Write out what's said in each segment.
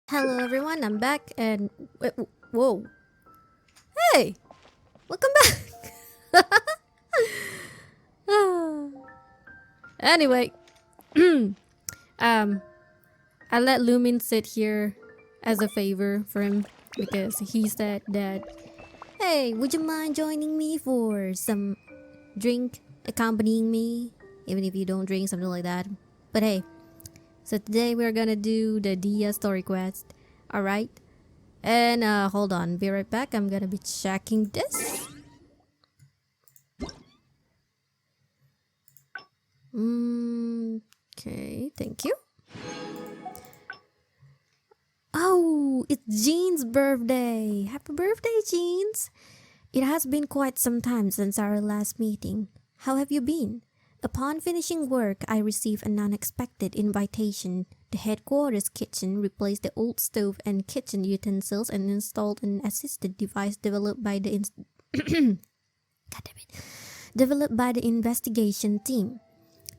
Hello everyone, I'm back and whoa. Hey, welcome back. Anyway, I let Lumin sit here as a favor for him because he said that, hey, would you mind joining me for some drink, accompanying me, even if you don't drink, something like that. But hey, so today we're gonna do the Dehya story quest. Alright. And hold on, be right back. I'm gonna be checking this. Okay, thank you. Oh, it's Jean's birthday. Happy birthday, Jeans. It has been quite some time since our last meeting. How have you been? Upon finishing work, I received an unexpected invitation. The headquarters kitchen replaced the old stove and kitchen utensils and installed an assisted device developed by the investigation team.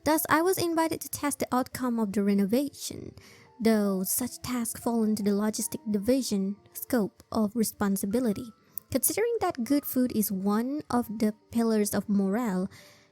Thus, I was invited to test the outcome of the renovation, though such tasks fall into the logistic division scope of responsibility. Considering that good food is one of the pillars of morale,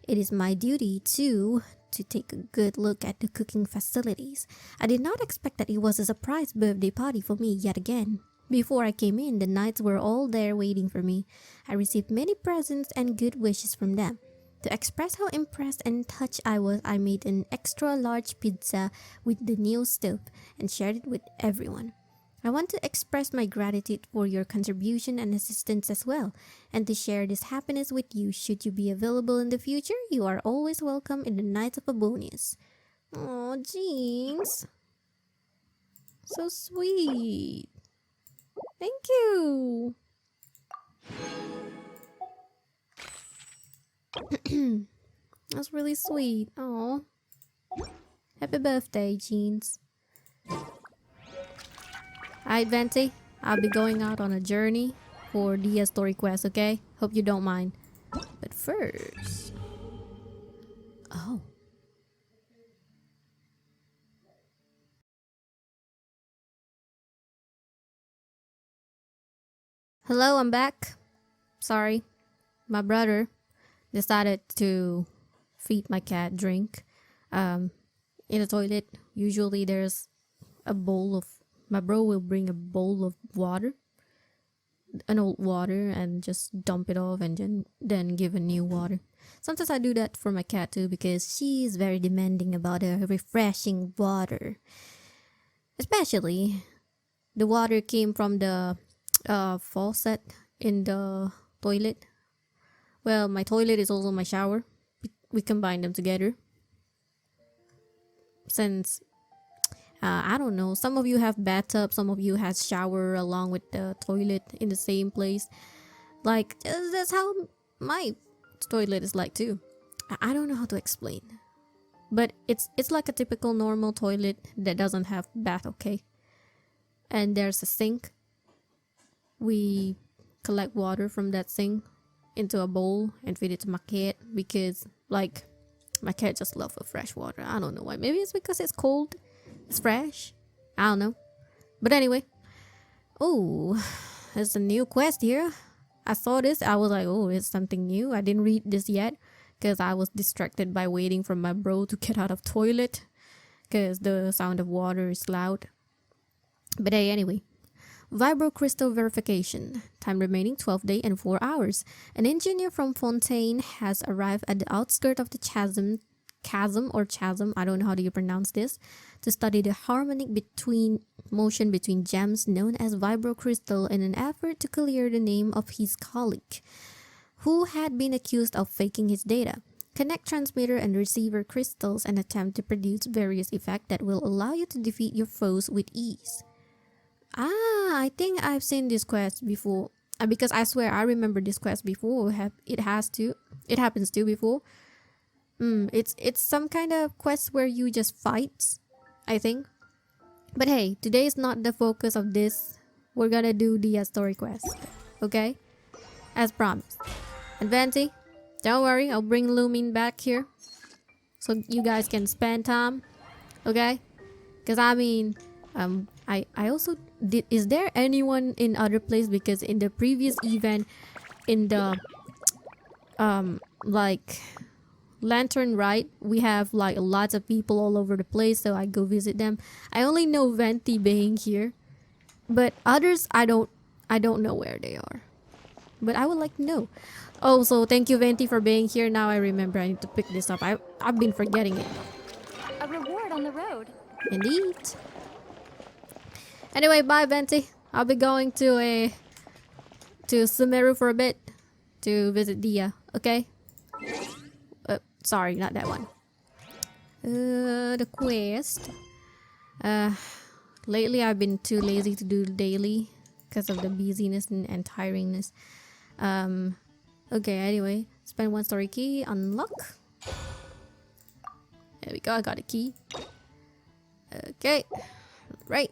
it is my duty to take a good look at the cooking facilities. I did not expect that it was a surprise birthday party for me yet again. Before I came in, the knights were all there waiting for me. I received many presents and good wishes from them. To express how impressed and touched I was, I made an extra large pizza with the new stove and shared it with everyone. I want to express my gratitude for your contribution and assistance as well, and to share this happiness with you. Should you be available in the future, you are always welcome in the Knights of Abonius. Oh, Jeans. So sweet. Thank you. That's really sweet. Oh, happy birthday, Jeans. Alright, Venti, I'll be going out on a journey for Dehya story quest, okay? Hope you don't mind. But first... Oh. Hello, I'm back. Sorry. My brother decided to feed my cat drink. In the toilet, usually there's a bowl of... My bro will bring a bowl of water, an old water, and just dump it off and then give a new water. Sometimes I do that for my cat too because she is very demanding about a refreshing water. Especially, the water came from the faucet in the toilet. Well, my toilet is also my shower. We combine them together. Since I don't know, some of you have bathtub, some of you has shower along with the toilet in the same place. Like, that's how my toilet is like too. I don't know how to explain, but it's like a typical normal toilet that doesn't have bath, okay? And there's a sink. We collect water from that sink into a bowl and feed it to my cat because, like, my cat just loves fresh water. I don't know why. Maybe it's because it's cold. It's fresh. I don't know. But anyway. Oh, there's a new quest here. I saw this. I was like, oh, it's something new. I didn't read this yet because I was distracted by waiting for my bro to get out of toilet because the sound of water is loud. But hey, anyway. Vibro crystal verification. Time remaining 12 days and 4 hours. An engineer from Fontaine has arrived at the outskirts of the chasm, I don't know how do you pronounce this, to study the harmonic motion between gems known as vibrocrystal in an effort to clear the name of his colleague, who had been accused of faking his data. Connect transmitter and receiver crystals and attempt to produce various effects that will allow you to defeat your foes with ease. I think I've seen this quest before, because I swear I remember this quest before. It happens to before. It's some kind of quest where you just fight, I think. But hey, today is not the focus of this. We're gonna do the story quest, okay? As promised. And Venti, don't worry, I'll bring Lumin back here so you guys can spend time, okay? Because I mean, I also did. Is there anyone in other place? Because in the previous event, in the like lantern ride, we have like lots of people all over the place. So I go visit them. I only know Venti being here, but others I don't know where they are. But I would like to know. Oh, so thank you Venti for being here. Now I remember I need to pick this up. I've been forgetting it. A reward on the road. Indeed. Anyway, bye Venti. I'll be going to Sumeru for a bit to visit Dehya. Okay. Sorry, not that one. The quest. Lately I've been too lazy to do daily because of the busyness and tiringness. Okay, anyway. Spend 1 story key, unlock. There we go, I got a key. Okay. Right.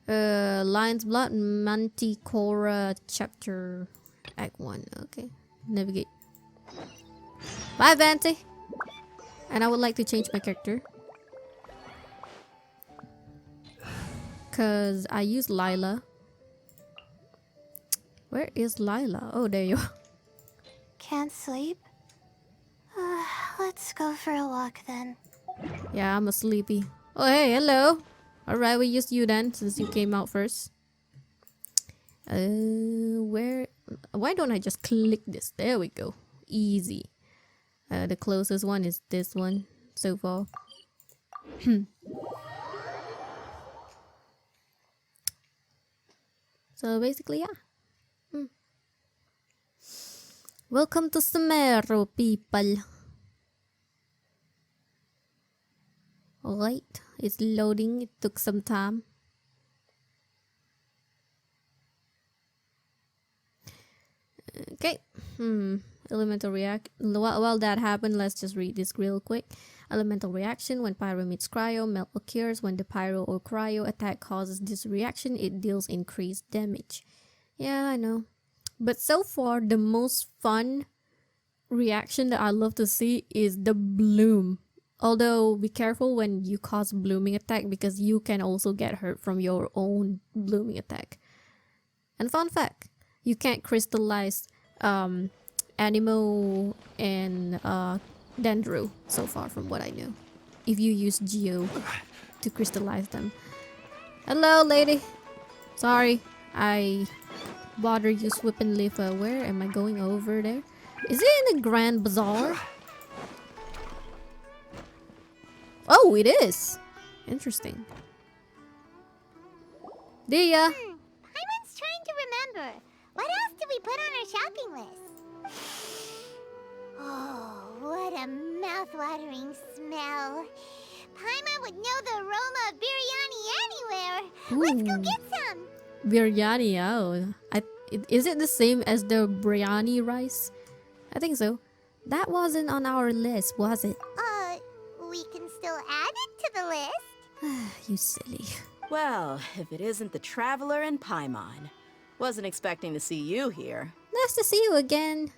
Lion's Blood, Manticora, Chapter Act 1. Okay. Navigate. Bye, Venti! And I would like to change my character. Cause I use Lila. Where is Lila? Oh, there you are. Can't sleep? Let's go for a walk then. Yeah, I'm a sleepy. Oh, hey, hello. Alright, we used you then, since you came out first. Where? Why don't I just click this? There we go. Easy. The closest one is this one so far. So basically, yeah. Welcome to Sumeru, people. Alright, it's loading. It took some time. Okay. Elemental react. While that happened, let's just read this real quick. Elemental reaction. When pyro meets cryo, melt occurs. When the pyro or cryo attack causes this reaction, it deals increased damage. Yeah, I know. But so far, the most fun reaction that I love to see is the bloom. Although, be careful when you cause blooming attack because you can also get hurt from your own blooming attack. And fun fact, you can't crystallize Animo and Dendro so far from what I know. If you use Geo to crystallize them. Hello, lady. Sorry, I bother you sweeping leaf. Where am I going over there? Is it in the Grand Bazaar? Oh, it is. Interesting. Dehya. Paimon's trying to remember. What else did we put on our shopping list? Oh, what a mouth-watering smell. Paimon would know the aroma of biryani anywhere. Let's go get some. Biryani, oh. Is it the same as the biryani rice? I think so. That wasn't on our list, was it? We can still add it to the list. You silly. Well, if it isn't the Traveler and Paimon. Wasn't expecting to see you here. Nice to see you again.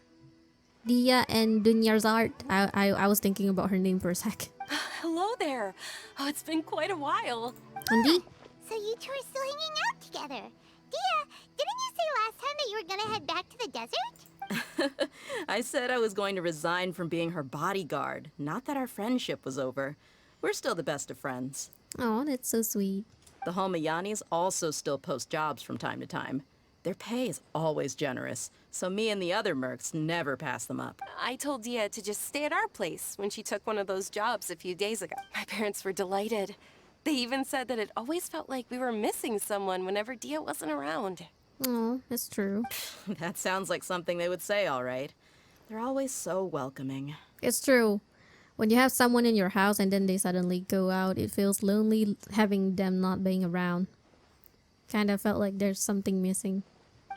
Dehya and Deviantart. I was thinking about her name for a sec. Hello there. Oh, it's been quite a while. Andy? So you two are still hanging out together. Dehya, didn't you say last time that you were gonna head back to the desert? I said I was going to resign from being her bodyguard. Not that our friendship was over. We're still the best of friends. Oh, that's so sweet. The Homayanis also still post jobs from time to time. Their pay is always generous, so me and the other mercs never pass them up. I told Dehya to just stay at our place when she took one of those jobs a few days ago. My parents were delighted. They even said that it always felt like we were missing someone whenever Dehya wasn't around. Oh, that's true. That sounds like something they would say, all right. They're always so welcoming. It's true. When you have someone in your house and then they suddenly go out, it feels lonely having them not being around. Kinda felt like there's something missing.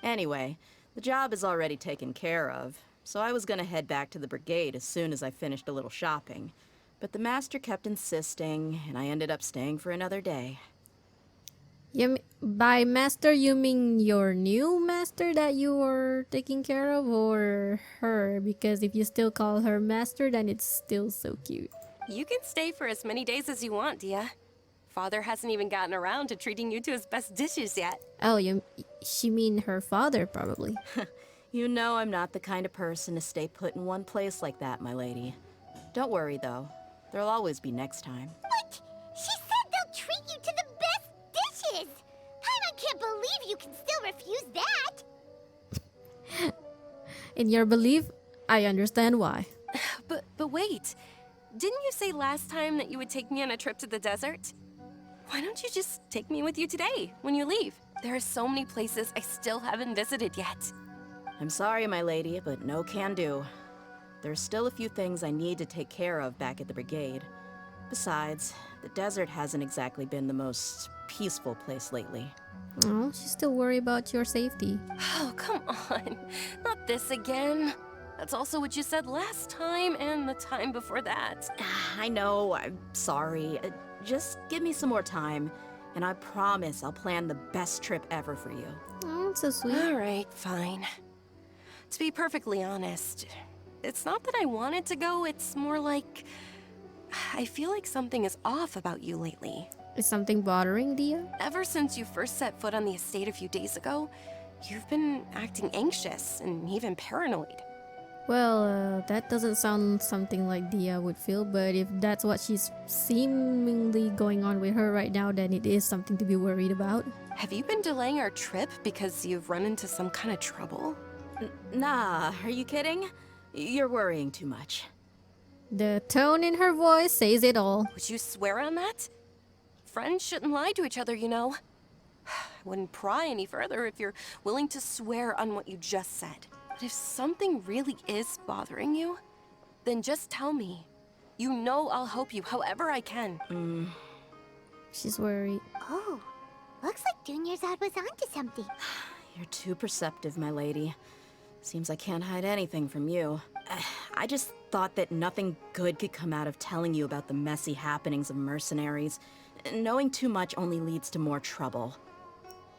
Anyway, the job is already taken care of, so I was gonna head back to the brigade as soon as I finished a little shopping. But the master kept insisting, and I ended up staying for another day. By master, you mean your new master that you were taking care of, or her? Because if you still call her master, then it's still so cute. You can stay for as many days as you want, Dehya. Father hasn't even gotten around to treating you to his best dishes yet. Oh, she mean her father, probably. You know I'm not the kind of person to stay put in one place like that, my lady. Don't worry, though. There'll always be next time. What? She said they'll treat you to the best dishes! I can't believe you can still refuse that! In your belief, I understand why. But wait. Didn't you say last time that you would take me on a trip to the desert? Why don't you just take me with you today, when you leave? There are so many places I still haven't visited yet. I'm sorry, my lady, but no can do. There's still a few things I need to take care of back at the brigade. Besides, the desert hasn't exactly been the most peaceful place lately. Oh, she's still worried about your safety. Oh, come on. Not this again. That's also what you said last time and the time before that. I know, I'm sorry. Just give me some more time, and I promise I'll plan the best trip ever for you. Oh, it's so sweet. All right, fine. To be perfectly honest, it's not that I wanted to go, it's more like I feel like something is off about you lately. Is something bothering Dehya? Ever since you first set foot on the estate a few days ago, you've been acting anxious and even paranoid. Well, that doesn't sound something like Dehya would feel, but if that's what she's seemingly going on with her right now, then it is something to be worried about. Have you been delaying our trip because you've run into some kind of trouble? Nah, are you kidding? You're worrying too much. The tone in her voice says it all. Would you swear on that? Friends shouldn't lie to each other, you know. I wouldn't pry any further if you're willing to swear on what you just said. But if something really is bothering you, then just tell me. You know I'll help you however I can. She's worried. Oh, looks like Junior's was onto something. You're too perceptive, my lady. Seems I can't hide anything from you. I just thought that nothing good could come out of telling you about the messy happenings of mercenaries. Knowing too much only leads to more trouble.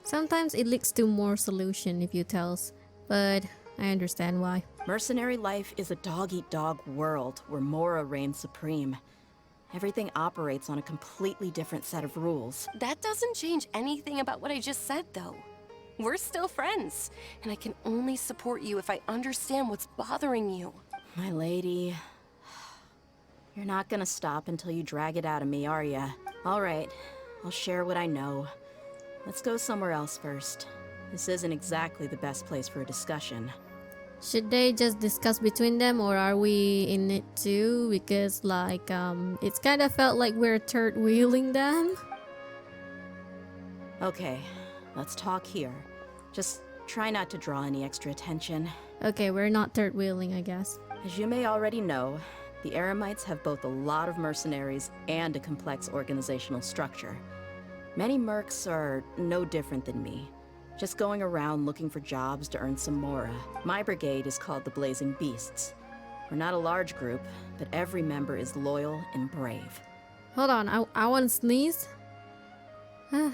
Sometimes it leads to more solution if you tells, but I understand why. Mercenary life is a dog-eat-dog world where Mora reigns supreme. Everything operates on a completely different set of rules. That doesn't change anything about what I just said, though. We're still friends, and I can only support you if I understand what's bothering you. My lady, you're not gonna stop until you drag it out of me, are ya? All right, I'll share what I know. Let's go somewhere else first. This isn't exactly the best place for a discussion. Should they just discuss between them, or are we in it too? Because like it's kind of felt like we're third wheeling them. Okay, let's talk here. Just try not to draw any extra attention. Okay, we're not third wheeling, I guess. As you may already know, the Eremites have both a lot of mercenaries and a complex organizational structure. Many mercs are no different than me, just going around looking for jobs to earn some mora. My brigade is called the Blazing Beasts. We're not a large group, but every member is loyal and brave. Hold on, I want to sneeze. I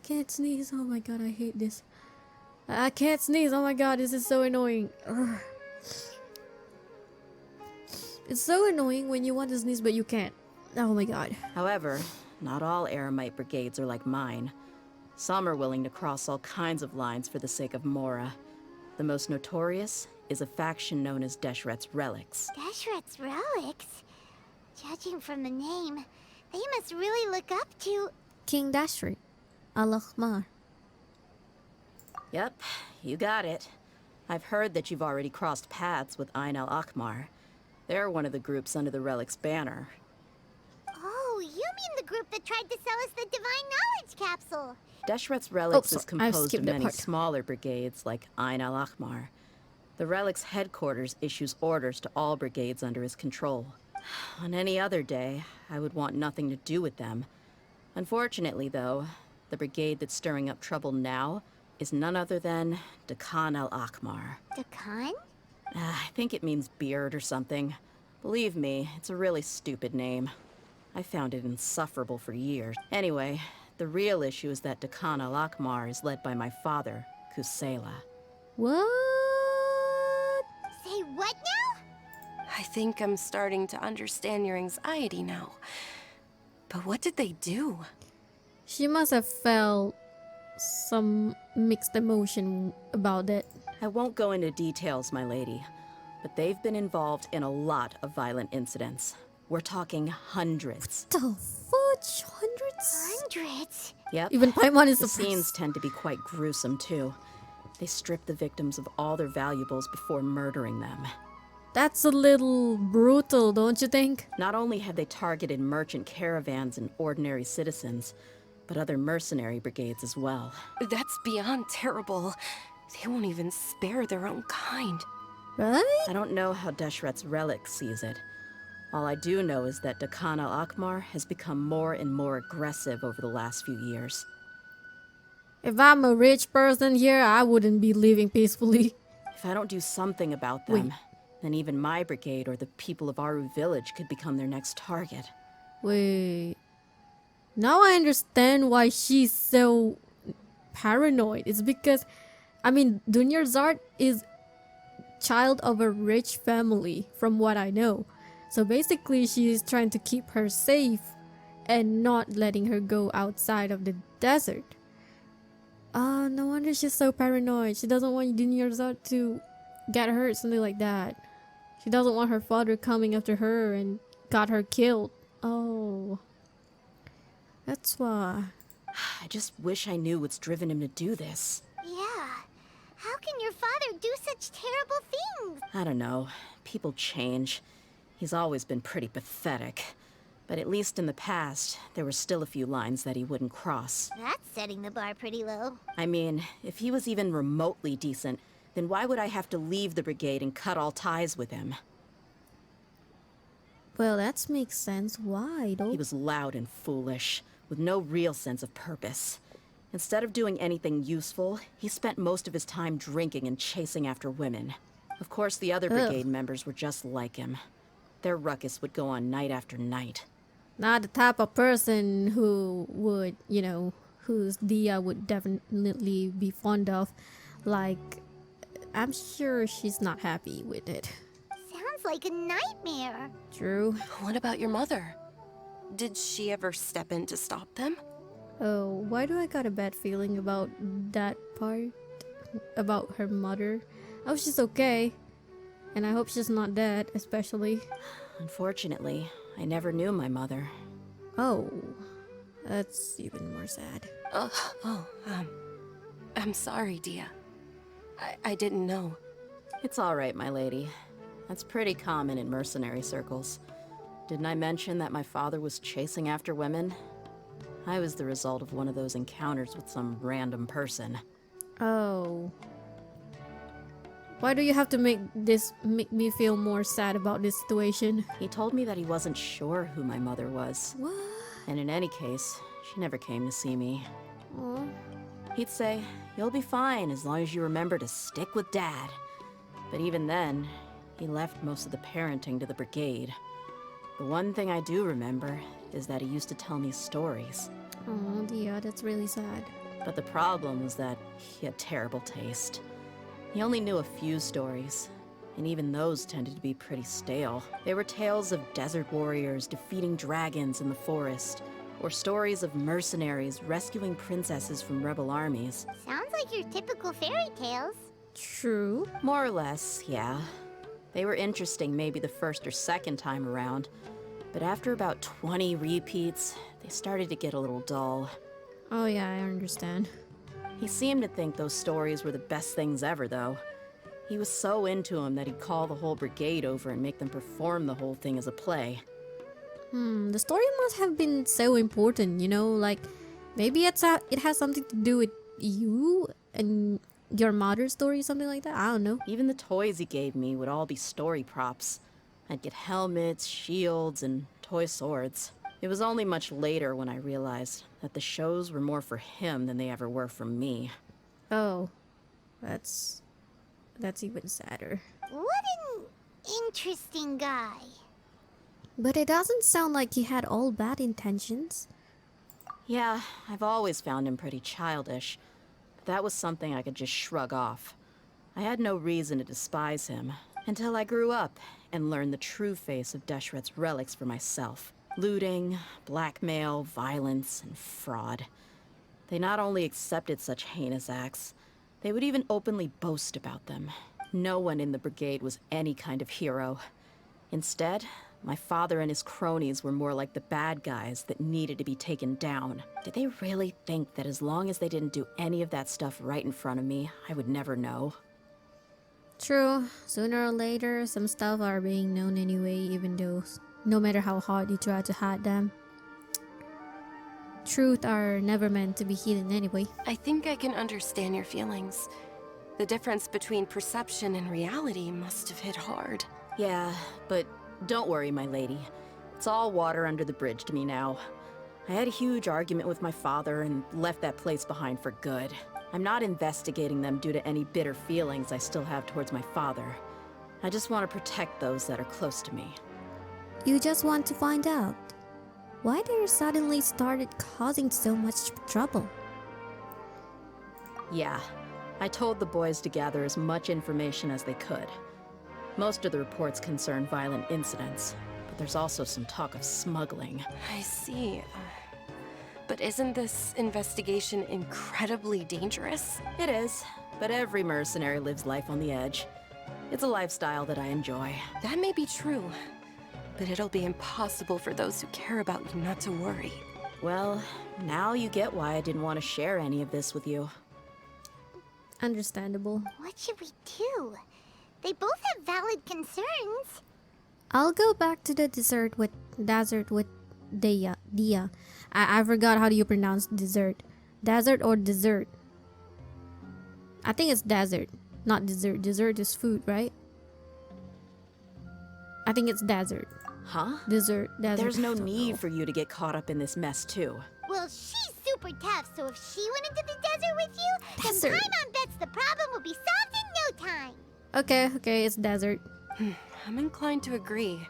can't sneeze. Oh my god, I hate this. I can't sneeze. Oh my god, this is so annoying. Ugh. It's so annoying when you want to sneeze but you can't. Oh my god. However, not all Eremite brigades are like mine. Some are willing to cross all kinds of lines for the sake of mora. The most notorious is a faction known as Deshret's Relics. Deshret's Relics? Judging from the name, they must really look up to... King Dashret. Al-Akhmar. Yep, you got it. I've heard that you've already crossed paths with Ain al-Akhmar. They're one of the groups under the Relic's banner. Oh, you mean the group that tried to sell us the Divine Knowledge Capsule? Deshret's Relics is sorry, I've composed of skipped that many part. smaller brigades like Ain al-Akhmar. The Relic's headquarters issues orders to all brigades under his control. On any other day, I would want nothing to do with them. Unfortunately, though, the brigade that's stirring up trouble now is none other than Dekan al-Akhmar. Dakan? I think it means beard or something. Believe me, it's a really stupid name. I found it insufferable for years. Anyway, the real issue is that Dekan al-Akhmar is led by my father, Kusela. What? Say what now? I think I'm starting to understand your anxiety now. But what did they do? She must have felt some mixed emotion about it. I won't go into details, my lady, but they've been involved in a lot of violent incidents. We're talking hundreds. The fudge? Hundreds? Hundreds? Yep. Even Paimon is The surprised. scenes tend to be quite gruesome, too. They strip the victims of all their valuables before murdering them. That's a little brutal, don't you think? Not only have they targeted merchant caravans and ordinary citizens, but other mercenary brigades as well. That's beyond terrible. They won't even spare their own kind. Right? I don't know how Deshret's relic sees it. All I do know is that Dakan al-Akmar has become more and more aggressive over the last few years. If I'm a rich person here, I wouldn't be living peacefully. If I don't do something about them, then even my brigade or the people of Aru village could become their next target. Wait. Now I understand why she's so paranoid. It's because, I mean, Deviantart is child of a rich family, from what I know. So basically, she's trying to keep her safe and not letting her go outside of the desert. No wonder she's so paranoid. She doesn't want Deviantart to get hurt, something like that. She doesn't want her father coming after her and got her killed. Oh. That's why. I just wish I knew what's driven him to do this. Yeah. How can your father do such terrible things? I don't know. People change. He's always been pretty pathetic. But at least in the past, there were still a few lines that he wouldn't cross. That's setting the bar pretty low. I mean, if he was even remotely decent, then why would I have to leave the brigade and cut all ties with him? Well, that makes sense. Why, though? He was loud and foolish, with no real sense of purpose. Instead of doing anything useful, he spent most of his time drinking and chasing after women. Of course, the other brigade members were just like him. Their ruckus would go on night after night. Not the type of person who would, you know, whose Dehya would definitely be fond of. Like, I'm sure she's not happy with it. Sounds like a nightmare. True. What about your mother? Did she ever step in to stop them? Oh, why do I got a bad feeling about that part? About her mother? I hope she's okay. And I hope she's not dead, especially. Unfortunately, I never knew my mother. Oh, that's even more sad. I'm sorry, Dehya. I didn't know. It's all right, my lady. That's pretty common in mercenary circles. Didn't I mention that my father was chasing after women? I was the result of one of those encounters with some random person. Oh. Why do you have to make me feel more sad about this situation? He told me that he wasn't sure who my mother was. What? And in any case, she never came to see me. Aw. He'd say, "You'll be fine as long as you remember to stick with Dad." But even then, he left most of the parenting to the brigade. The one thing I do remember is that he used to tell me stories. Oh, Dehya, that's really sad. But the problem was that he had terrible taste. He only knew a few stories, and even those tended to be pretty stale. They were tales of desert warriors defeating dragons in the forest, or stories of mercenaries rescuing princesses from rebel armies. Sounds like your typical fairy tales. True. More or less, yeah. They were interesting maybe the first or second time around, but after about 20 repeats, they started to get a little dull. Oh yeah, I understand. He seemed to think those stories were the best things ever, though. He was so into them that he'd call the whole brigade over and make them perform the whole thing as a play. The story must have been so important, you know, like maybe it has something to do with you and your mother's story, something like that. I don't know. Even the toys he gave me would all be story props. I'd get helmets, shields, and toy swords. It was only much later when I realized that the shows were more for him than they ever were for me. Oh, that's even sadder. What an interesting guy. But it doesn't sound like he had all bad intentions. Yeah, I've always found him pretty childish. But that was something I could just shrug off. I had no reason to despise him, Until I grew up and learned the true face of Deshret's relics for myself. Looting, blackmail, violence, and fraud. They not only accepted such heinous acts, they would even openly boast about them. No one in the brigade was any kind of hero. Instead, my father and his cronies were more like the bad guys that needed to be taken down. Did they really think that as long as they didn't do any of that stuff right in front of me, I would never know? True. Sooner or later, some stuff are being known anyway, even though no matter how hard you try to hide them. Truth are never meant to be hidden anyway. I think I can understand your feelings. The difference between perception and reality must have hit hard. Yeah, but don't worry, my lady. It's all water under the bridge to me now. I had a huge argument with my father and left that place behind for good. I'm not investigating them due to any bitter feelings I still have towards my father. I just want to protect those that are close to me. You just want to find out why they suddenly started causing so much trouble. Yeah, I told the boys to gather as much information as they could. Most of the reports concern violent incidents, but there's also some talk of smuggling. I see. But isn't this investigation incredibly dangerous? It is, but every mercenary lives life on the edge. It's a lifestyle that I enjoy. That may be true, but it'll be impossible for those who care about you not to worry. Well, now you get why I didn't want to share any of this with you. Understandable. What should we do? They both have valid concerns. I'll go back to the desert with Dehya. I forgot how do you pronounce dessert. Desert or dessert? I think it's desert, not dessert. Dessert is food, right? I think it's desert. Huh? Desert. There's no I don't need know. for you to get caught up in this mess, too. Well, she's super tough, so if she went into the desert with you, Desert. then Paimon bets the problem will be solved in no time. Okay, it's desert. I'm inclined to agree.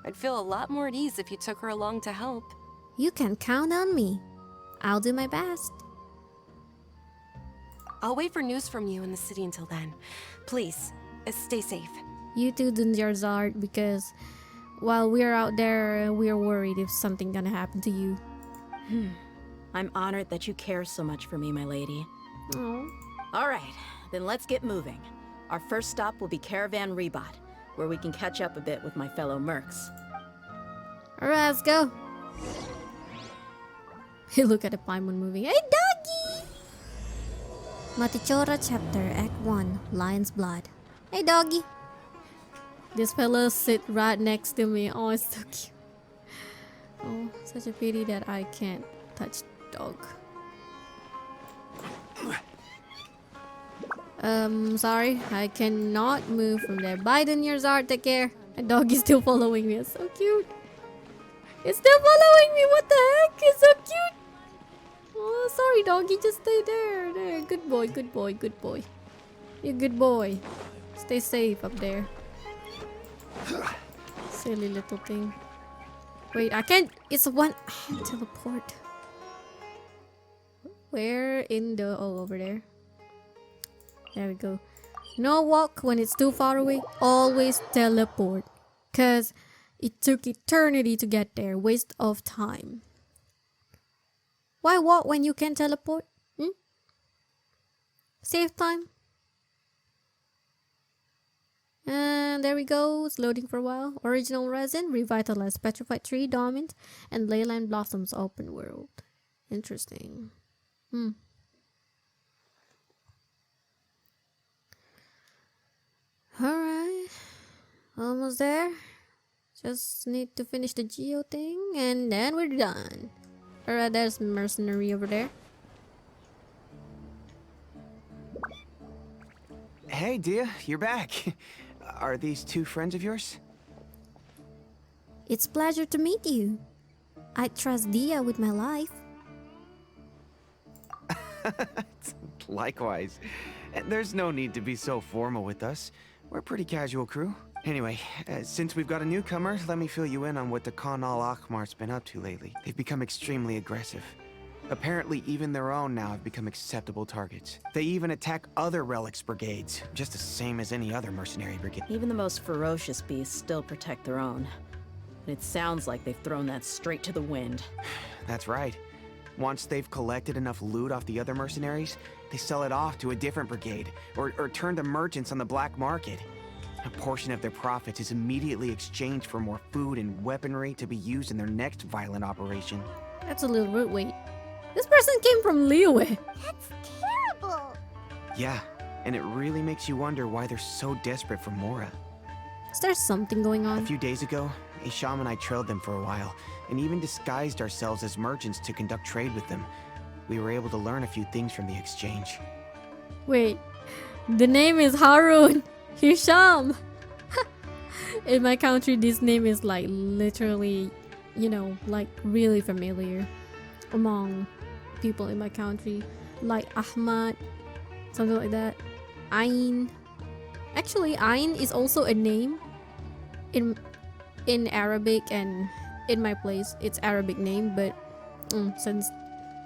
I'd feel a lot more at ease if you took her along to help. You can count on me. I'll do my best. I'll wait for news from you in the city until then. Please, stay safe. You too, Dunjarzard, because while we're out there, we're worried if something gonna happen to you. I'm honored that you care so much for me, my lady. Oh. All right, then let's get moving. Our first stop will be Caravan Rebot, where we can catch up a bit with my fellow mercs. Alright, let's go. Hey, look at the Paimon moving. Hey, doggy! Matichora chapter, Act 1, Lion's Blood. Hey, doggy. This fella sit right next to me. Oh, it's so cute. Oh, such a pity that I can't touch dog. Sorry, I cannot move from there. Bye, Dunyarzard, take care. The dog is still following me. It's so cute. It's still following me. What the heck? It's so cute. Oh, sorry, doggy. Just stay there. There. Good boy, good boy, good boy. You good boy. Stay safe up there. Silly little thing. Wait, I can't. It's one. Teleport. Where in the. Oh, over there. There we go. No walk when it's too far away. Always teleport. Because it took eternity to get there. Waste of time. Why walk when you can teleport? Save time. And there we go. It's loading for a while. Original resin, revitalized petrified tree, dormant, and leyline blossoms open world. Interesting. Alright. Almost there. Just need to finish the geo thing and then we're done. Alright, there's mercenary over there. Hey, Dehya, you're back. Are these two friends of yours? It's a pleasure to meet you. I trust Dehya with my life. Likewise. There's no need to be so formal with us. We're a pretty casual crew. Anyway, since we've got a newcomer, let me fill you in on what the Khan al-Akhmar's been up to lately. They've become extremely aggressive. Apparently, even their own now have become acceptable targets. They even attack other relics brigades, just the same as any other mercenary brigade. Even the most ferocious beasts still protect their own. And it sounds like they've thrown that straight to the wind. That's right. Once they've collected enough loot off the other mercenaries, they sell it off to a different brigade, or turn to merchants on the black market. A portion of their profits is immediately exchanged for more food and weaponry to be used in their next violent operation. That's a little rude. Wait, this person came from Liyue. That's terrible. Yeah, and it really makes you wonder why they're so desperate for Mora. Is there something going A on? few days ago, Isham and I trailed them for a while, and even disguised ourselves as merchants to conduct trade with them. We were able to learn a few things from the exchange. Wait, the name is Harun Hisham. In my country, this name is like literally, you know, like really familiar among people in my country, like Ahmad, something like that. Ain. Actually, Ain is also a name in Arabic, and in my place it's Arabic name, but since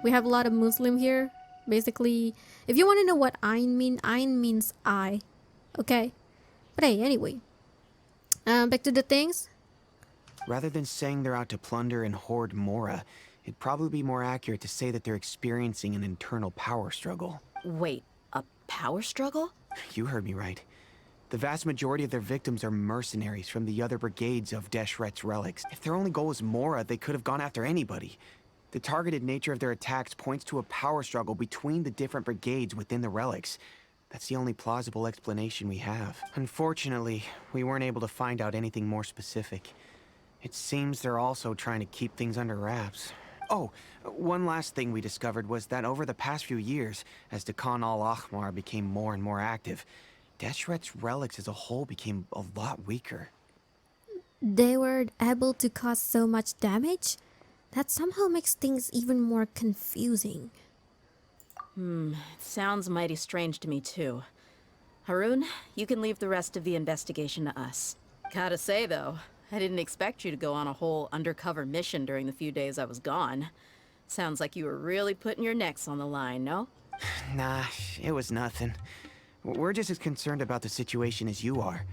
we have a lot of Muslim here, basically, if you want to know what Ain means I. Okay, but hey, anyway, back to the things. Rather than saying they're out to plunder and hoard Mora, it'd probably be more accurate to say that they're experiencing an internal power struggle. Wait, a power struggle? You heard me right. The vast majority of their victims are mercenaries from the other brigades of Deshret's relics. If their only goal was Mora, they could have gone after anybody. The targeted nature of their attacks points to a power struggle between the different brigades within the relics. That's the only plausible explanation we have. Unfortunately, we weren't able to find out anything more specific. It seems they're also trying to keep things under wraps. Oh, one last thing we discovered was that over the past few years, as the Khan al-Ahmar became more and more active, Deshret's relics as a whole became a lot weaker. They were able to cause so much damage? That somehow makes things even more confusing. Sounds mighty strange to me too. Harun, you can leave the rest of the investigation to us. Gotta say though, I didn't expect you to go on a whole undercover mission during the few days I was gone. Sounds like you were really putting your necks on the line, no? Nah, it was nothing. We're just as concerned about the situation as you are.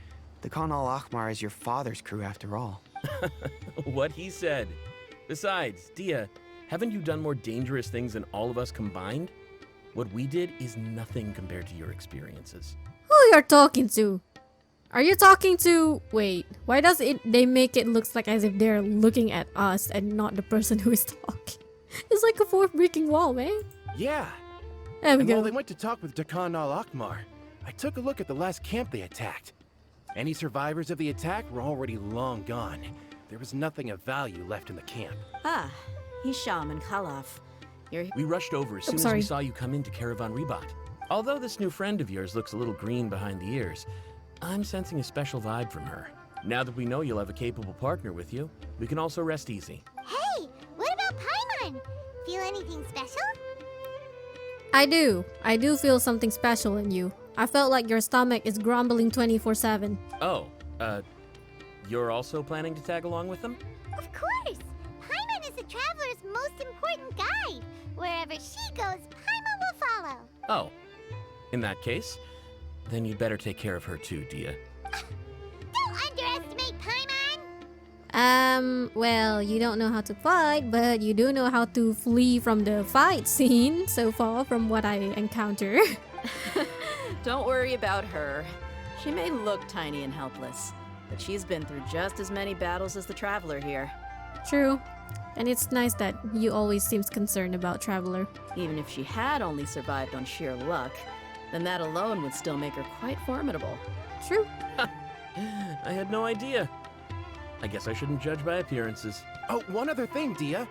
The Khan al-Ahmar is your father's crew after all. What he said. Besides, Dehya, haven't you done more dangerous things than all of us combined? What we did is nothing compared to your experiences. Who you're talking to? Are you talking to... Wait, why does they make it look like as if they're looking at us and not the person who is talking? It's like a fourth breaking wall, man. Yeah. There we And while go. they went to talk with Khan al-Ahmar, I took a look at the last camp they attacked. Any survivors of the attack were already long gone. There was nothing of value left in the camp. Ah, Hisham and Khalaf. We rushed over as soon as sorry. we saw you come into Caravan Rebat. Although this new friend of yours looks a little green behind the ears, I'm sensing a special vibe from her. Now that we know you'll have a capable partner with you, we can also rest easy. Hey, what about Paimon? Feel anything special? I do feel something special in you. I felt like your stomach is grumbling 24/7. Oh, you're also planning to tag along with them? Of course! Paimon is the traveler's most important guide. Wherever she goes, Paimon will follow. Oh, in that case, then you'd better take care of her too, Dehya. Don't underestimate Paimon! Well, you don't know how to fight, but you do know how to flee from the fight scene so far from what I encounter. Don't worry about her. She may look tiny and helpless, but she's been through just as many battles as the Traveler here. True. And it's nice that you always seems concerned about Traveler. Even if she had only survived on sheer luck, then that alone would still make her quite formidable. True. I had no idea. I guess I shouldn't judge by appearances. Oh, one other thing, Dehya.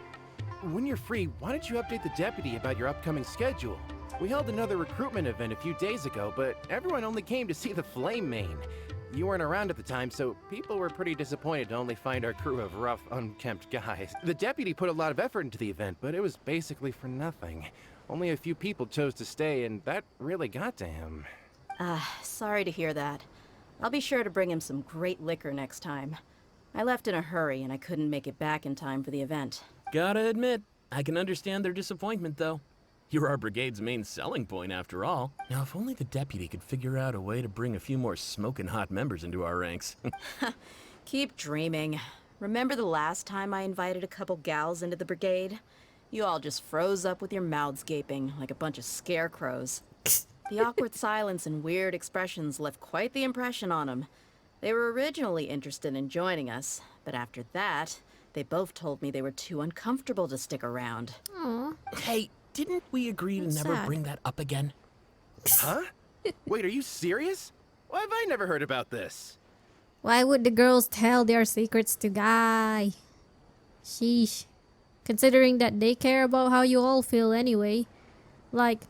When you're free, why don't you update the deputy about your upcoming schedule? We held another recruitment event a few days ago, but everyone only came to see the Flame Main. You weren't around at the time, so people were pretty disappointed to only find our crew of rough, unkempt guys. The deputy put a lot of effort into the event, but it was basically for nothing. Only a few people chose to stay, and that really got to him. Sorry to hear that. I'll be sure to bring him some great liquor next time. I left in a hurry, and I couldn't make it back in time for the event. Gotta admit, I can understand their disappointment, though. You're our brigade's main selling point, after all. Now, if only the deputy could figure out a way to bring a few more smoking hot members into our ranks. Keep dreaming. Remember the last time I invited a couple gals into the brigade? You all just froze up with your mouths gaping like a bunch of scarecrows. The awkward silence and weird expressions left quite the impression on them. They were originally interested in joining us, but after that, they both told me they were too uncomfortable to stick around. Aw. Hey, didn't we agree to That's never sad. bring that up again? Huh? Wait, are you serious? Why have I never heard about this? Why would the girls tell their secrets to Guy? Sheesh. Considering that they care about how you all feel anyway. Like,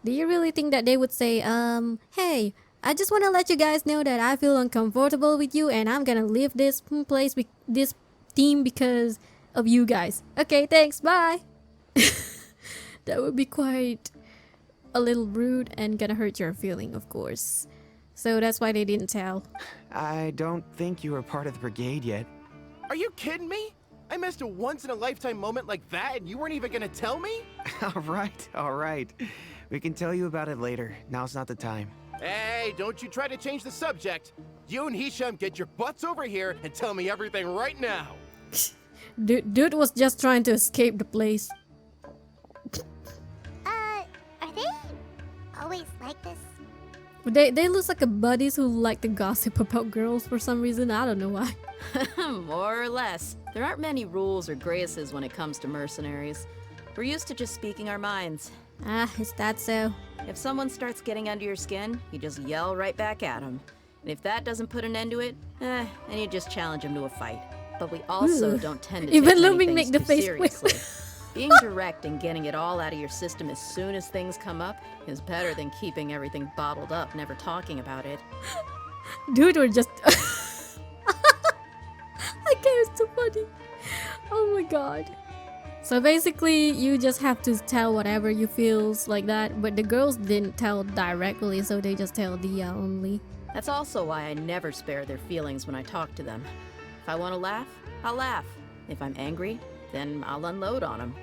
do you really think that they would say, hey, I just want to let you guys know that I feel uncomfortable with you and I'm gonna leave this place with this team because of you guys. Okay, thanks, bye. That would be quite a little rude and gonna hurt your feeling, of course. So that's why they didn't tell. I don't think you were part of the brigade yet. Are you kidding me? I missed a once-in-a-lifetime moment like that and you weren't even gonna tell me? All right. We can tell you about it later. Now's not the time. Hey, don't you try to change the subject. You and Hisham get your butts over here and tell me everything right now. Dude was just trying to escape the place. Are they always like this? They look like a buddies who like to gossip about girls for some reason. I don't know why. More or less. There aren't many rules or graces when it comes to mercenaries. We're used to just speaking our minds. Ah, is that so? If someone starts getting under your skin, you just yell right back at them. And if that doesn't put an end to it, then you just challenge them to a fight. But we also Ooh. don't tend to Even take many Looming things make the too face seriously. Being direct and getting it all out of your system as soon as things come up is better than keeping everything bottled up, never talking about it. Dude, we're just. I can't, it's so funny. Oh my god. So basically, you just have to tell whatever you feels like that. But the girls didn't tell directly, so they just tell Dehya only. That's also why I never spare their feelings when I talk to them. If I want to laugh, I'll laugh. If I'm angry, then I'll unload on them.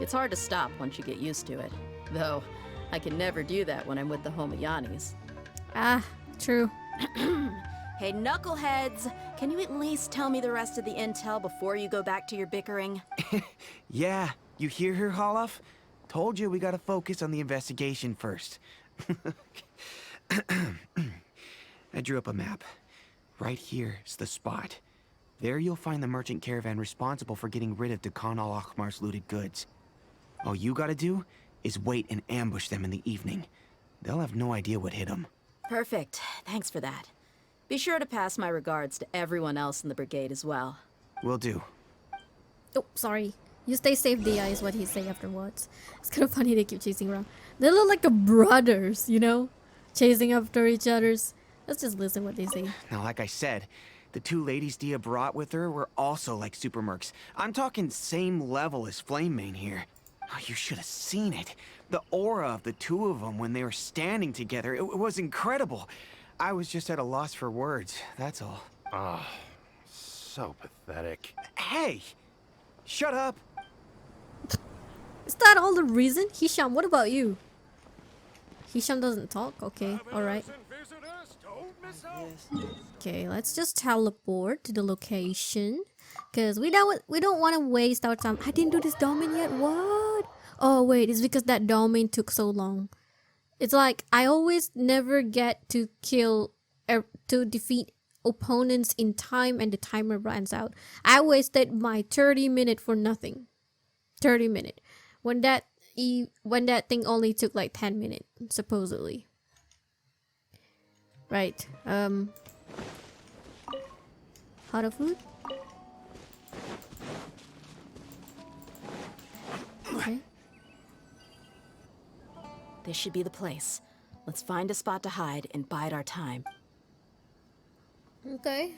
It's hard to stop once you get used to it. Though, I can never do that when I'm with the Homayanis. Ah, true. Hey, knuckleheads! Can you at least tell me the rest of the intel before you go back to your bickering? Yeah, you hear her, Holof? Told you we gotta focus on the investigation first. I drew up a map. Right here's the spot. There you'll find the merchant caravan responsible for getting rid of Dukan al-Akhmar's looted goods. All you gotta do is wait and ambush them in the evening. They'll have no idea what hit them. Perfect. Thanks for that. Be sure to pass my regards to everyone else in the brigade as well. Will do. Oh, sorry. You stay safe, Dehya, is what he say afterwards. It's kind of funny they keep chasing around. They look like a brothers, you know? Chasing after each other's. Let's just listen what they say. Now, like I said, the two ladies Dehya brought with her were also like super mercs. I'm talking same level as Flame Main here. Oh, you should have seen it. The aura of the two of them when they were standing together, it was incredible. I was just at a loss for words, that's all. Ah, so pathetic. Hey! Shut up! Is that all the reason? Hisham, what about you? Hisham doesn't talk? Okay, alright. Okay, let's just teleport to the location. Cause we don't want to waste our time. I didn't do this domain yet. What? Oh wait, it's because that domain took so long. It's like I always never get to to defeat opponents in time and the timer runs out. I wasted my 30-minute for nothing. 30-minute. When that thing only took like 10 minutes, supposedly. Right. Hot of food? Okay. This should be the place. Let's find a spot to hide and bide our time. Okay.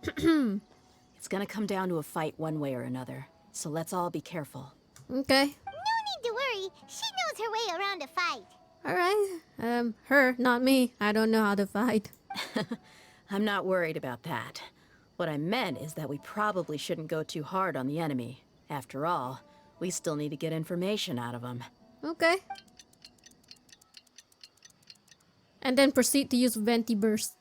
It's gonna come down to a fight one way or another, so let's all be careful. Okay. No need to worry. She knows her way around a fight. Alright. Her, not me. I don't know how to fight. I'm not worried about that. What I meant is that we probably shouldn't go too hard on the enemy. After all, We still need to get information out of him. Okay. And then proceed to use Venti Burst.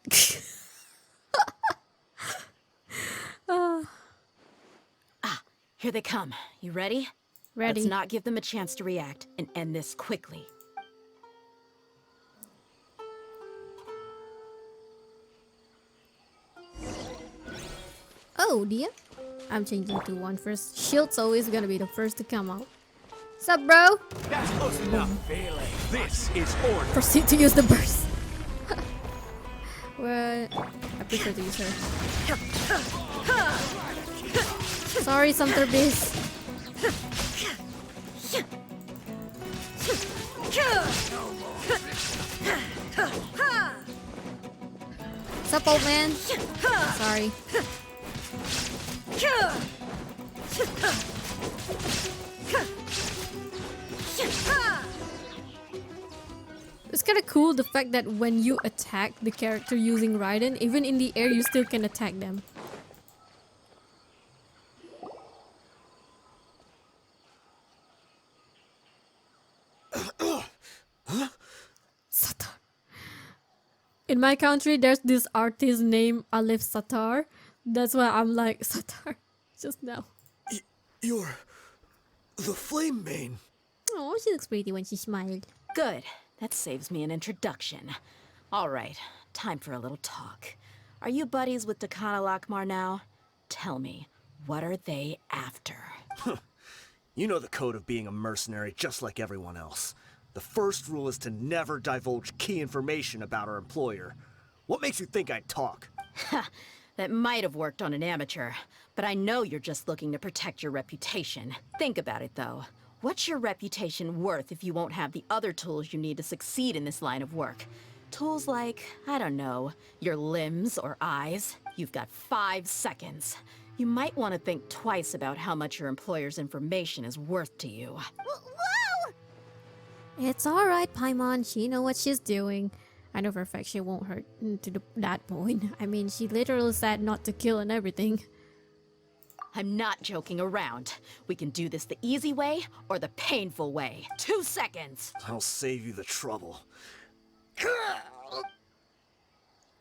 Here they come. You ready? Ready. Let's not give them a chance to react and end this quickly. Oh, dear. I'm changing to one first. Shield's always gonna be the first to come out. Sup, bro? That's close enough. This is order. Proceed to use the burst. Well, I prefer to use her. Sorry, Sumter Base. Sup, old man? Sorry. It's kind of cool the fact that when you attack the character using Raiden, even in the air you still can attack them. Satar. In my country, there's this artist named Alif Satar. That's why I'm like Satar just now. You're the flame main. Oh, she looks pretty when she smiled. Good. That saves me an introduction. All right, time for a little talk. Are you buddies with Dakana Lakmar now? Tell me, what are they after? You know the code of being a mercenary just like everyone else. The first rule is to never divulge key information about our employer. What makes you think I'd talk? That might have worked on an amateur, but I know you're just looking to protect your reputation. Think about it, though. What's your reputation worth if you won't have the other tools you need to succeed in this line of work? Tools like, I don't know, your limbs or eyes. You've got 5 seconds. You might want to think twice about how much your employer's information is worth to you. Whoa! It's alright, Paimon. She knows what she's doing. I know for a fact she won't hurt to that point. I mean, she literally said not to kill and everything. I'm not joking around. We can do this the easy way or the painful way. 2 seconds. I'll save you the trouble.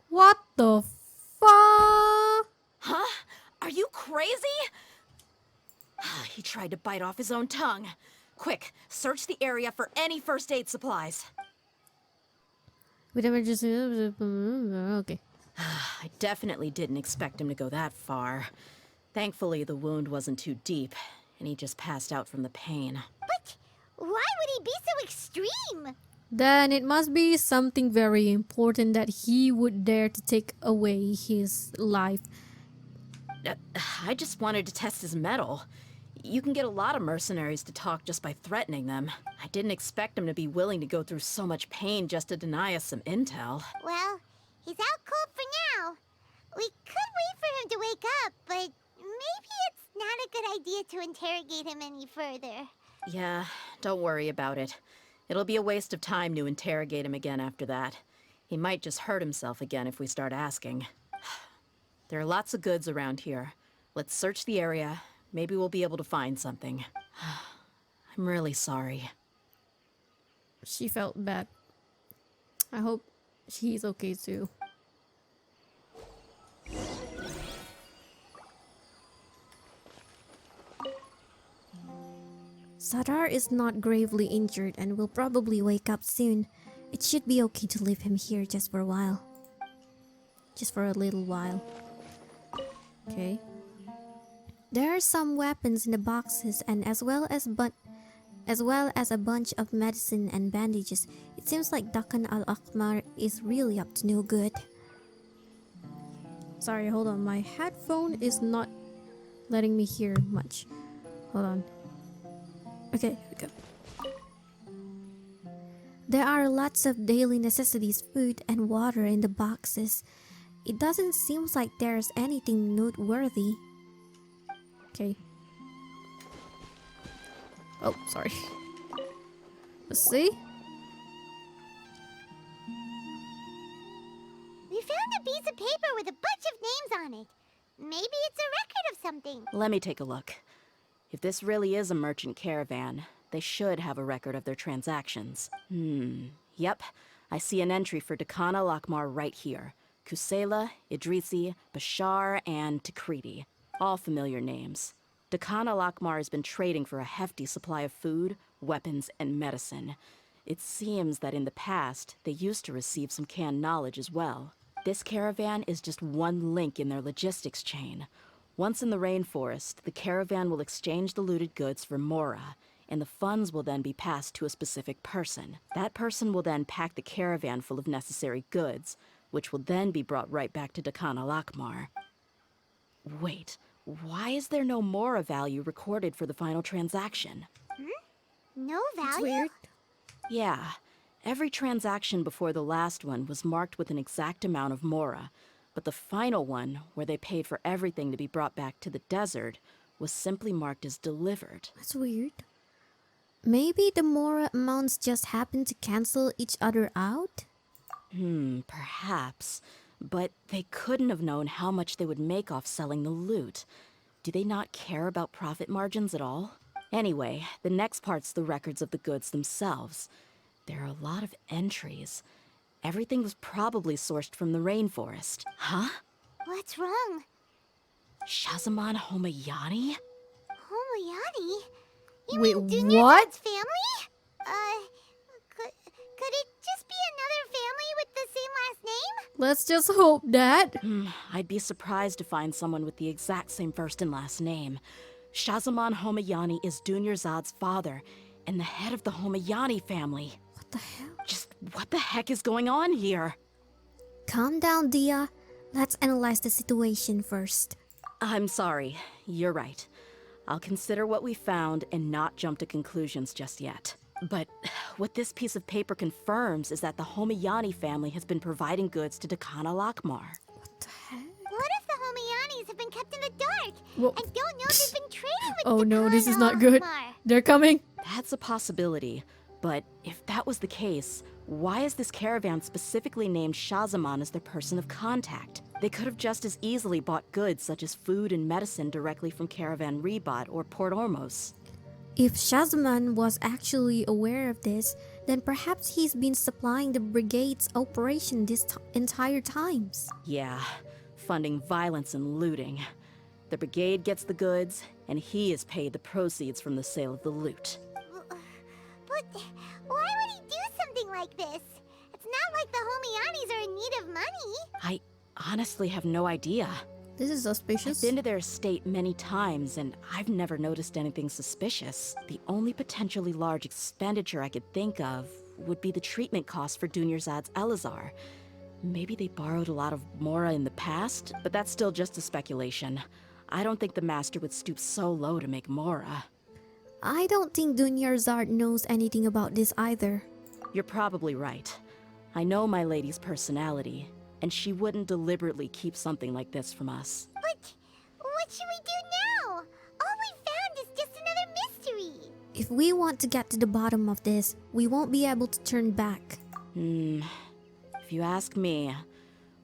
What the fuck? Huh? Are you crazy? He tried to bite off his own tongue. Quick, search the area for any first aid supplies. With emergency. Okay. I definitely didn't expect him to go that far. Thankfully, the wound wasn't too deep, and he just passed out from the pain. But why would he be so extreme? Then it must be something very important that he would dare to take away his life. I just wanted to test his mettle. You can get a lot of mercenaries to talk just by threatening them. I didn't expect him to be willing to go through so much pain just to deny us some intel. Well, he's out cold for now. We could wait for him to wake up, but maybe it's not a good idea to interrogate him any further. Yeah, don't worry about it. It'll be a waste of time to interrogate him again after that. He might just hurt himself again if we start asking. There are lots of goods around here. Let's search the area. Maybe we'll be able to find something. I'm really sorry. She felt bad. I hope she's okay too. Sadar is not gravely injured and will probably wake up soon. It should be okay to leave him here just for a while. Just for a little while. Okay. There are some weapons in the boxes and as well as a bunch of medicine and bandages. It seems like Dakan al-Akmar is really up to no good. Sorry, hold on. My headphone is not letting me hear much. Hold on. Okay, here we go. There are lots of daily necessities, food and water in the boxes. It doesn't seem like there's anything noteworthy. Okay. Oh, sorry. Let's see. We found a piece of paper with a bunch of names on it. Maybe it's a record of something. Let me take a look. If this really is a merchant caravan, they should have a record of their transactions. Yep. I see an entry for Dakana Lakmar right here. Kusela, Idrisi, Bashar, and Takriti. All familiar names. Dakana Lakmar has been trading for a hefty supply of food, weapons, and medicine. It seems that in the past, they used to receive some canned knowledge as well. This caravan is just one link in their logistics chain. Once in the rainforest, the caravan will exchange the looted goods for Mora, and the funds will then be passed to a specific person. That person will then pack the caravan full of necessary goods, which will then be brought right back to Dakana Lakmar. Wait, why is there no Mora value recorded for the final transaction? No value? It's weird. Yeah, every transaction before the last one was marked with an exact amount of Mora, but the final one, where they paid for everything to be brought back to the desert, was simply marked as delivered. That's weird. Maybe the Mora amounts just happen to cancel each other out? Perhaps. But they couldn't have known how much they would make off selling the loot. Do they not care about profit margins at all? Anyway, the next part's the records of the goods themselves. There are a lot of entries. Everything was probably sourced from the rainforest. Huh? What's wrong? Shazaman Homayani? Homayani? You Wait, mean what? Dunyarzad's family? Could it just be another family with the same last name? Let's just hope that. I'd be surprised to find someone with the exact same first and last name. Shazaman Homayani is Dunyarzad's father, and the head of the Homayani family. What the hell? Just what the heck is going on here? Calm down, Dehya. Let's analyze the situation first. I'm sorry, you're right. I'll consider what we found and not jump to conclusions just yet. But what this piece of paper confirms is that the Homayani family has been providing goods to Dakana Lakmar. What the heck? What if the Homayanis have been kept in the dark? Well- and don't know they've been trading with Oh no, this is Dakana not good. Lakmar? They're coming. That's a possibility, but if that was the case, why is this caravan specifically named Shazaman as their person of contact? They could have just as easily bought goods such as food and medicine directly from Caravan Rebat or Port Ormos. If Shazaman was actually aware of this, then perhaps he's been supplying the brigade's operation this entire times. Yeah, funding violence and looting. The brigade gets the goods, and he is paid the proceeds from the sale of the loot. But why would he do something like this? It's not like the Homayanis are in need of money. I honestly have no idea. This is I've suspicious. been to their estate many times, and I've never noticed anything suspicious. The only potentially large expenditure I could think of would be the treatment costs for Dunyarzad's Elazar. Maybe they borrowed a lot of Mora in the past, but that's still just a speculation. I don't think the Master would stoop so low to make Mora. I don't think Dunyarzad knows anything about this either. You're probably right. I know my lady's personality, and she wouldn't deliberately keep something like this from us. But what should we do now? All we found is just another mystery. If we want to get to the bottom of this, we won't be able to turn back. If you ask me,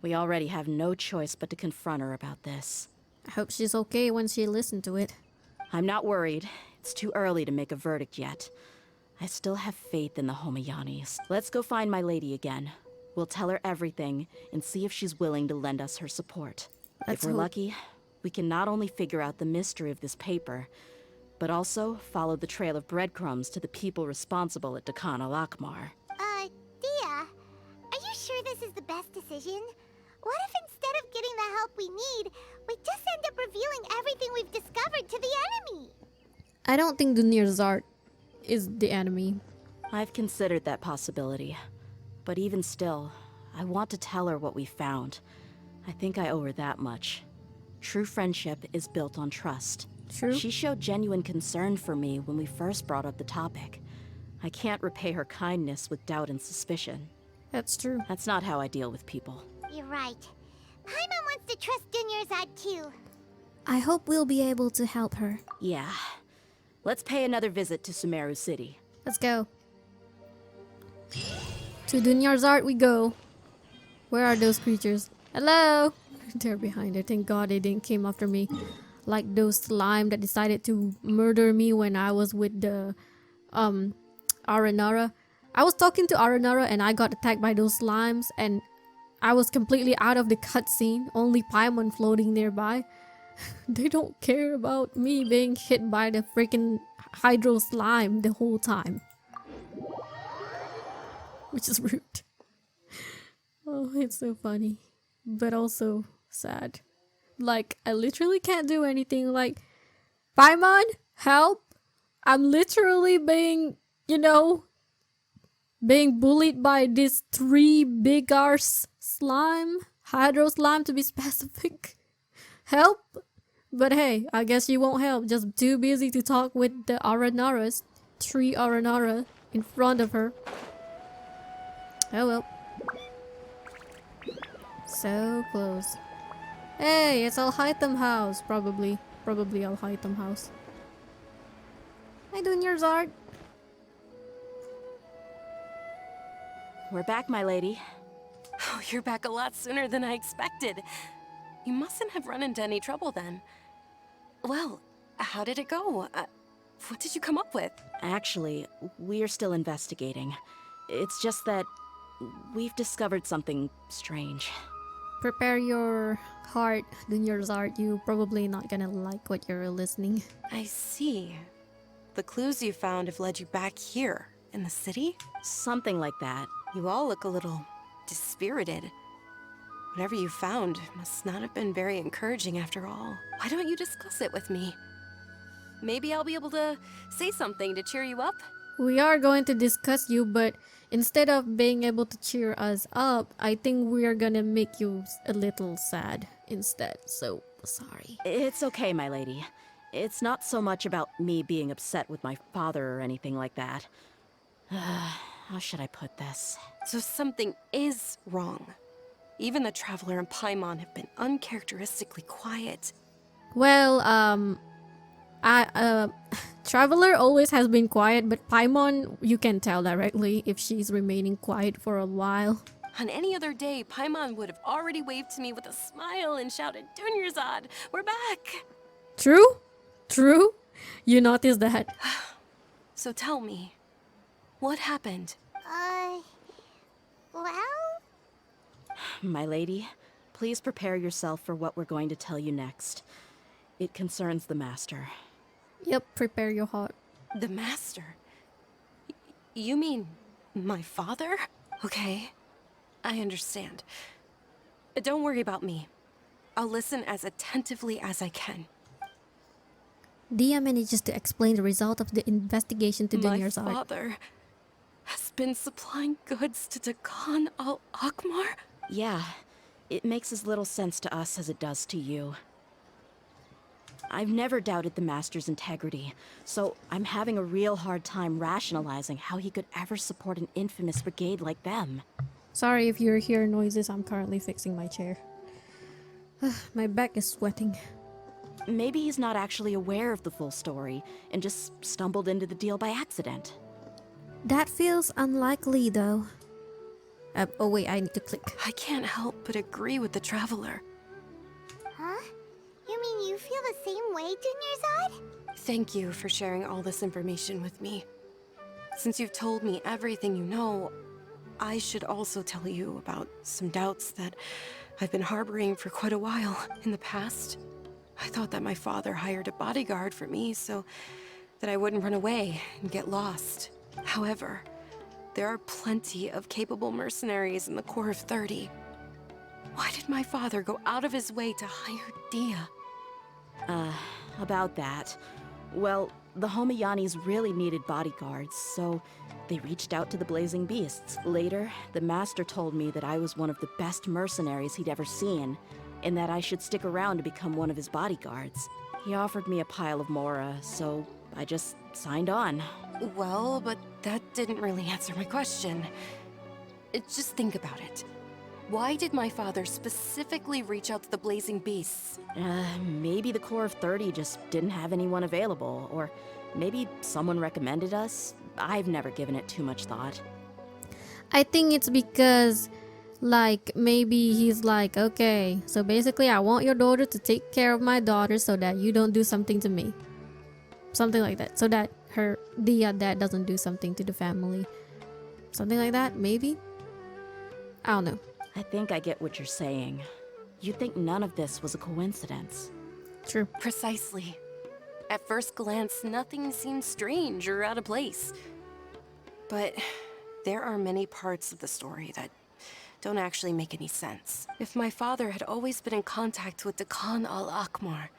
we already have no choice but to confront her about this. I hope she's okay when she listened to it. I'm not worried. It's too early to make a verdict yet. I still have faith in the Homayanis. Let's go find my lady again. We'll tell her everything and see if she's willing to lend us her support. Let's if we're hope. lucky, we can not only figure out the mystery of this paper, but also follow the trail of breadcrumbs to the people responsible at Dakana Lakmar. Dehya, are you sure this is the best decision? What if instead of getting the help we need, we just end up revealing everything we've discovered to the enemy? I don't think Dunyarzad is the enemy. I've considered that possibility. But even still, I want to tell her what we found. I think I owe her that much. True friendship is built on trust. True. She showed genuine concern for me when we first brought up the topic. I can't repay her kindness with doubt and suspicion. That's true. That's not how I deal with people. You're right. Paimon wants to trust Dunyarzad too. I hope we'll be able to help her. Yeah. Let's pay another visit to Sumeru City. Let's go. To Dunyarzad we go. Where are those creatures? Hello! They're behind her. Thank God they didn't came after me. like those slime that decided to murder me when I was with the Aranara. I was talking to Aranara and I got attacked by those slimes, and I was completely out of the cutscene, only Paimon floating nearby. They don't care about me being hit by the freaking hydro slime the whole time. Which is rude. Oh, it's so funny. But also sad. Like, I literally can't do anything. Like, Paimon, help! I'm literally being, being bullied by this 3 big arse slime. Hydro slime to be specific. Help! But hey, I guess you won't help. Just too busy to talk with the Aranaras. 3 Aranara in front of her. Oh well. So close. Hey, it's Alhaitam house, probably. Probably Alhaitam house. Hi, Deviantart. We're back, my lady. Oh, you're back a lot sooner than I expected. You mustn't have run into any trouble then. Well, how did it go? What did you come up with? Actually, we're still investigating. It's just that we've discovered something strange. Prepare your heart, Deviantart. You probably not gonna like what you're listening. I see. The clues you found have led you back here, in the city? Something like that. You all look a little dispirited. Whatever you found must not have been very encouraging after all. Why don't you discuss it with me? Maybe I'll be able to say something to cheer you up? We are going to discuss you, but instead of being able to cheer us up, I think we are gonna make you a little sad instead. So, sorry. It's okay, my lady. It's not so much about me being upset with my father or anything like that. How should I put this? So something is wrong. Even the Traveler and Paimon have been uncharacteristically quiet. Well, Traveler always has been quiet, but Paimon, you can tell directly if she's remaining quiet for a while. On any other day, Paimon would have already waved to me with a smile and shouted, "Dunyarzad, we're back!" True? True? You noticed that. So tell me, what happened? Well? My lady, please prepare yourself for what we're going to tell you next. It concerns the Master. Yep, prepare your heart. The Master? You mean my father? Okay, I understand. But don't worry about me. I'll listen as attentively as I can. Dehya manages to explain the result of the investigation to My Dunyarzad. father has been supplying goods to Dakan al-Akmar? Yeah, it makes as little sense to us as it does to you. I've never doubted the Master's integrity, so I'm having a real hard time rationalizing how he could ever support an infamous brigade like them. Sorry if you hear noises, I'm currently fixing my chair. My back is sweating. Maybe he's not actually aware of the full story and just stumbled into the deal by accident. That feels unlikely, though. Oh wait, I need to click. I can't help but agree with the Traveler. Huh? You mean you feel the same way, Dunyarzad? Thank you for sharing all this information with me. Since you've told me everything you know, I should also tell you about some doubts that I've been harboring for quite a while. In the past, I thought that my father hired a bodyguard for me so that I wouldn't run away and get lost. However, there are plenty of capable mercenaries in the Corps of 30. Why did my father go out of his way to hire Dehya? About that. Well, the Homayanis really needed bodyguards, so they reached out to the Blazing Beasts. Later, the Master told me that I was one of the best mercenaries he'd ever seen, and that I should stick around to become one of his bodyguards. He offered me a pile of Mora, so I just signed on. Well, but that didn't really answer my question. Just think about it. Why did my father specifically reach out to the Blazing Beasts? Maybe the Corps of 30 just didn't have anyone available, or maybe someone recommended us. I've never given it too much thought. I think it's because Like, maybe he's like, okay, so basically I want your daughter to take care of my daughter so that you don't do something to me. Something like that. So that the dad doesn't do something to the family. Something like that, maybe? I don't know. I think I get what you're saying. You think none of this was a coincidence. True. Precisely. At first glance, nothing seems strange or out of place. But there are many parts of the story that don't actually make any sense. If my father had always been in contact with the Khan al-Akmar,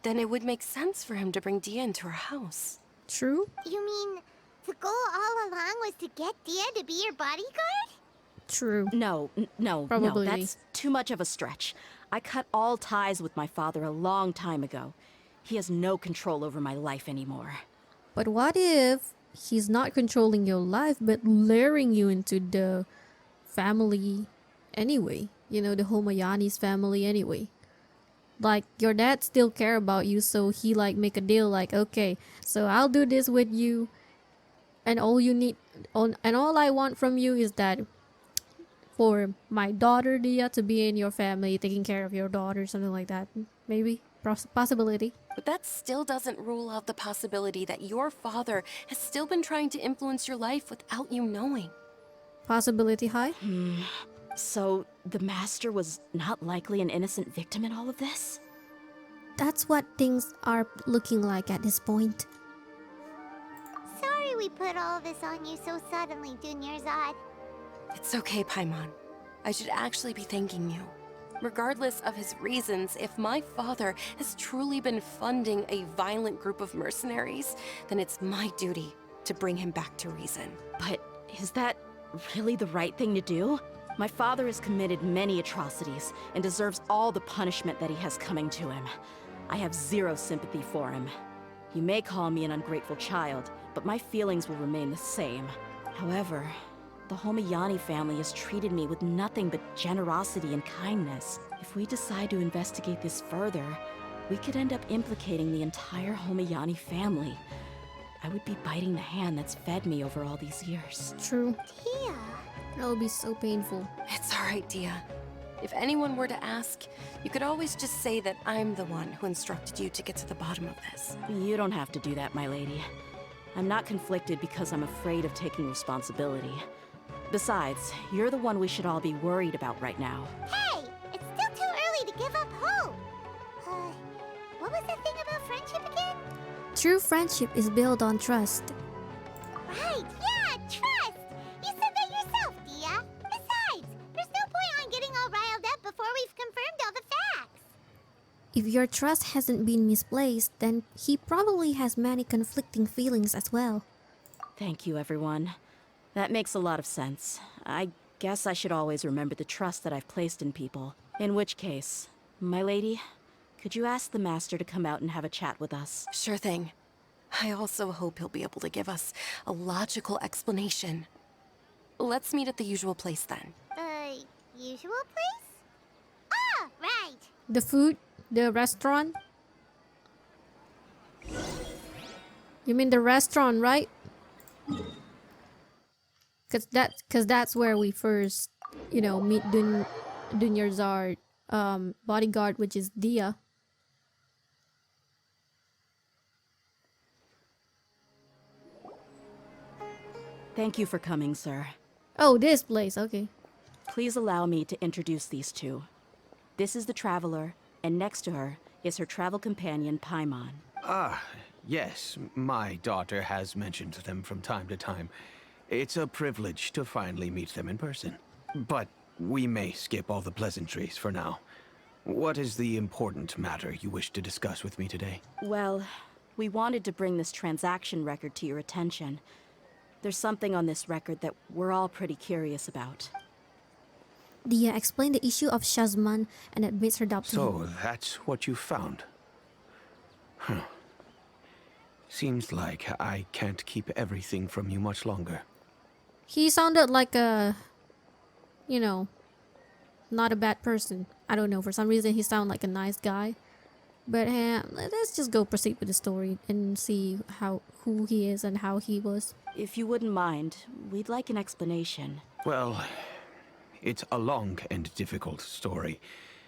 then it would make sense for him to bring Dehya into our house. True? You mean the goal all along was to get Dehya to be your bodyguard? True. No, Probably. that's too much of a stretch. I cut all ties with my father a long time ago. He has no control over my life anymore. But what if he's not controlling your life but luring you into the family anyway? You know, the Homayani's family anyway. Like, your dad still care about you, so he like make a deal like, okay, so I'll do this with you, and all I want from you is that for my daughter Dehya to be in your family, taking care of your daughter, something like that. Maybe. Possibility. But that still doesn't rule out the possibility that your father has still been trying to influence your life without you knowing. Possibility high? So, the Master was not likely an innocent victim in all of this? That's what things are looking like at this point. Sorry we put all this on you so suddenly, Dunyarzad. It's okay, Paimon. I should actually be thanking you. Regardless of his reasons, if my father has truly been funding a violent group of mercenaries, then it's my duty to bring him back to reason. But is that really the right thing to do? My father has committed many atrocities and deserves all the punishment that he has coming to him. I have zero sympathy for him. You may call me an ungrateful child, but my feelings will remain the same. However, the Homayani family has treated me with nothing but generosity and kindness. If we decide to investigate this further, we could end up implicating the entire Homayani family. I would be biting the hand that's fed me over all these years. True. Dehya. That would be so painful. It's all right, Dehya. If anyone were to ask, you could always just say that I'm the one who instructed you to get to the bottom of this. You don't have to do that, my lady. I'm not conflicted because I'm afraid of taking responsibility. Besides, you're the one we should all be worried about right now. Hey! It's still too early to give up hope! What was the thing about friendship again? True friendship is built on trust. Right, yeah, trust! You said that yourself, Dehya. Besides, there's no point on getting all riled up before we've confirmed all the facts. If your trust hasn't been misplaced, then he probably has many conflicting feelings as well. Thank you, everyone. That makes a lot of sense. I guess I should always remember the trust that I've placed in people. In which case, my lady, could you ask the Master to come out and have a chat with us? Sure thing. I also hope he'll be able to give us a logical explanation. Let's meet at the usual place then. Usual place? Ah, right. The food? The restaurant? You mean the restaurant, right? Cause that's where we first, you know, meet Dunyarzad bodyguard, which is Dehya. Thank you for coming, sir. Oh, this place, okay. Please allow me to introduce these two. This is the Traveler, and next to her is her travel companion, Paimon. Ah, yes. My daughter has mentioned them from time to time. It's a privilege to finally meet them in person. But we may skip all the pleasantries for now. What is the important matter you wish to discuss with me today? Well, we wanted to bring this transaction record to your attention. There's something on this record that we're all pretty curious about. Dehya explained the issue of Shazman and admits her doubt to him. So, that's what you found? Huh. Seems like I can't keep everything from you much longer. He sounded like a, you know, not a bad person. I don't know, for some reason he sounded like a nice guy. But let's just go proceed with the story and see who he is and how he was. If you wouldn't mind, we'd like an explanation. Well, It's a long and difficult story.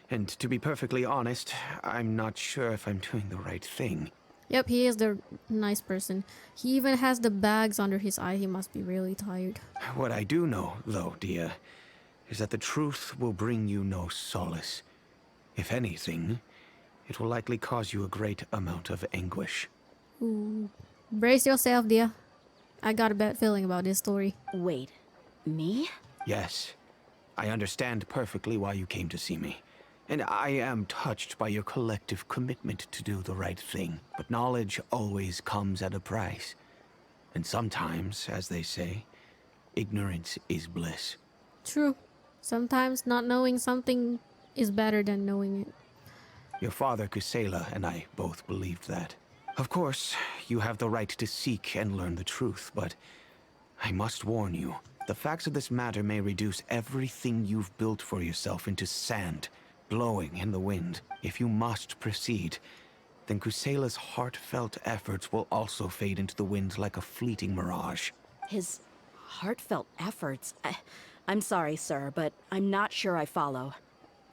And to be perfectly honest, I'm not sure if I'm doing the right thing. Yep, he is the nice person. He even has the bags under his eye. He must be really tired. What I do know, though, Dehya, is that the truth will bring you no solace. If anything, it will likely cause you a great amount of anguish. Ooh. Brace yourself, dear. I got a bad feeling about this story. Wait, me? Yes, I understand perfectly why you came to see me. And I am touched by your collective commitment to do the right thing. But knowledge always comes at a price. And sometimes, as they say, ignorance is bliss. True. Sometimes not knowing something is better than knowing it. Your father, Kusela, and I both believed that. Of course, you have the right to seek and learn the truth, but I must warn you, the facts of this matter may reduce everything you've built for yourself into sand, blowing in the wind. If you must proceed, then Kusela's heartfelt efforts will also fade into the wind like a fleeting mirage. His heartfelt efforts? I'm sorry, sir, but I'm not sure I follow.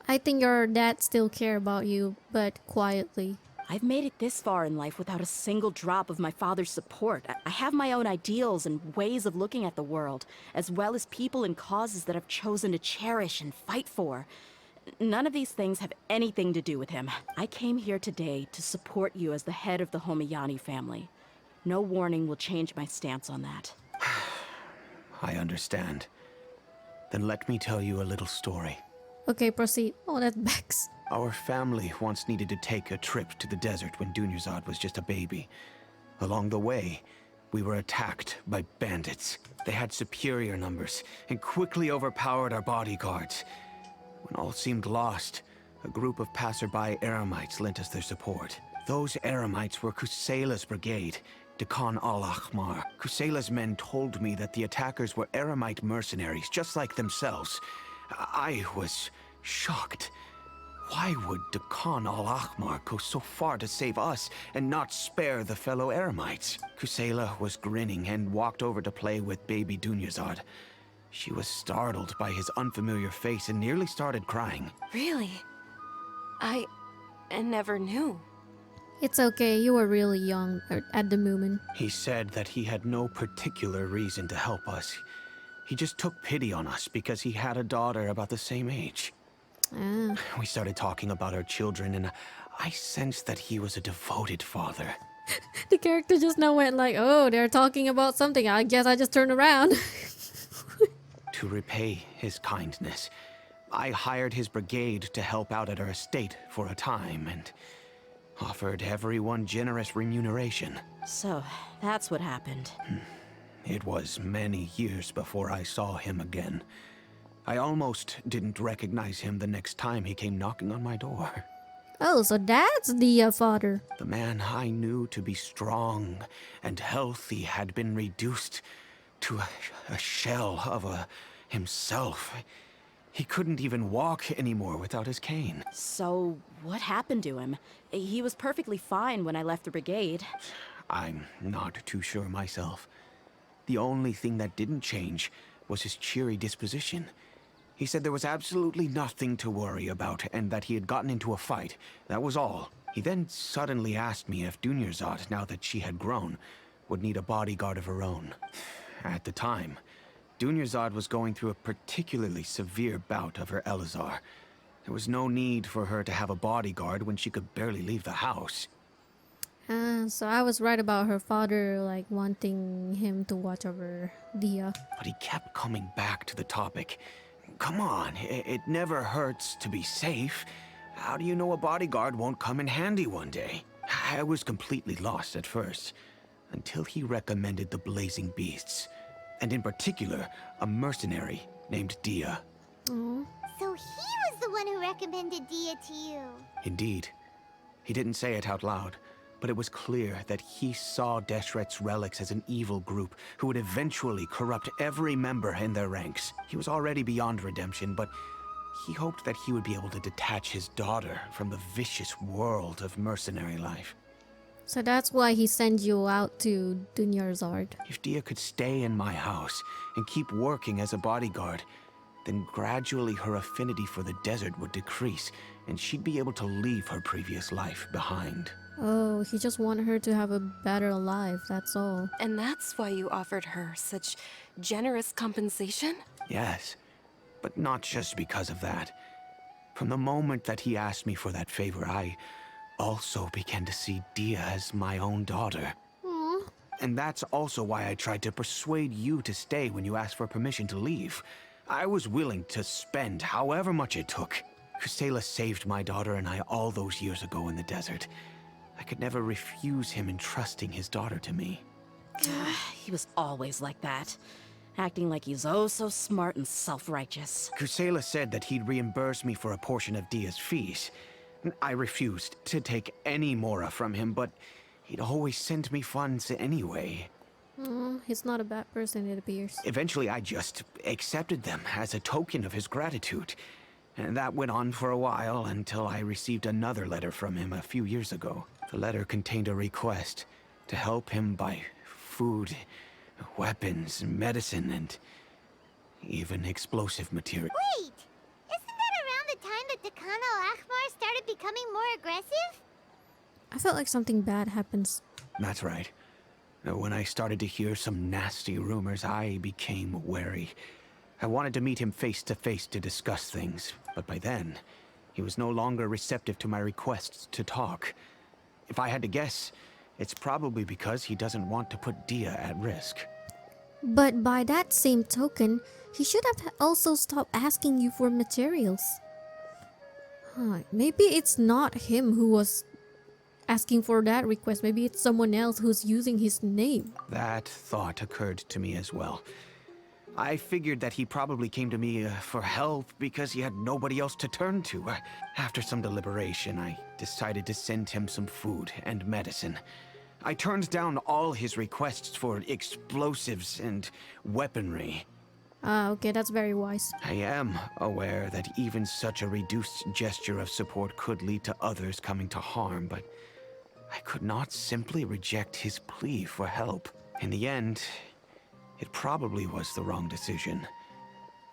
I think your dad still care about you, but quietly. I've made it this far in life without a single drop of my father's support. I have my own ideals and ways of looking at the world, as well as people and causes that I've chosen to cherish and fight for. None of these things have anything to do with him. I came here today to support you as the head of the Homayani family. No warning will change my stance on that. I understand. Then let me tell you a little story. Okay, proceed. Oh, that's Bex. Our family once needed to take a trip to the desert when Dunyarzad was just a baby. Along the way, we were attacked by bandits. They had superior numbers and quickly overpowered our bodyguards. When all seemed lost, a group of passerby Eremites lent us their support. Those Eremites were Kusela's brigade, Dekan al-Ahmar. Kusela's men told me that the attackers were Eremite mercenaries, just like themselves. I was shocked. Why would Dekan al-Ahmar go so far to save us and not spare the fellow Eremites? Kusela was grinning and walked over to play with baby Dunyarzad. She was startled by his unfamiliar face and nearly started crying. Really? I never knew. It's okay, you were really young at the moment. He said that he had no particular reason to help us. He just took pity on us because he had a daughter about the same age. Ah. We started talking about our children, and I sensed that he was a devoted father. The character just now went like, oh, they're talking about something. I guess I just turned around. To repay his kindness, I hired his brigade to help out at our estate for a time and offered everyone generous remuneration. So, that's what happened. It was many years before I saw him again. I almost didn't recognize him the next time he came knocking on my door. Oh, so that's the father. The man I knew to be strong and healthy had been reduced to a shell of himself. He couldn't even walk anymore without his cane. So, what happened to him? He was perfectly fine when I left the brigade. I'm not too sure myself. The only thing that didn't change was his cheery disposition. He said there was absolutely nothing to worry about and that he had gotten into a fight. That was all. He then suddenly asked me if Dunyarzad, now that she had grown, would need a bodyguard of her own. At the time, Dunyarzad was going through a particularly severe bout of her Elazar. There was no need for her to have a bodyguard when she could barely leave the house. So I was right about her father, like, wanting him to watch over Dehya. But he kept coming back to the topic. Come on, it never hurts to be safe. How do you know a bodyguard won't come in handy one day? I was completely lost at first, until he recommended the Blazing Beasts, and in particular, a mercenary named Dehya. Oh. So he was the one who recommended Dehya to you. Indeed. He didn't say it out loud, but it was clear that he saw Deshret's relics as an evil group who would eventually corrupt every member in their ranks. He was already beyond redemption, but he hoped that he would be able to detach his daughter from the vicious world of mercenary life. So that's why he sent you out to Dunyarzad. If Dehya could stay in my house and keep working as a bodyguard, then gradually her affinity for the desert would decrease, and she'd be able to leave her previous life behind. Oh, he just wanted her to have a better life, that's all. And that's why you offered her such generous compensation? Yes, but not just because of that. From the moment that he asked me for that favor, I also began to see Dehya as my own daughter. Aww. And that's also why I tried to persuade you to stay when you asked for permission to leave. I was willing to spend however much it took. Kusela saved my daughter and I all those years ago in the desert. I could never refuse him entrusting his daughter to me. He was always like that, acting like he's oh so smart and self-righteous. Kusela said that he'd reimburse me for a portion of Dehya's fees. I refused to take any mora from him, but he'd always send me funds anyway. He's not a bad person, it appears. Eventually, I just accepted them as a token of his gratitude. And that went on for a while until I received another letter from him a few years ago. The letter contained a request to help him buy food, weapons, medicine, and even explosive material. Wait! Isn't that around the time that Dekhan al-Akhmar started becoming more aggressive? I felt like something bad happens. That's right. When I started to hear some nasty rumors, I became wary. I wanted to meet him face to face to discuss things, but by then, he was no longer receptive to my requests to talk. If I had to guess, it's probably because he doesn't want to put Dehya at risk. But by that same token, he should have also stopped asking you for materials. Maybe it's not him who was asking for that request. Maybe it's someone else who's using his name. That thought occurred to me as well. I figured that he probably came to me for help because he had nobody else to turn to. After some deliberation, I decided to send him some food and medicine. I turned down all his requests for explosives and weaponry. Okay, that's very wise. I am aware that even such a reduced gesture of support could lead to others coming to harm, but I could not simply reject his plea for help. In the end, it probably was the wrong decision.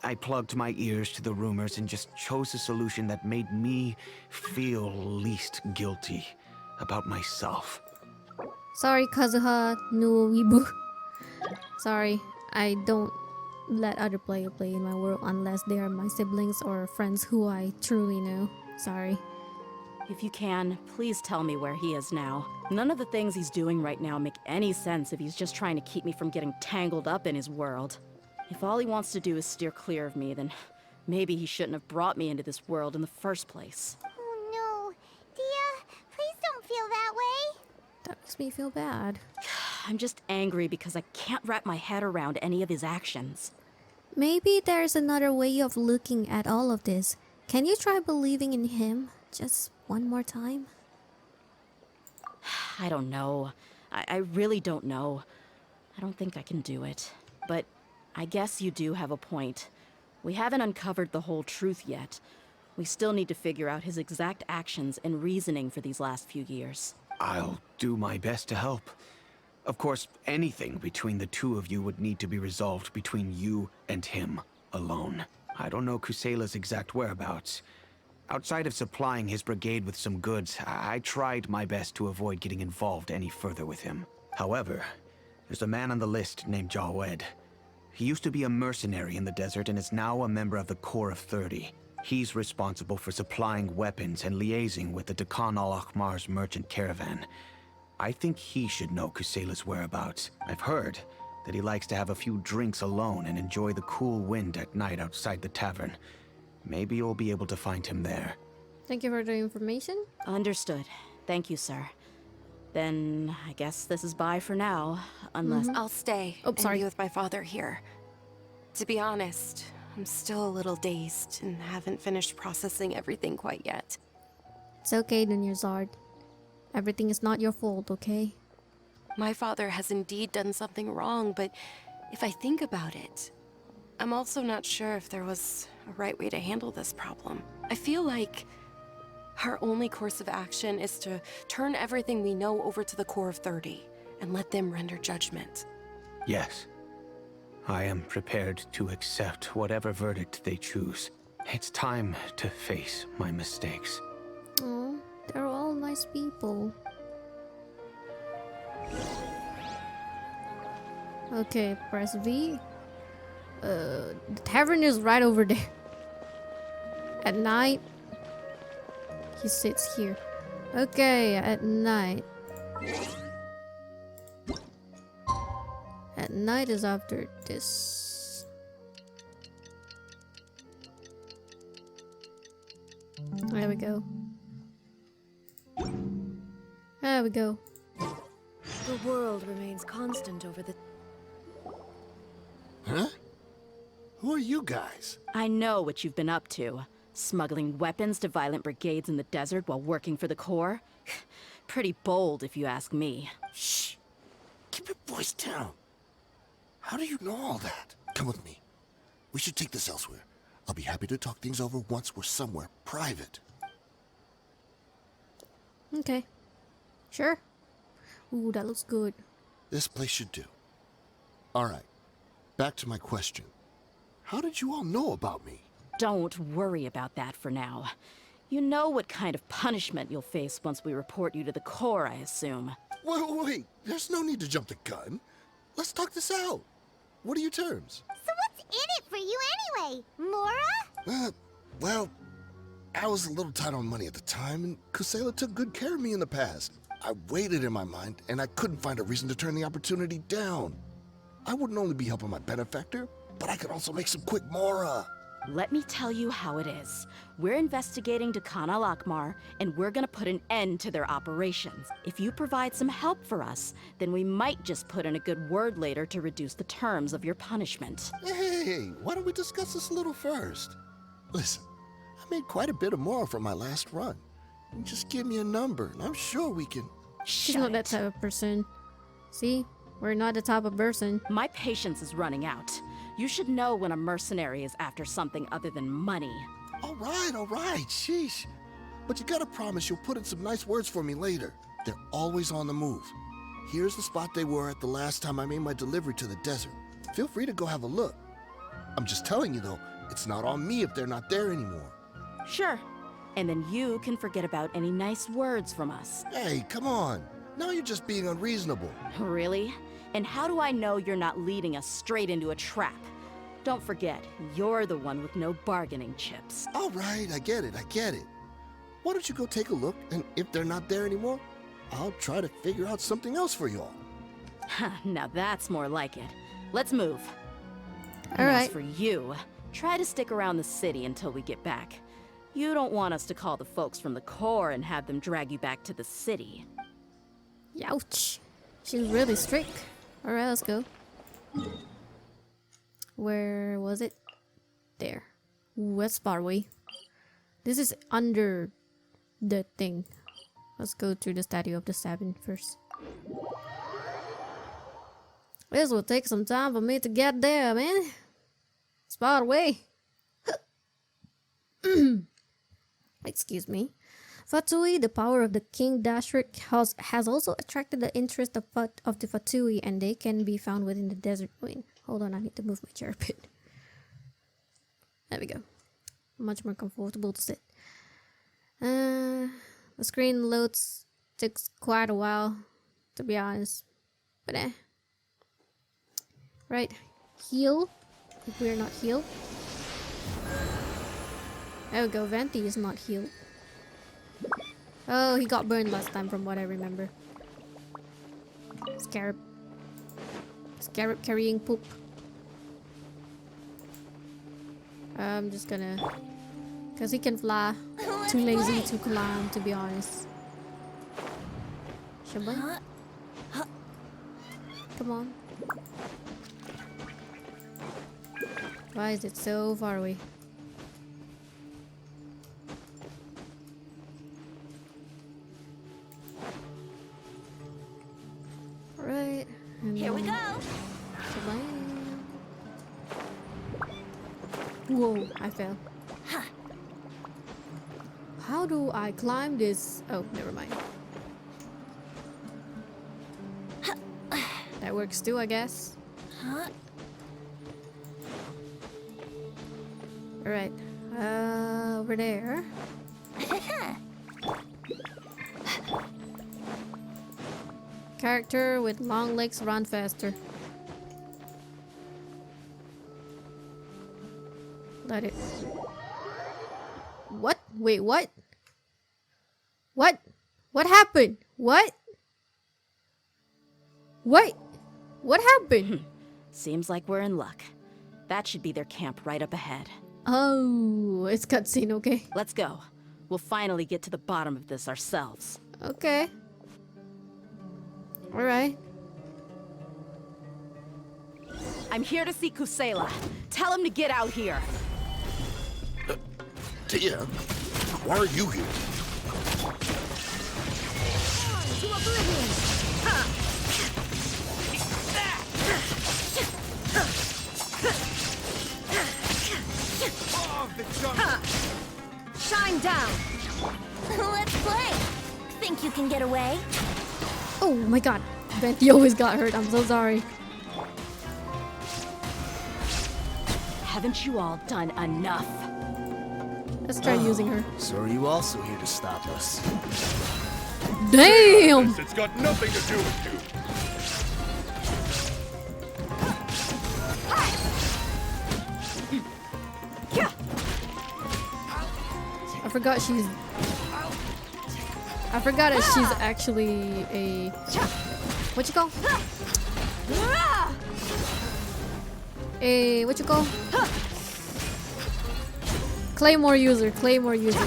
I plugged my ears to the rumors and just chose a solution that made me feel least guilty about myself. Sorry, Kazuha no Wibu. Sorry, I don't let other player play in my world unless they are my siblings or friends who I truly know. Sorry. If you can, please tell me where he is now. None of the things he's doing right now make any sense if he's just trying to keep me from getting tangled up in his world. If all he wants to do is steer clear of me, then maybe he shouldn't have brought me into this world in the first place. Oh no. Dehya, please don't feel that way. That makes me feel bad. I'm just angry because I can't wrap my head around any of his actions. Maybe there's another way of looking at all of this. Can you try believing in him just one more time? I don't know. I really don't know. I don't think I can do it. But I guess you do have a point. We haven't uncovered the whole truth yet. We still need to figure out his exact actions and reasoning for these last few years. I'll do my best to help. Of course, anything between the two of you would need to be resolved between you and him alone. I don't know Kusela's exact whereabouts. Outside of supplying his brigade with some goods, I tried my best to avoid getting involved any further with him. However, there's a man on the list named Jawed. He used to be a mercenary in the desert and is now a member of the Corps of 30. He's responsible for supplying weapons and liaising with the Dekhan al-Akhmar's merchant caravan. I think he should know Kusela's whereabouts. I've heard that he likes to have a few drinks alone and enjoy the cool wind at night outside the tavern. Maybe you'll be able to find him there. Thank you for the information. Understood. Thank you, sir. Then I guess this is bye for now, unless... I'll stay Oh, sorry. and be with my father here. To be honest, I'm still a little dazed and haven't finished processing everything quite yet. It's okay, Dunyazard. Everything is not your fault, okay? My father has indeed done something wrong, but if I think about it, I'm also not sure if there was a right way to handle this problem. I feel like our only course of action is to turn everything we know over to the Corps of 30 and let them render judgment. Yes. I am prepared to accept whatever verdict they choose. It's time to face my mistakes. Oh, they're all nice people. Okay, press V. The tavern is right over there. At night, he sits here. Okay, at night. At night is after this. There we go. There we go. The world remains constant over the... Huh? Who are you guys? I know what you've been up to. Smuggling weapons to violent brigades in the desert while working for the Corps? Pretty bold, if you ask me. Shh! Keep your voice down. How do you know all that? Come with me. We should take this elsewhere. I'll be happy to talk things over once we're somewhere private. Okay. Sure. Ooh, that looks good. This place should do. Alright. Back to my question. How did you all know about me? Don't worry about that for now. You know what kind of punishment you'll face once we report you to the Corps, I assume. Wait. There's no need to jump the gun. Let's talk this out. What are your terms? So what's in it for you anyway, Mora? Well, I was a little tight on money at the time, and Kusela took good care of me in the past. I waited in my mind, and I couldn't find a reason to turn the opportunity down. I wouldn't only be helping my benefactor, but I could also make some quick Mora. Let me tell you how it is. We're investigating Dakan al-Akmar, and we're gonna put an end to their operations. If you provide some help for us, then we might just put in a good word later to reduce the terms of your punishment. Hey, why don't we discuss this a little first? Listen, I made quite a bit of Mora from my last run. You just give me a number, and I'm sure we can... She's not that type of person. See? We're not the type of person. My patience is running out. You should know when a mercenary is after something other than money. All right, sheesh. But you gotta promise you'll put in some nice words for me later. They're always on the move. Here's the spot they were at the last time I made my delivery to the desert. Feel free to go have a look. I'm just telling you though, it's not on me if they're not there anymore. Sure. And then you can forget about any nice words from us. Hey, come on. Now you're just being unreasonable. Really? And how do I know you're not leading us straight into a trap? Don't forget, you're the one with no bargaining chips. All right, I get it. Why don't you go take a look, and if they're not there anymore, I'll try to figure out something else for you all. Now that's more like it. Let's move. All right. As for you, try to stick around the city until we get back. You don't want us to call the folks from the Corps and have them drag you back to the city. Ouch. She's really strict. Alright, let's go. Where was it? There. Ooh, that's far away. This is under the thing. Let's go to the Statue of the Seven first. This will take some time for me to get there, man. It's far away. Excuse me. Fatui, the power of the King Dashrik, has also attracted the interest of the Fatui, and they can be found within the desert. Wait, hold on, I need to move my chair a bit. There we go. Much more comfortable to sit. The screen loads takes quite a while, to be honest. But right, heal. If we are not healed. There we go, Venti is not healed. Oh, he got burned last time from what I remember. Scarab. Scarab carrying poop. I'm just gonna... Cause he can fly. Too lazy to climb, to be honest. Shabba? Come on. Why is it so far away? Right. Here we go. Whoa, I fell. How do I climb this? Oh, never mind. That works too, I guess. Alright. Over there. Character with long legs run faster. Let it. What? Wait, what? What? What happened? What? What? What happened? Seems like we're in luck. That should be their camp right up ahead. Oh, it's cutscene, okay. Let's go. We'll finally get to the bottom of this ourselves. Okay. Alright. I'm here to see Kusela. Tell him to get out here. Dehya, why are you here? To oblivion! Shine down! Let's play. Think you can get away? Oh my god. Venti always got hurt. I'm so sorry. Haven't you all done enough? Let's try using her. So are you also here to stop us? Damn! It's got nothing to do with you. I forgot that she's actually a... What you call? A... What you call? Claymore user,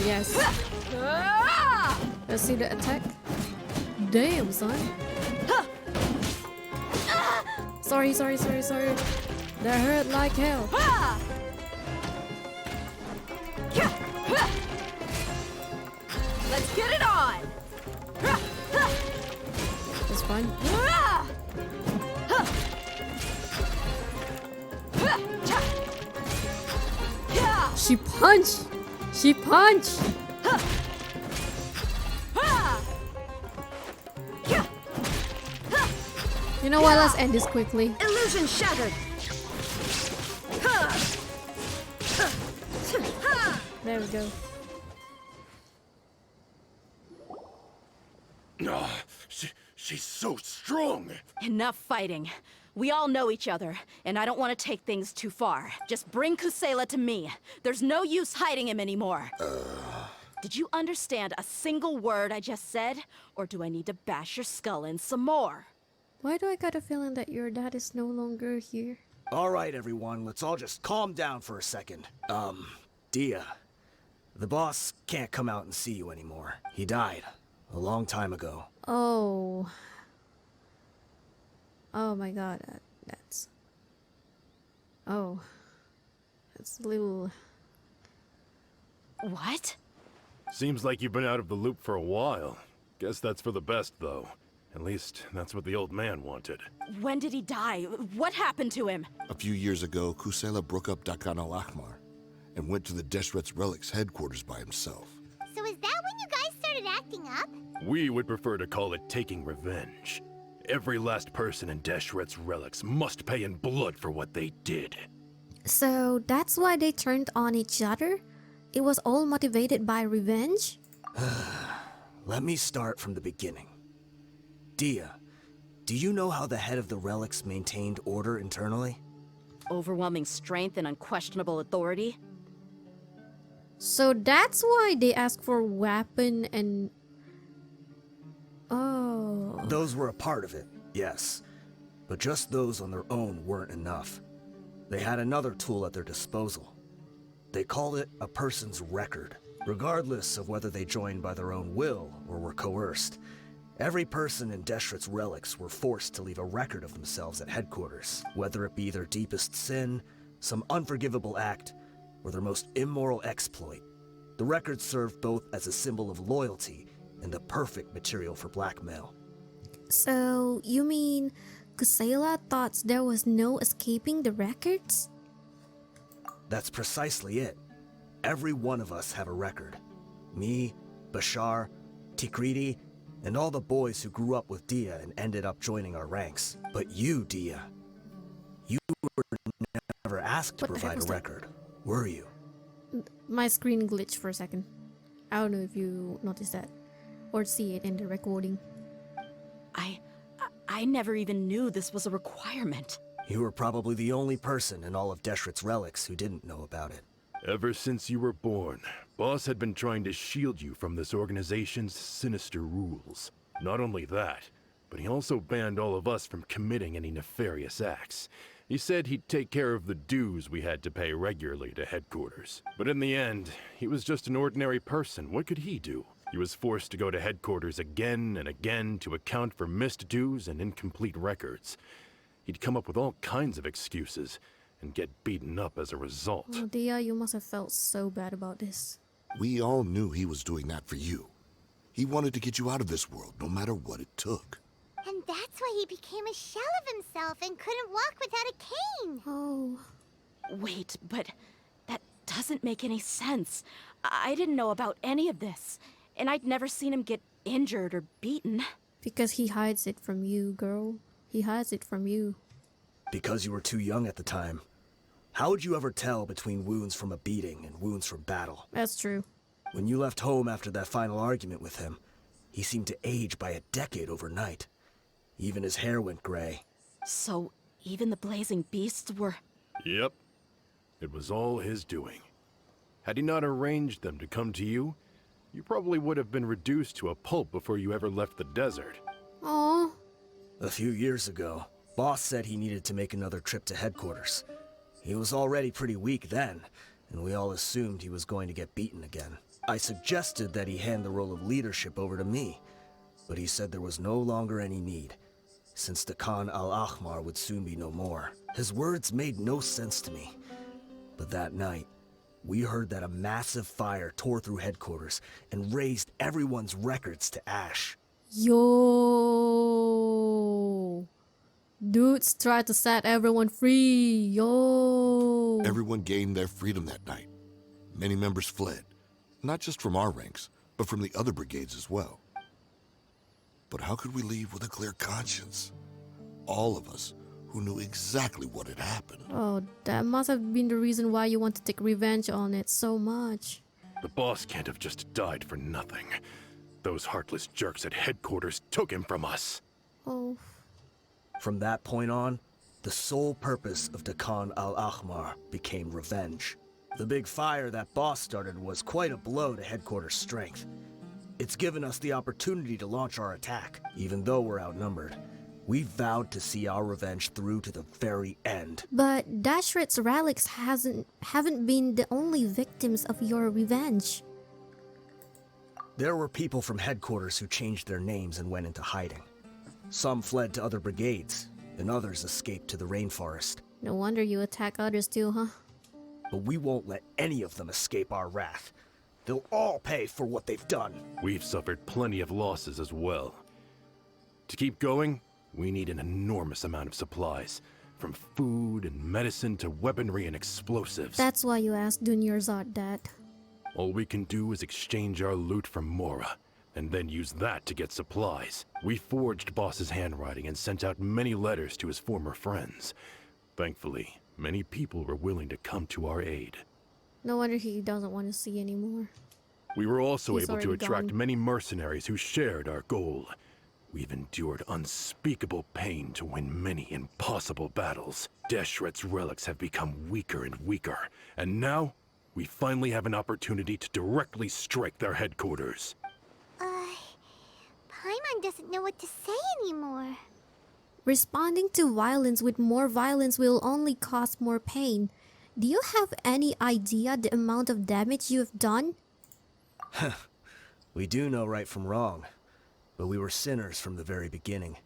yes. Let's see the attack. Damn, son. Sorry. That hurt like hell. Let's get it on! That's fine. She punched! You know what? Let's end this quickly. Illusion shattered! There we go. She's so strong. Enough fighting. We all know each other, and I don't want to take things too far. Just bring Kusela to me. There's no use hiding him anymore. Did you understand a single word I just said? Or do I need to bash your skull in some more? Why do I got a feeling that your dad is no longer here? All right, everyone, let's all just calm down for a second. Dehya, the boss can't come out and see you anymore. He died a long time ago. Oh. Oh my god, that's... Oh. That's a little... What? Seems like you've been out of the loop for a while. Guess that's for the best, though. At least, that's what the old man wanted. When did he die? What happened to him? A few years ago, Kusela broke up Dakan al-Ahmar and went to the Deshret's Relics headquarters by himself. So is that when you guys started acting up? We would prefer to call it taking revenge. Every last person in Deshret's Relics must pay in blood for what they did. So that's why they turned on each other? It was all motivated by revenge? Let me start from the beginning. Dehya, do you know how the head of the Relics maintained order internally? Overwhelming strength and unquestionable authority? So that's why they asked for weapon and... Oh... Those were a part of it, yes. But just those on their own weren't enough. They had another tool at their disposal. They called it a person's record. Regardless of whether they joined by their own will or were coerced, every person in Deshret's Relics were forced to leave a record of themselves at headquarters, whether it be their deepest sin, some unforgivable act, or their most immoral exploit. The record served both as a symbol of loyalty and the perfect material for blackmail. So, you mean Kusela thought there was no escaping the records? That's precisely it. Every one of us have a record. Me, Bashar, Tikriti, and all the boys who grew up with Dehya and ended up joining our ranks. But you, Dehya, you were never asked to What the heck provide was a that? record, were you? My screen glitched for a second. I don't know if you noticed that or see it in the recording. I never even knew this was a requirement. You were probably the only person in all of Deshret's relics who didn't know about it. Ever since you were born, Boss had been trying to shield you from this organization's sinister rules. Not only that, but he also banned all of us from committing any nefarious acts. He said he'd take care of the dues we had to pay regularly to headquarters. But in the end, he was just an ordinary person. What could he do? He was forced to go to headquarters again and again to account for missed dues and incomplete records. He'd come up with all kinds of excuses and get beaten up as a result. Oh, Dehya, you must have felt so bad about this. We all knew he was doing that for you. He wanted to get you out of this world, no matter what it took. And that's why he became a shell of himself and couldn't walk without a cane. Oh. Wait, but that doesn't make any sense. I didn't know about any of this, and I'd never seen him get injured or beaten. Because he hides it from you, girl. He hides it from you. Because you were too young at the time. How would you ever tell between wounds from a beating and wounds from battle? That's true. When you left home after that final argument with him, he seemed to age by a decade overnight. Even his hair went gray. So, even the blazing beasts were... Yep. It was all his doing. Had he not arranged them to come to you, you probably would have been reduced to a pulp before you ever left the desert. Oh. A few years ago, Boss said he needed to make another trip to headquarters. He was already pretty weak then, and we all assumed he was going to get beaten again. I suggested that he hand the role of leadership over to me, but he said there was no longer any need, since the Khan al-Ahmar would soon be no more. His words made no sense to me. But that night, we heard that a massive fire tore through headquarters and razed everyone's records to ash. Yo. Dudes tried to set everyone free. Yo. Everyone gained their freedom that night. Many members fled, not just from our ranks, but from the other brigades as well. But how could we leave with a clear conscience? All of us who knew exactly what had happened. Oh, that must have been the reason why you want to take revenge on it so much. The boss can't have just died for nothing. Those heartless jerks at headquarters took him from us. Oh. From that point on, the sole purpose of the Khan al-Ahmar became revenge. The big fire that Boss started was quite a blow to headquarters' strength. It's given us the opportunity to launch our attack, even though we're outnumbered. We vowed to see our revenge through to the very end. But Deshret's relics haven't been the only victims of your revenge. There were people from headquarters who changed their names and went into hiding. Some fled to other brigades, and others escaped to the rainforest. No wonder you attack others too, huh? But we won't let any of them escape our wrath. They'll all pay for what they've done. We've suffered plenty of losses as well. To keep going, we need an enormous amount of supplies, from food and medicine to weaponry and explosives. That's why you asked Dunyarzad that. All we can do is exchange our loot from Mora, and then use that to get supplies. We forged Boss's handwriting and sent out many letters to his former friends. Thankfully, many people were willing to come to our aid. No wonder he doesn't want to see anymore. We were also He's able to already attract gone. many mercenaries who shared our goal. We've endured unspeakable pain to win many impossible battles. Deshret's relics have become weaker and weaker, and now we finally have an opportunity to directly strike their headquarters. Paimon doesn't know what to say anymore. Responding to violence with more violence will only cause more pain. Do you have any idea the amount of damage you have done? We do know right from wrong, but we were sinners from the very beginning.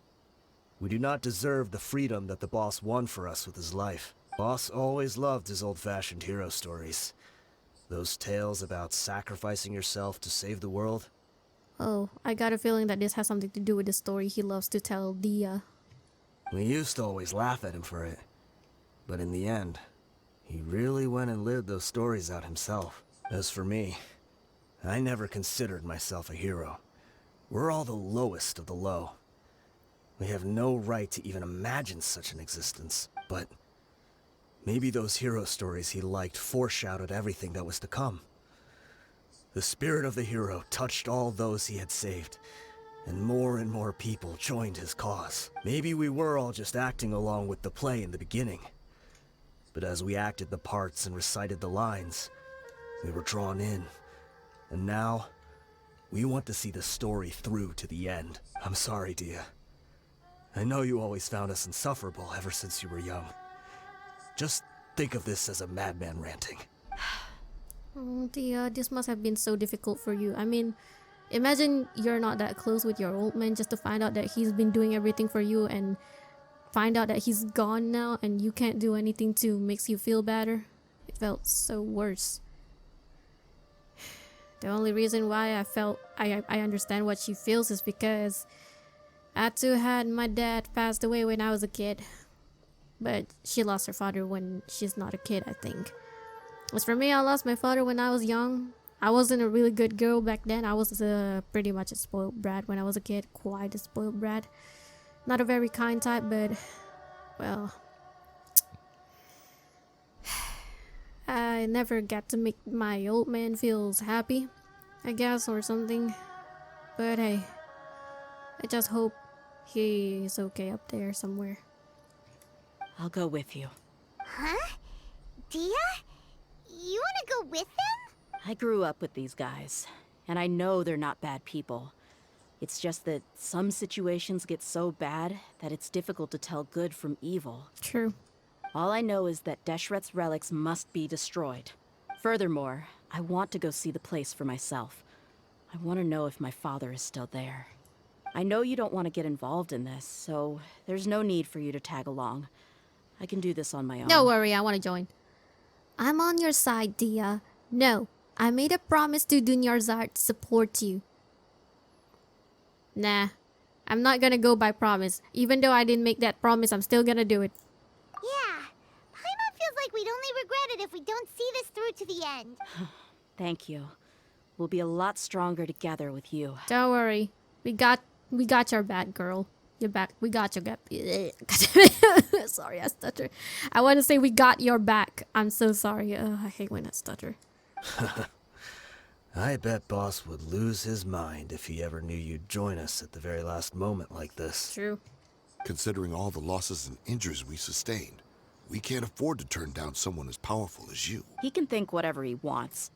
We do not deserve the freedom that the boss won for us with his life. Boss always loved his old-fashioned hero stories. Those tales about sacrificing yourself to save the world. Oh, I got a feeling that this has something to do with the story he loves to tell Dehya. We used to always laugh at him for it, but in the end, he really went and lived those stories out himself. As for me, I never considered myself a hero. We're all the lowest of the low. We have no right to even imagine such an existence, but maybe those hero stories he liked foreshadowed everything that was to come. The spirit of the hero touched all those he had saved, and more people joined his cause. Maybe we were all just acting along with the play in the beginning. But as we acted the parts and recited the lines, we were drawn in. And now, we want to see the story through to the end. I'm sorry, Dehya. I know you always found us insufferable ever since you were young. Just think of this as a madman ranting. Oh, Dehya, this must have been so difficult for you. I mean, imagine you're not that close with your old man just to find out that he's been doing everything for you and find out that he's gone now and you can't do anything to makes you feel better. It felt so worse. The only reason why I understand what she feels is because I too had my dad passed away when I was a kid. But she lost her father when she's not a kid, I think. As for me, I lost my father when I was young. I wasn't a really good girl back then. I was pretty much a spoiled brat when I was a kid. Quite a spoiled brat. Not a very kind type, but, well, I never got to make my old man feels happy, I guess, or something. But hey, I just hope he's okay up there somewhere. I'll go with you. Huh? Dehya? You wanna go with them? I grew up with these guys, and I know they're not bad people. It's just that some situations get so bad that it's difficult to tell good from evil. True. All I know is that Deshret's relics must be destroyed. Furthermore, I want to go see the place for myself. I want to know if my father is still there. I know you don't want to get involved in this, so there's no need for you to tag along. I can do this on my own. Don't worry, I want to join. I'm on your side, Dehya. No, I made a promise to Deviantart to support you. Nah, I'm not gonna go by promise. Even though I didn't make that promise, I'm still gonna do it. Yeah. Paimon feels like we'd only regret it if we don't see this through to the end. Thank you. We'll be a lot stronger together with you. Don't worry. We got your back, girl. Your back. We got your back. Sorry, I stutter. I want to say we got your back. I'm so sorry. I hate when I stutter. I bet Boss would lose his mind if he ever knew you'd join us at the very last moment like this. True. Considering all the losses and injuries we sustained, we can't afford to turn down someone as powerful as you. He can think whatever he wants.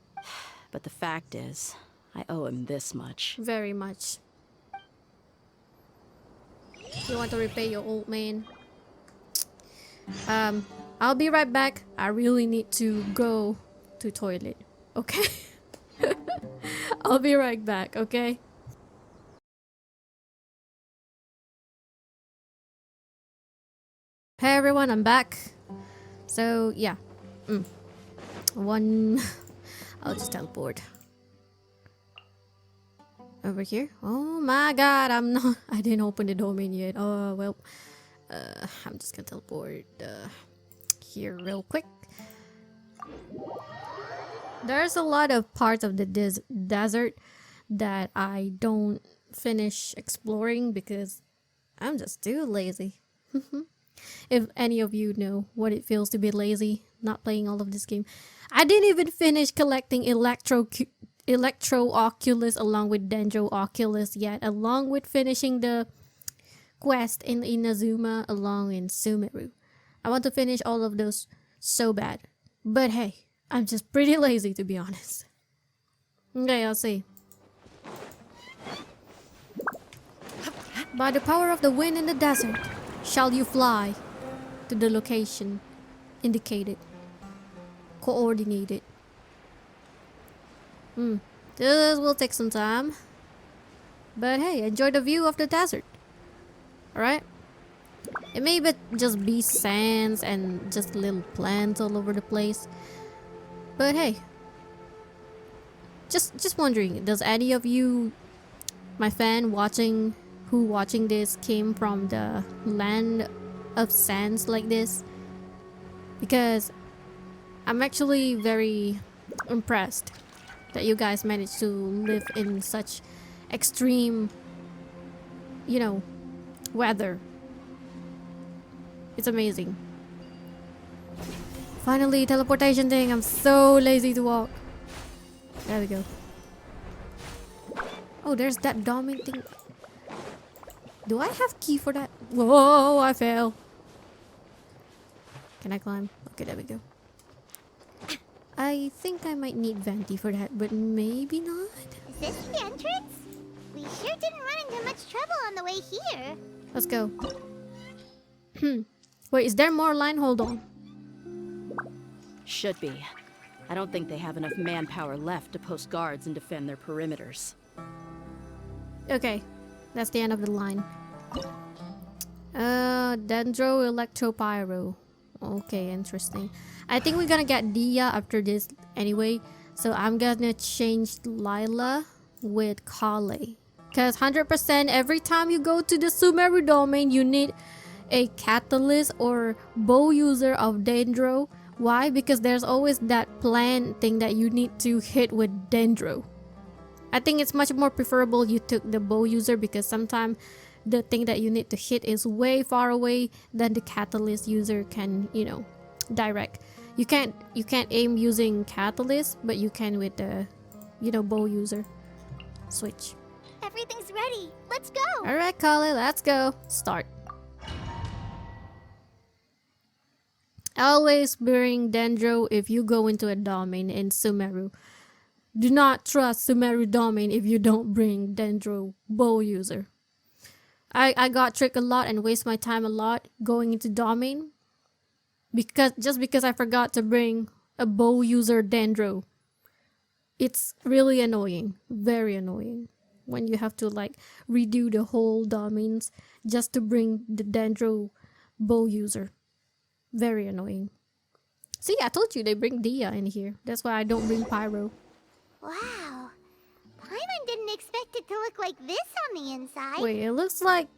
But the fact is, I owe him this much. Very much. You want to repay your old man? I'll be right back. I really need to go to toilet. Okay? I'll be right back, okay? Hey everyone, I'm back. So, yeah. I'll just teleport. Over here? Oh my god, I didn't open the domain yet. Oh, well. I'm just gonna teleport here real quick. There's a lot of parts of the desert that I don't finish exploring because I'm just too lazy. If any of you know what it feels to be lazy, not playing all of this game. I didn't even finish collecting Electro Oculus along with Dendro Oculus yet, along with finishing the quest in Inazuma along in Sumeru. I want to finish all of those so bad. But hey, I'm just pretty lazy to be honest. Okay, I'll see. By the power of the wind in the desert, shall you fly to the location indicated, coordinated. This will take some time. But hey, enjoy the view of the desert. Alright? It may just be sands and just little plants all over the place. But hey. Just wondering, does any of you, my fan who watching this came from the land of sands like this? Because I'm actually very impressed that you guys managed to live in such extreme, you know, weather. It's amazing. Finally, teleportation thing. I'm so lazy to walk. There we go. Oh, there's that domain thing. Do I have key for that? Whoa, I fell. Can I climb? Okay, there we go. I think I might need Venti for that, but maybe not. Is this the entrance? We sure didn't run into much trouble on the way here. Let's go. Wait, is there more line? Hold on. Should be. I don't think they have enough manpower left to post guards and defend their perimeters. Okay, that's the end of the line. Dendro Electropyro. Okay, interesting. I think we're gonna get Dehya after this anyway. So I'm gonna change Lila with Kale. Because 100% every time you go to the Sumeru domain, you need a catalyst or bow user of Dendro. Why? Because there's always that plant thing that you need to hit with Dendro. I think it's much more preferable you took the bow user because sometimes the thing that you need to hit is way far away than the catalyst user can, you know, direct. You can't aim using catalyst, but you can with the, you know, bow user. Switch. Everything's ready. Let's go. All right, Kale, let's go. Start. Always bring Dendro if you go into a domain in Sumeru. Do not trust Sumeru domain if you don't bring Dendro bow user. I got tricked a lot and waste my time a lot going into domain because I forgot to bring a bow user Dendro. It's really annoying, very annoying when you have to like redo the whole domains just to bring the Dendro bow user. Very annoying. See, I told you they bring Dehya in here. That's why I don't bring Pyro. Wow. Paimon didn't expect it to look like this on the inside. Wait, it looks like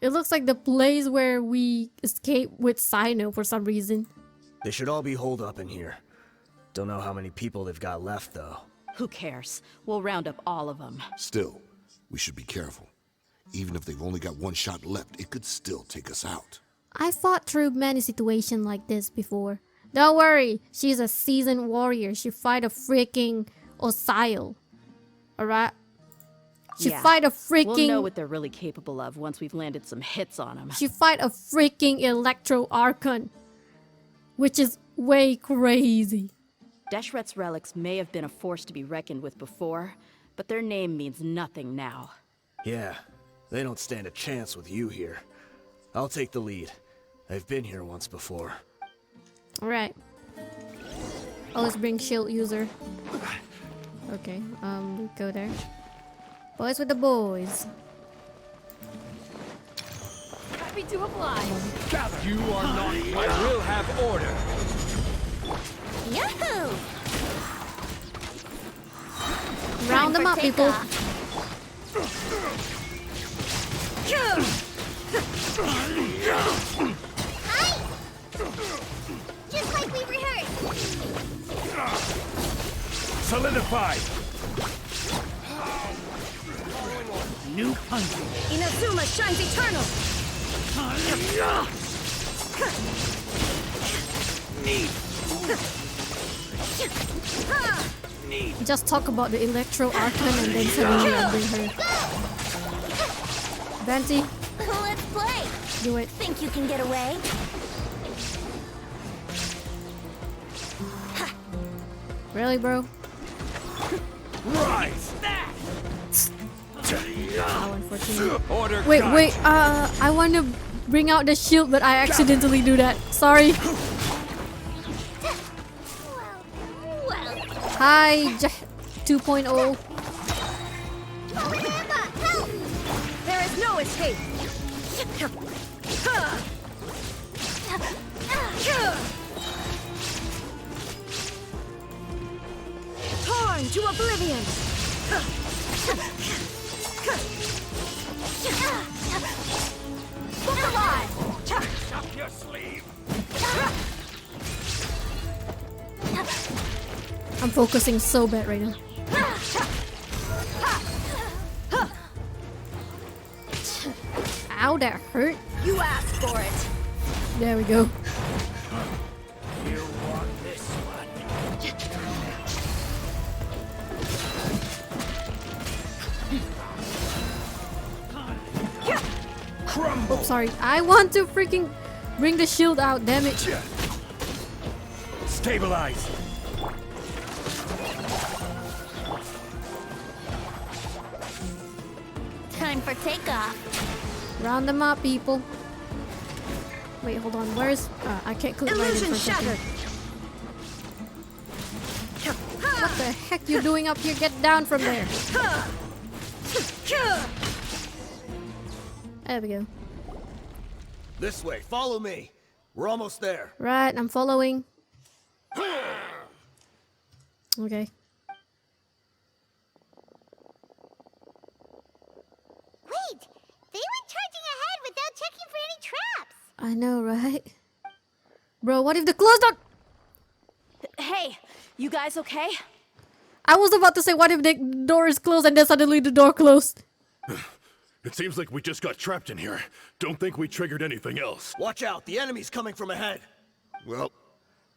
the place where we escaped with Sino for some reason. They should all be holed up in here. Don't know how many people they've got left, though. Who cares? We'll round up all of them. Still, we should be careful. Even if they've only got one shot left, it could still take us out. I fought through many situations like this before. Don't worry, she's a seasoned warrior. She fight a freaking Osile. Alright? She fight a freaking... We'll know what they're really capable of once we've landed some hits on them. She fight a freaking Electro Archon. Which is way crazy. Deshret's relics may have been a force to be reckoned with before, but their name means nothing now. Yeah, they don't stand a chance with you here. I'll take the lead. I've been here once before. Alright. Always bring shield user. Okay, we go there. Boys with the boys. Happy to oblige. You are not. I will have order. Yahoo! Round them up, people. Hi! Just like we rehearsed. Solidified. New punch. Inazuma shines eternal! Just talk about the Electro Archon and then suddenly I bring her. Venti, Let's play. do it. Think you can get away? Really, bro? Rise. How unfortunate. Order. Wait, cut. wait, I want to bring out the shield, but I accidentally do that. Sorry. Well. Hi, 2.0. Help! There is no escape! Torn to oblivion! Book alive! Up your sleeve. I'm focusing so bad right now. Ow, that hurt. You asked for it! There we go. You want this one? Crumble. Oops, sorry. I want to freaking bring the shield out, damn it. Stabilize. Time for takeoff. Round them up, people. Wait, hold on. Where's... I can't click right in for a second. What the heck you doing up here? Get down from there. There we go. This way, follow me. We're almost there. Right, I'm following. Okay. Wait, they went charging ahead without checking for any traps. I know, right? Bro, what if the closed door... Hey, you guys okay? I was about to say, what if the door is closed and then suddenly the door closed? It seems like we just got trapped in here. Don't think we triggered anything else. Watch out, the enemy's coming from ahead. Well,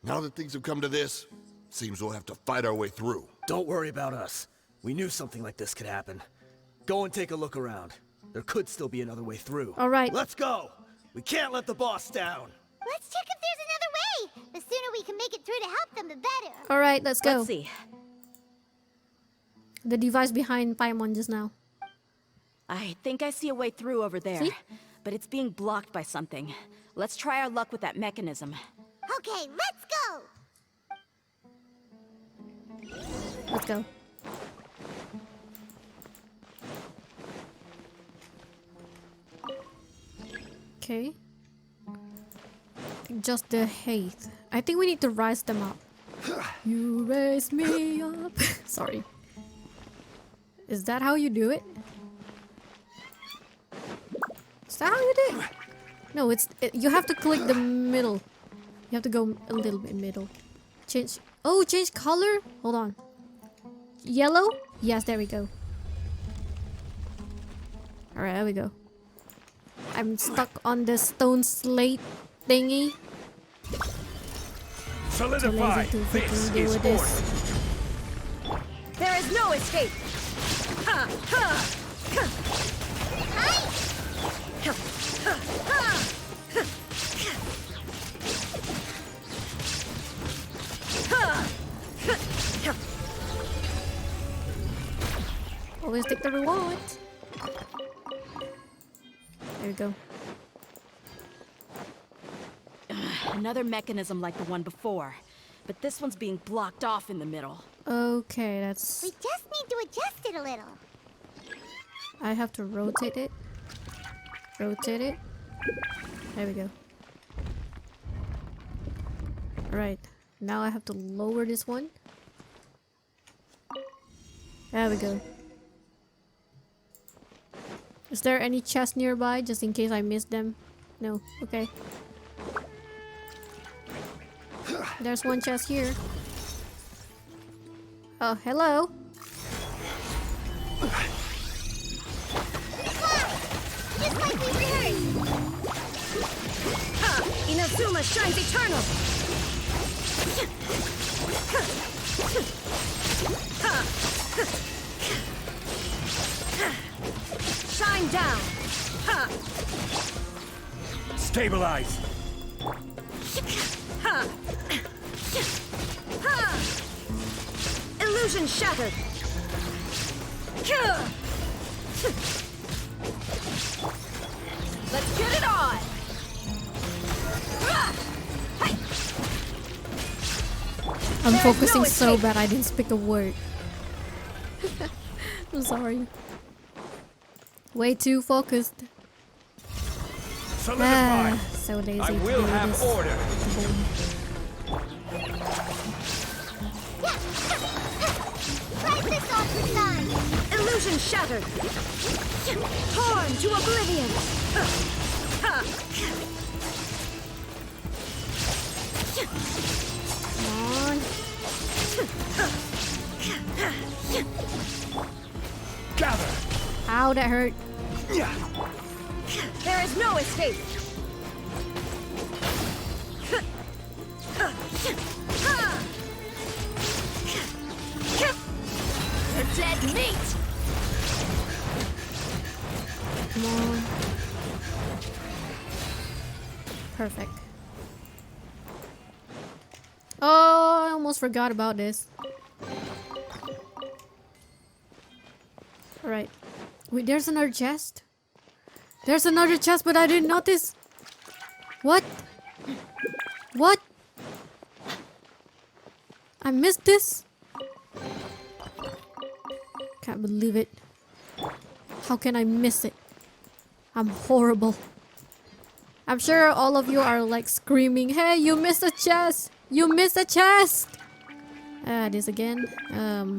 now that things have come to this, seems we'll have to fight our way through. Don't worry about us. We knew something like this could happen. Go and take a look around. There could still be another way through. All right. Let's go! We can't let the boss down! Let's check if there's another way. The sooner we can make it through to help them, the better. All right, let's go. Let's see. The device behind Paimon just now. I think I see a way through over there. See? But it's being blocked by something. Let's try our luck with that mechanism. Okay, let's go. Let's go. Okay. Just the height. I think we need to rise them up. You raise me up. Sorry. Is that how you do it? Is that how you do it? No, you have to click the middle. You have to go a little bit middle. Change. Oh, change color? Hold on. Yellow? Yes, there we go. Alright, there we go. I'm stuck on the stone slate thingy. So Solidify. lazy to This freaking deal is with order. this. There is no escape. Ha! Ha! Always take the reward. There we go. Another mechanism like the one before. But this one's being blocked off in the middle. Okay, that's... We just need to adjust it a little. I have to rotate it. Rotate it. There we go. Alright. Now I have to lower this one. There we go. Is there any chest nearby just in case I missed them? No. Okay. There's one chest here. Oh, hello. Just like we rehearsed. Inazuma shines eternal. Shine down. Stabilize. Illusion shattered. Let's get it on. I'm focusing so bad I didn't speak a word. I'm sorry. Way too focused. Solidify. So lazy. I to will do have this. order. Try this off the side. Illusion shattered. Torn to oblivion. Come on. Gather. Ow, that hurt. There is no escape. You're dead meat. Come on. Perfect. Oh, I almost forgot about this. Alright. Wait, there's another chest? There's another chest, but I didn't notice. What? What? I missed this? Can't believe it. How can I miss it? I'm horrible. I'm sure all of you are like screaming, hey, you missed a chest! You missed a chest! This again.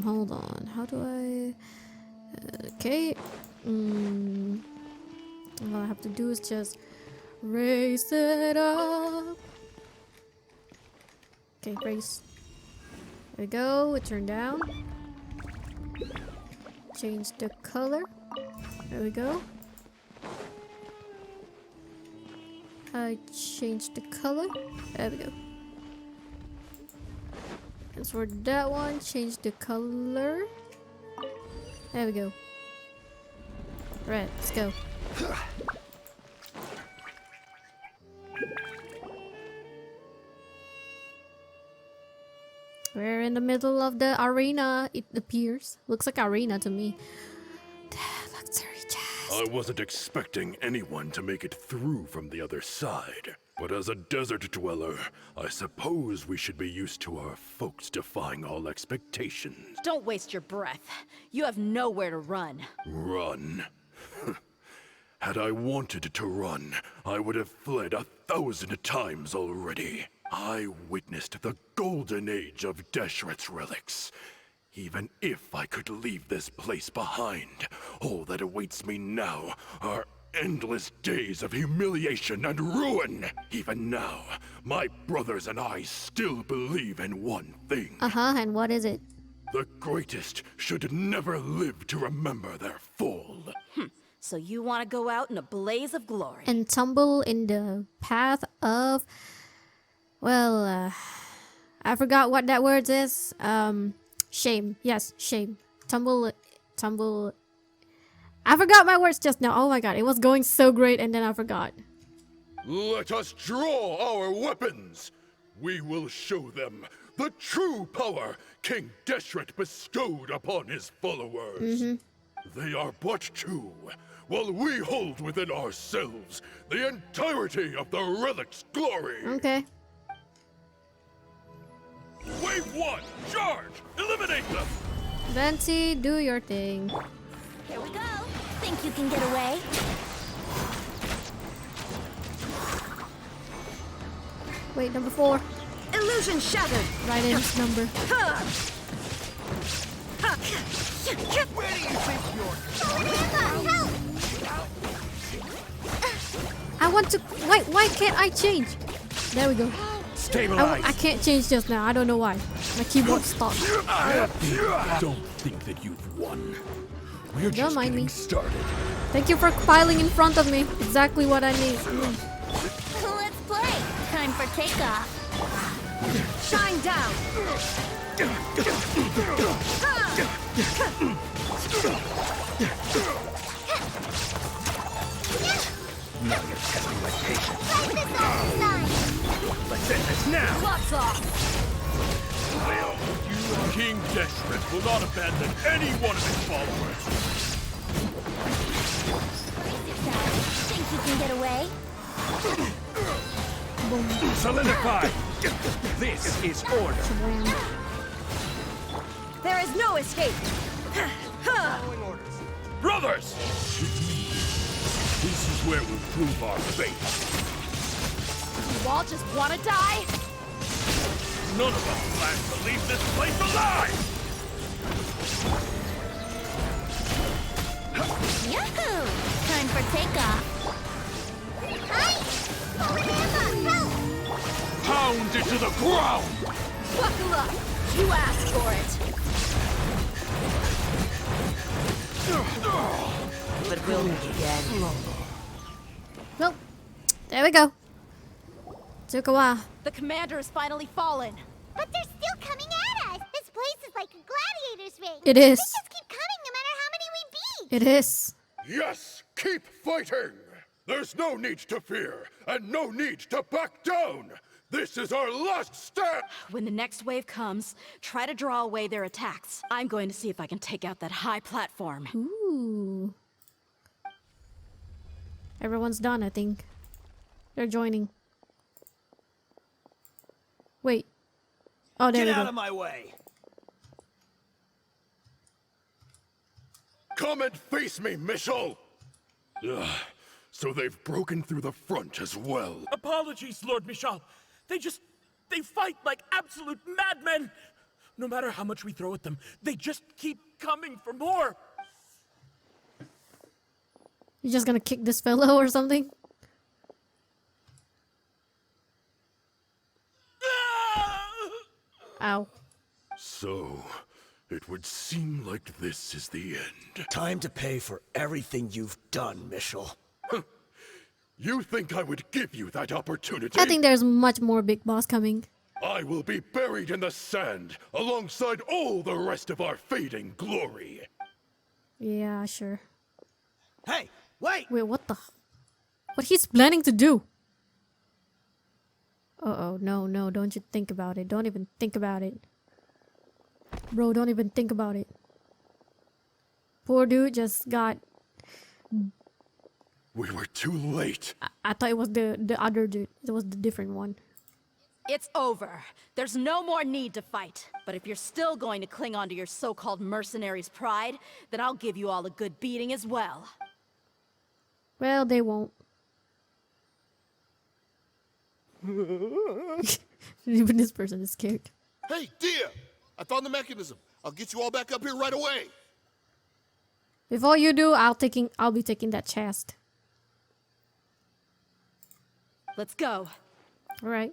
Hold on. How do I... okay. All I have to do is just raise it up. Okay, raise. There we go. It turned down. Change the color. There we go. I changed the color. There we go. And for that one, change the color. There we go. Right, let's go. We're in the middle of the arena, it appears. Looks like arena to me. Luxury chest. I wasn't expecting anyone to make it through from the other side. But as a desert dweller, I suppose we should be used to our folks defying all expectations. Don't waste your breath. You have nowhere to run. Run? Had I wanted to run, I would have fled 1,000 times already. I witnessed the golden age of Deshret's relics. Even if I could leave this place behind, all that awaits me now are endless days of humiliation and ruin. Even now, my brothers and I still believe in one thing. And what is it? The greatest should never live to remember their fall. So you want to go out in a blaze of glory. And tumble in the path of... well, I forgot what that word is. Shame. Yes, shame. Tumble... I forgot my words just now. Oh my god, it was going so great and then I forgot. Let us draw our weapons. We will show them the true power King Deshret bestowed upon his followers. They are but two, while we hold within ourselves the entirety of the relic's glory. Okay. Wave 1, charge! Eliminate them! Venti, do your thing. Here we go. Think you can get away? Wait, number 4. Illusion shattered. Right in this number. Where do you think you're Help! I want to... why can't I change? There we go. Stabilize. I can't change just now. I don't know why. My keyboard stopped. Don't think that you've won. We're Don't mind me. started. Thank you for piling in front of me. Exactly what I need. Let's play. Time for takeoff. Shine down. Now you're testing my patience. Fight this on the side. Let's end this now. Lots off. King Deshret will not abandon any one of his followers. Think you can get away? Solidify. This is order. There is no escape. Brothers! This is where we'll prove our fate. You all just want to die? None of us plan to leave this place alive! Yahoo! Time for takeoff. Hi! Forever! Help! Pound it to the ground! Buckle up. You asked for it. But we'll meet again. Well, there we go. Took a while. The commander has finally fallen. But they're still coming at us! This place is like a gladiator's ring! It is. They just keep coming no matter how many we beat! It is. Yes! Keep fighting! There's no need to fear, and no need to back down! This is our last stand! When the next wave comes, try to draw away their attacks. I'm going to see if I can take out that high platform. Ooh. Everyone's done, I think. They're joining. Wait. Oh, there we Get go. out of my way! Come and face me, Michel! Ugh, so they've broken through the front as well. Apologies, Lord Michal. They fight like absolute madmen. No matter how much we throw at them, they just keep coming for more. You just gonna kick this fellow or something? Ow. So, it would seem like this is the end. Time to pay for everything you've done, Michel. You think I would give you that opportunity? I think there's much more Big Boss coming. I will be buried in the sand alongside all the rest of our fading glory. Yeah, sure. Hey, wait! Wait, what the? What he's planning to do? Uh-oh, no, don't you think about it. Don't even think about it. Bro, don't even think about it. Poor dude just got... We were too late. I thought it was the other dude. It was the different one. It's over. There's no more need to fight. But if you're still going to cling on to your so-called mercenary's pride, then I'll give you all a good beating as well. Well, they won't. Even this person is scared. Hey, Dehya! I found the mechanism. I'll get you all back up here right away. Before you do, I'll be taking that chest. Let's go. All right.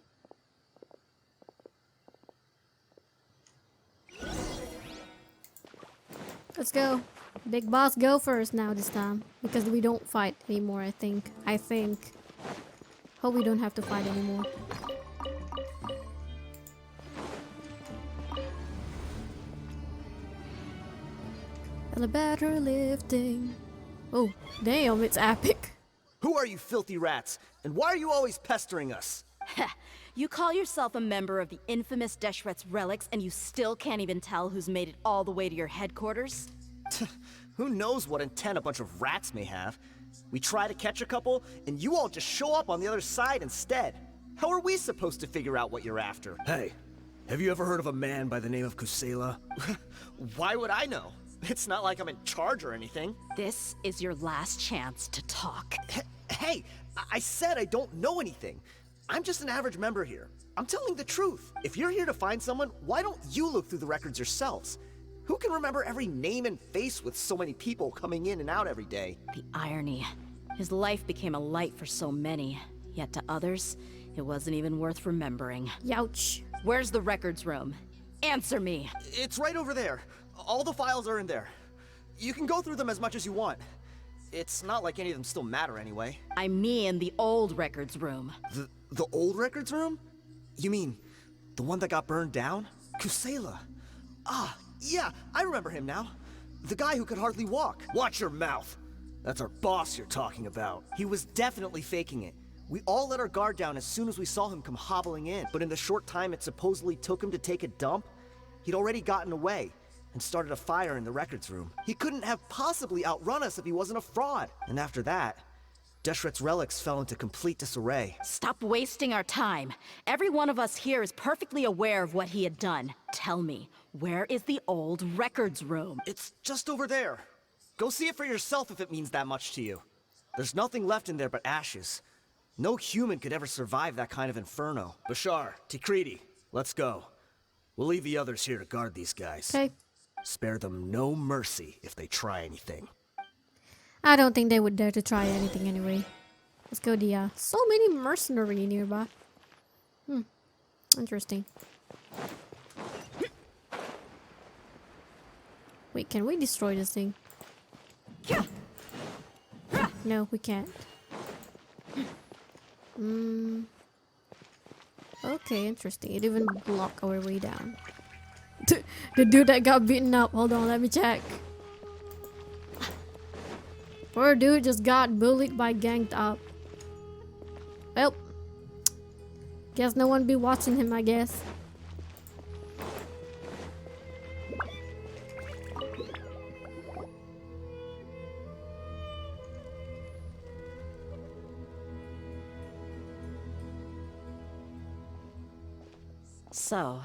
Let's go. Big Boss, go first now this time. Because we don't fight anymore, I think. Hope we don't have to fight anymore. Elevator lifting. Oh, damn, it's epic. Who are you filthy rats? And why are you always pestering us? You call yourself a member of the infamous Deshret's relics and you still can't even tell who's made it all the way to your headquarters? Who knows what intent a bunch of rats may have? We try to catch a couple, and you all just show up on the other side instead. How are we supposed to figure out what you're after? Hey, have you ever heard of a man by the name of Kusela? Why would I know? It's not like I'm in charge or anything. This is your last chance to talk. Hey, I said I don't know anything. I'm just an average member here. I'm telling the truth. If you're here to find someone, why don't you look through the records yourselves? Who can remember every name and face with so many people coming in and out every day? The irony. His life became a light for so many, yet to others, it wasn't even worth remembering. Youch. Where's the records room? Answer me. It's right over there. All the files are in there. You can go through them as much as you want. It's not like any of them still matter anyway. I mean the old records room. The old records room? You mean the one that got burned down? Kusela. Ah, yeah, I remember him now. The guy who could hardly walk. Watch your mouth. That's our boss you're talking about. He was definitely faking it. We all let our guard down as soon as we saw him come hobbling in. But in the short time it supposedly took him to take a dump, he'd already gotten away and started a fire in the records room. He couldn't have possibly outrun us if he wasn't a fraud. And after that, Deshret's relics fell into complete disarray. Stop wasting our time. Every one of us here is perfectly aware of what he had done. Tell me, where is the old records room? It's just over there. Go see it for yourself if it means that much to you. There's nothing left in there but ashes. No human could ever survive that kind of inferno. Bashar, Tikriti, let's go. We'll leave the others here to guard these guys. Okay. Spare them no mercy if they try anything. I don't think they would dare to try anything anyway. Let's go, Dehya. So many mercenaries nearby. Interesting. Wait, can we destroy this thing? No, we can't. Okay, interesting. It even blocked our way down. The dude that got beaten up. Hold on, let me check. Poor dude just got bullied by ganged up. Well, guess no one be watching him, I guess. So,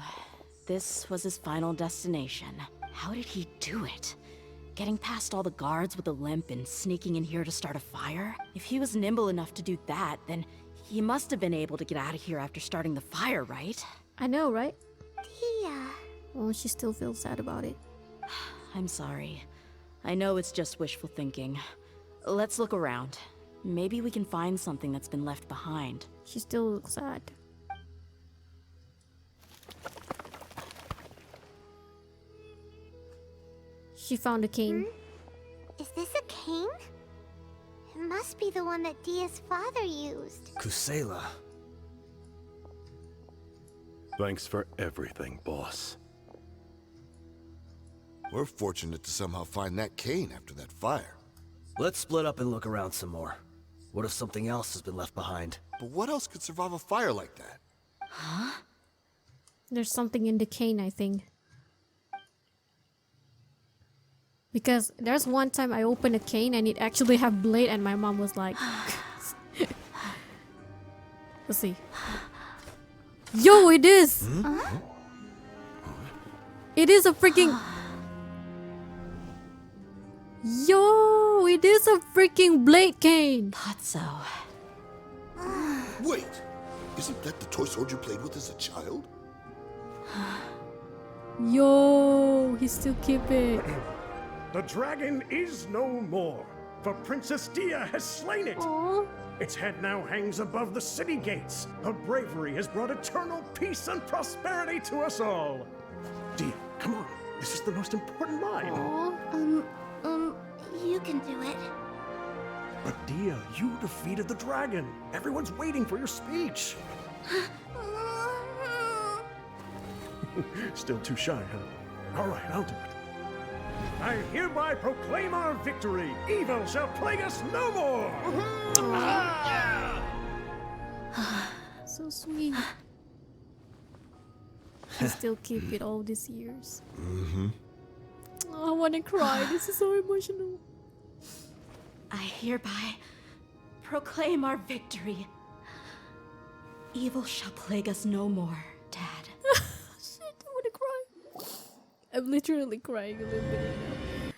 this was his final destination. How did he do it? Getting past all the guards with a limp and sneaking in here to start a fire? If he was nimble enough to do that, then he must have been able to get out of here after starting the fire, right? I know, right? Dehya. Oh, she still feels sad about it. I'm sorry. I know it's just wishful thinking. Let's look around. Maybe we can find something that's been left behind. She still looks sad. She found a cane. Is this a cane? It must be the one that Dehya's father used. Kusela. Thanks for everything, boss. We're fortunate to somehow find that cane after that fire. Let's split up and look around some more. What if something else has been left behind? But what else could survive a fire like that? Huh? There's something in the cane, I think. Because there's one time I opened a cane and it actually had blade and my mom was like... Let's see. Yo, it is! It is a freaking... Yo, it is a freaking blade cane! Thought so. Wait! Isn't that the toy sword you played with as a child? Yo, he still keep it. The dragon is no more, for Princess Dehya has slain it. Aww. Its head now hangs above the city gates. Her bravery has brought eternal peace and prosperity to us all. Dehya, come on. This is the most important line. Aww. You can do it. But Dehya, you defeated the dragon. Everyone's waiting for your speech. Still too shy, huh? All right, I'll do it. I hereby proclaim our victory. Evil shall plague us no more. So sweet. He still keep it all these years. Oh, I wanna cry. This is so emotional. I hereby proclaim our victory. Evil shall plague us no more, Dad. Shit, I wanna cry. I'm literally crying a little bit right now.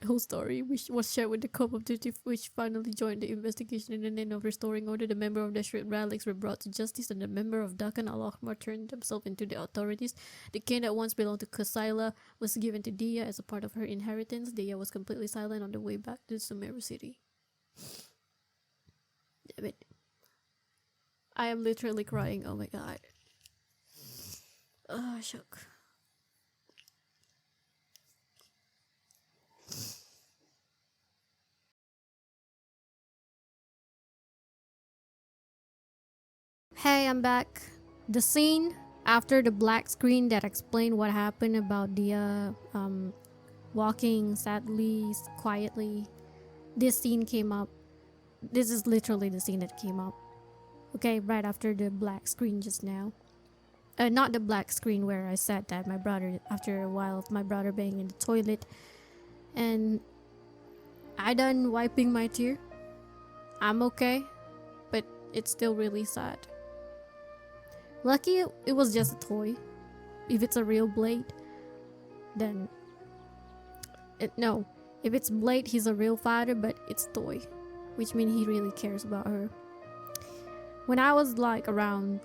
The whole story which was shared with the Cop of Duty, which finally joined the investigation. In the name of restoring order, the member of the Shred relics were brought to justice, and the member of Dakan al-Ahmar turned themselves into the authorities. The cane that once belonged to Kusila was given to Dehya as a part of her inheritance. Dehya was completely silent on the way back to Sumeru City. Damn it. I am literally crying, oh my god. Oh, shook. Hey, I'm back. The scene after the black screen that explained what happened about Dehya walking sadly, quietly. This scene came up. This is literally the scene that came up. Okay, right after the black screen just now. Not the black screen where I said that my brother, after a while of my brother being in the toilet. And I done wiping my tear. I'm okay, but it's still really sad. Lucky it was just a toy. If it's a real blade, then no. If it's Blade, he's a real fighter, but it's toy, which means he really cares about her. When I was like around,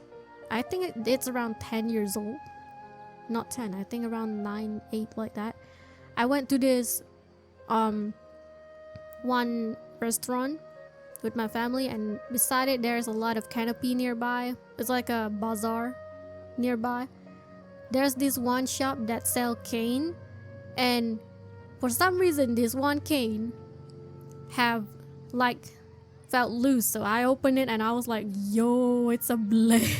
I think it's around 10 years old. Not 10, I think around 9, 8, like that. I went to this one restaurant with my family, and beside it there's a lot of canopy nearby. It's like a bazaar nearby. There's this one shop that sell cane, and for some reason this one cane have like felt loose, so I opened it and I was like, yo, it's a blade.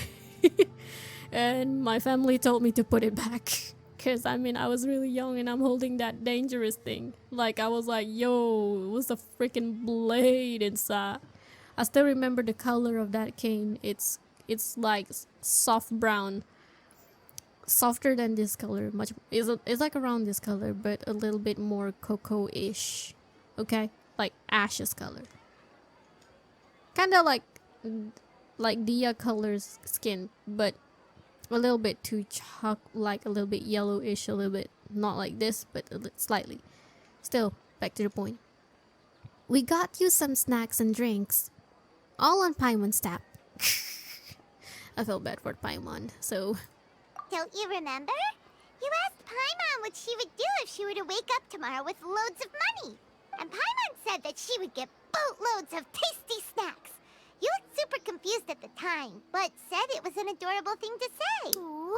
And my family told me to put it back Cause I mean I was really young and I'm holding that dangerous thing. Like I was like, yo, it was a freaking blade inside. I still remember the color of that cane. It's like soft brown, softer than this color. It's like around this color, but a little bit more cocoa-ish. Okay, like ashes color. Kind of like Dehya color's skin, but a little bit too like a little bit yellowish, a little bit not like this, but slightly. Still, back to the point. We got you some snacks and drinks, all on Paimon's tab. I felt bad for Paimon, so. Don't you remember? You asked Paimon what she would do if she were to wake up tomorrow with loads of money. And Paimon said that she would get boatloads of tasty snacks. You looked super confused at the time, but said it was an adorable thing to say. Aww.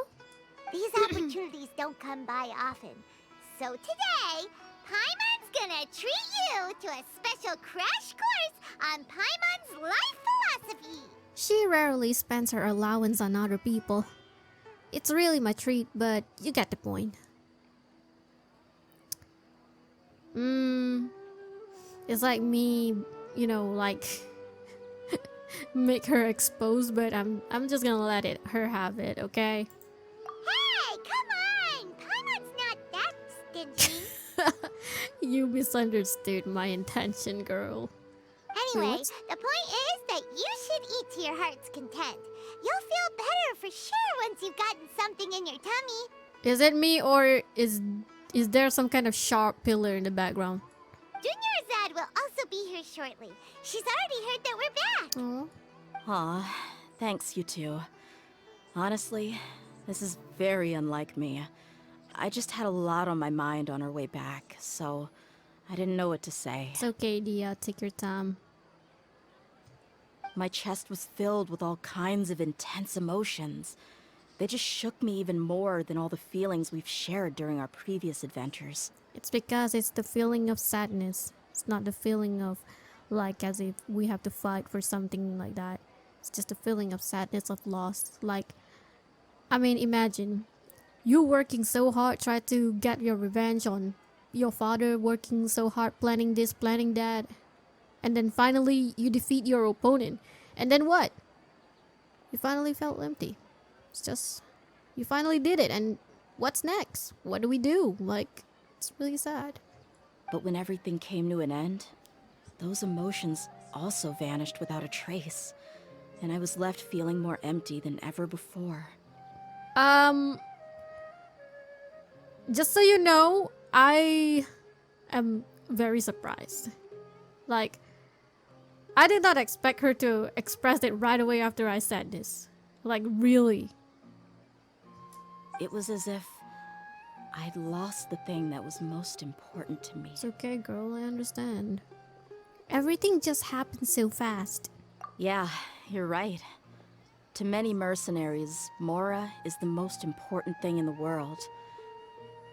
These opportunities don't come by often. So today, Paimon's gonna treat you to a special crash course on Paimon's life philosophy. She rarely spends her allowance on other people. It's really my treat, but you get the point. It's like me, you know, like make her exposed, but I'm just gonna let her have it, okay? Hey, come on! Paimon's not that stingy. You misunderstood my intention, girl. Anyway, the point is that you should eat to your heart's content. You'll feel better for sure once you've gotten something in your tummy. Is it me or is there some kind of sharp pillar in the background? Dunyarzad will also be here shortly. She's already heard that we're back. Aw, thanks you two. Honestly, this is very unlike me. I just had a lot on my mind on our way back, so I didn't know what to say. It's okay, Dehya. Take your time. My chest was filled with all kinds of intense emotions. They just shook me even more than all the feelings we've shared during our previous adventures. It's because it's the feeling of sadness. It's not the feeling of like as if we have to fight for something like that. It's just a feeling of sadness, of loss. Like, I mean, imagine you working so hard, try to get your revenge on your father, working so hard, planning this, planning that, and then finally you defeat your opponent. And then what? You finally felt empty. It's just, you finally did it, and what's next? What do we do? Like, it's really sad. But when everything came to an end, those emotions also vanished without a trace, and I was left feeling more empty than ever before. Just so you know, I am very surprised. Like, I did not expect her to express it right away after I said this. Like, really. It was as if I'd lost the thing that was most important to me. It's okay, girl, I understand. Everything just happened so fast. Yeah, you're right. To many mercenaries, Mora is the most important thing in the world.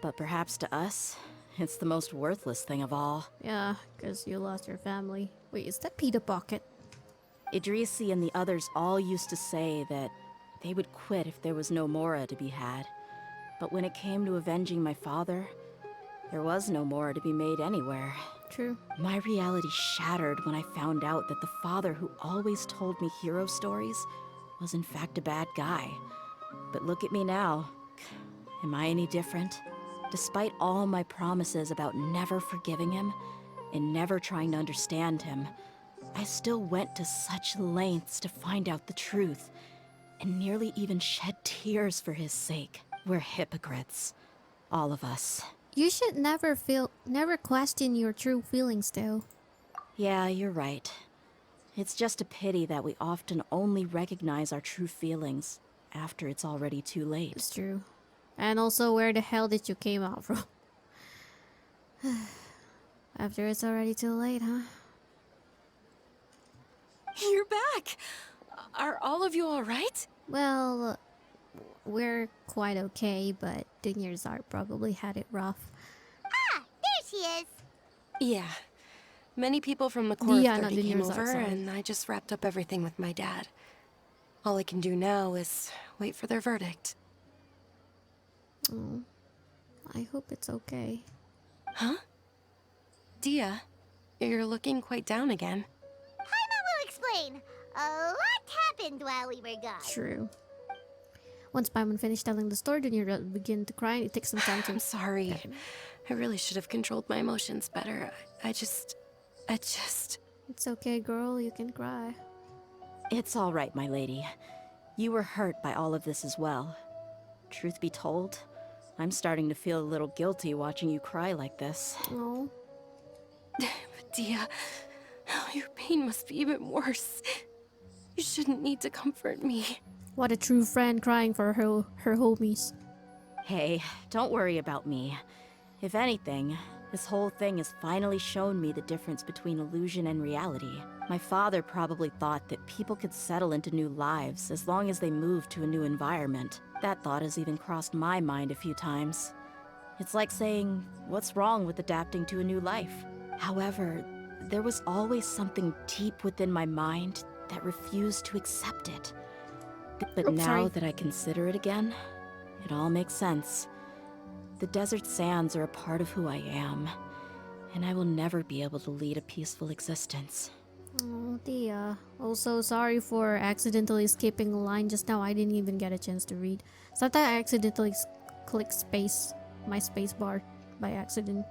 But perhaps to us, it's the most worthless thing of all. Yeah, because you lost your family. Wait, is that Peter Pocket? Idrisi and the others all used to say that they would quit if there was no Mora to be had. But when it came to avenging my father, there was no Mora to be made anywhere. True. My reality shattered when I found out that the father who always told me hero stories was in fact a bad guy. But look at me now. Am I any different? Despite all my promises about never forgiving him and never trying to understand him, I still went to such lengths to find out the truth and nearly even shed tears for his sake. We're hypocrites. All of us. You should never question your true feelings, though. Yeah, you're right. It's just a pity that we often only recognize our true feelings after it's already too late. It's true. And also, where the hell did you came out from? After it's already too late, huh? You're back! Are all of you alright? Well, we're quite okay, but Dunyarzad probably had it rough. Ah, there she is. Yeah. Many people from the Dehya, Corps not 30 came Dunyarzad, over, sorry. and I just wrapped up everything with my dad. All I can do now is wait for their verdict. Oh. I hope it's okay. Huh? Dehya, you're looking quite down again. Paimon will explain. A lot happened while we were gone. True. Once Paimon finished telling the story, then you begin to cry and it takes some time to... I'm sorry. I really should have controlled my emotions better. I just... It's okay, girl. You can cry. It's all right, my lady. You were hurt by all of this as well. Truth be told, I'm starting to feel a little guilty watching you cry like this. Oh. Dehya, your pain must be even worse. You shouldn't need to comfort me. What a true friend crying for her homies. Hey, don't worry about me. If anything, this whole thing has finally shown me the difference between illusion and reality. My father probably thought that people could settle into new lives as long as they moved to a new environment. That thought has even crossed my mind a few times. It's like saying, what's wrong with adapting to a new life? However, there was always something deep within my mind that refused to accept it. But now that I consider it again, it all makes sense. The desert sands are a part of who I am, and I will never be able to lead a peaceful existence. Oh, Dehya. Also, sorry for accidentally skipping a line just now. I didn't even get a chance to read. Sometimes I accidentally click my space bar by accident.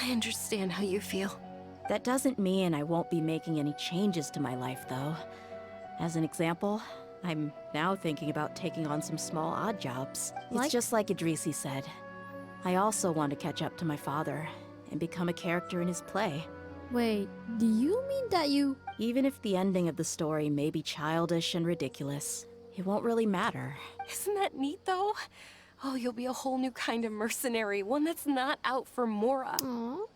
I understand how you feel. That doesn't mean I won't be making any changes to my life, though. As an example, I'm now thinking about taking on some small odd jobs. It's just like Idrisi said. I also want to catch up to my father and become a character in his play. Wait, do you mean that you... Even if the ending of the story may be childish and ridiculous, it won't really matter. Isn't that neat, though? Oh, you'll be a whole new kind of mercenary, one that's not out for Mora. Aww.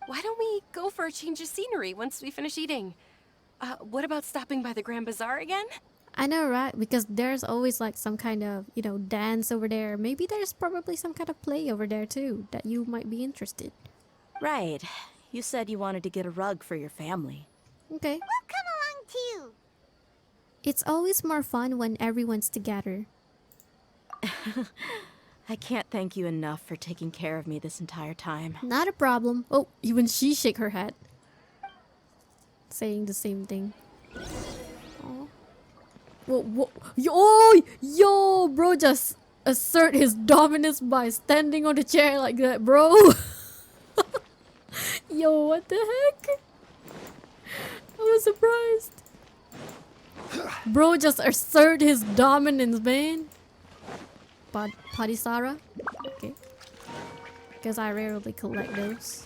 Why don't we go for a change of scenery once we finish eating? What about stopping by the Grand Bazaar again? I know, right? Because there's always like some kind of, dance over there. Maybe there's probably some kind of play over there too that you might be interested. Right. You said you wanted to get a rug for your family. Okay. We'll come along too. It's always more fun when everyone's together. I can't thank you enough for taking care of me this entire time. Not a problem. Oh, even she shake her head. Saying the same thing. Whoa. Yo, bro just assert his dominance by standing on the chair like that, bro. Yo, what the heck? I was surprised. Bro just assert his dominance, man. Padisara? Okay. Because I rarely collect those.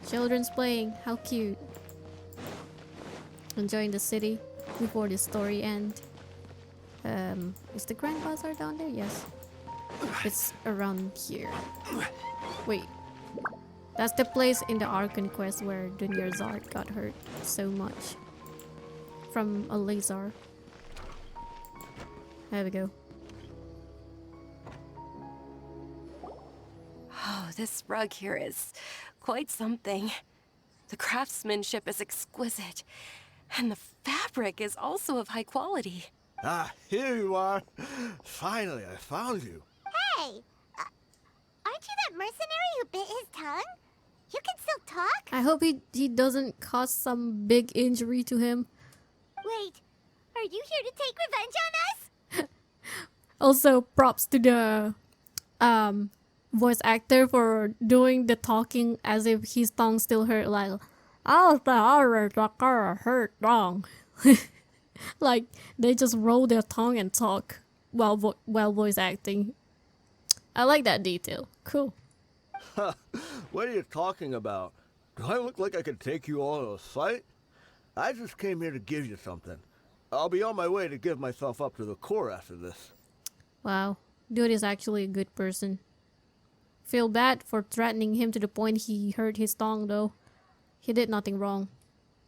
Children's playing. How cute. Enjoying the city before the story ends. Is the Grand Bazaar down there? Yes. It's around here. Wait. That's the place in the Archon quest where Deviantart got hurt so much. From a laser. There we go. Oh, this rug here is quite something. The craftsmanship is exquisite, and the fabric is also of high quality. Ah, here you are. Finally, I found you. Hey! Aren't you that mercenary who bit his tongue? You can still talk? I hope he doesn't cause some big injury to him. Wait, are you here to take revenge on us? Also, props to the voice actor for doing the talking as if his tongue still hurt. Like, oh, the hurt tongue. Like they just roll their tongue and talk while voice acting. I like that detail. Cool. What are you talking about? Do I look like I could take you all to a fight? I just came here to give you something. I'll be on my way to give myself up to the core after this. Wow, dude is actually a good person. Feel bad for threatening him to the point he hurt his tongue though. He did nothing wrong.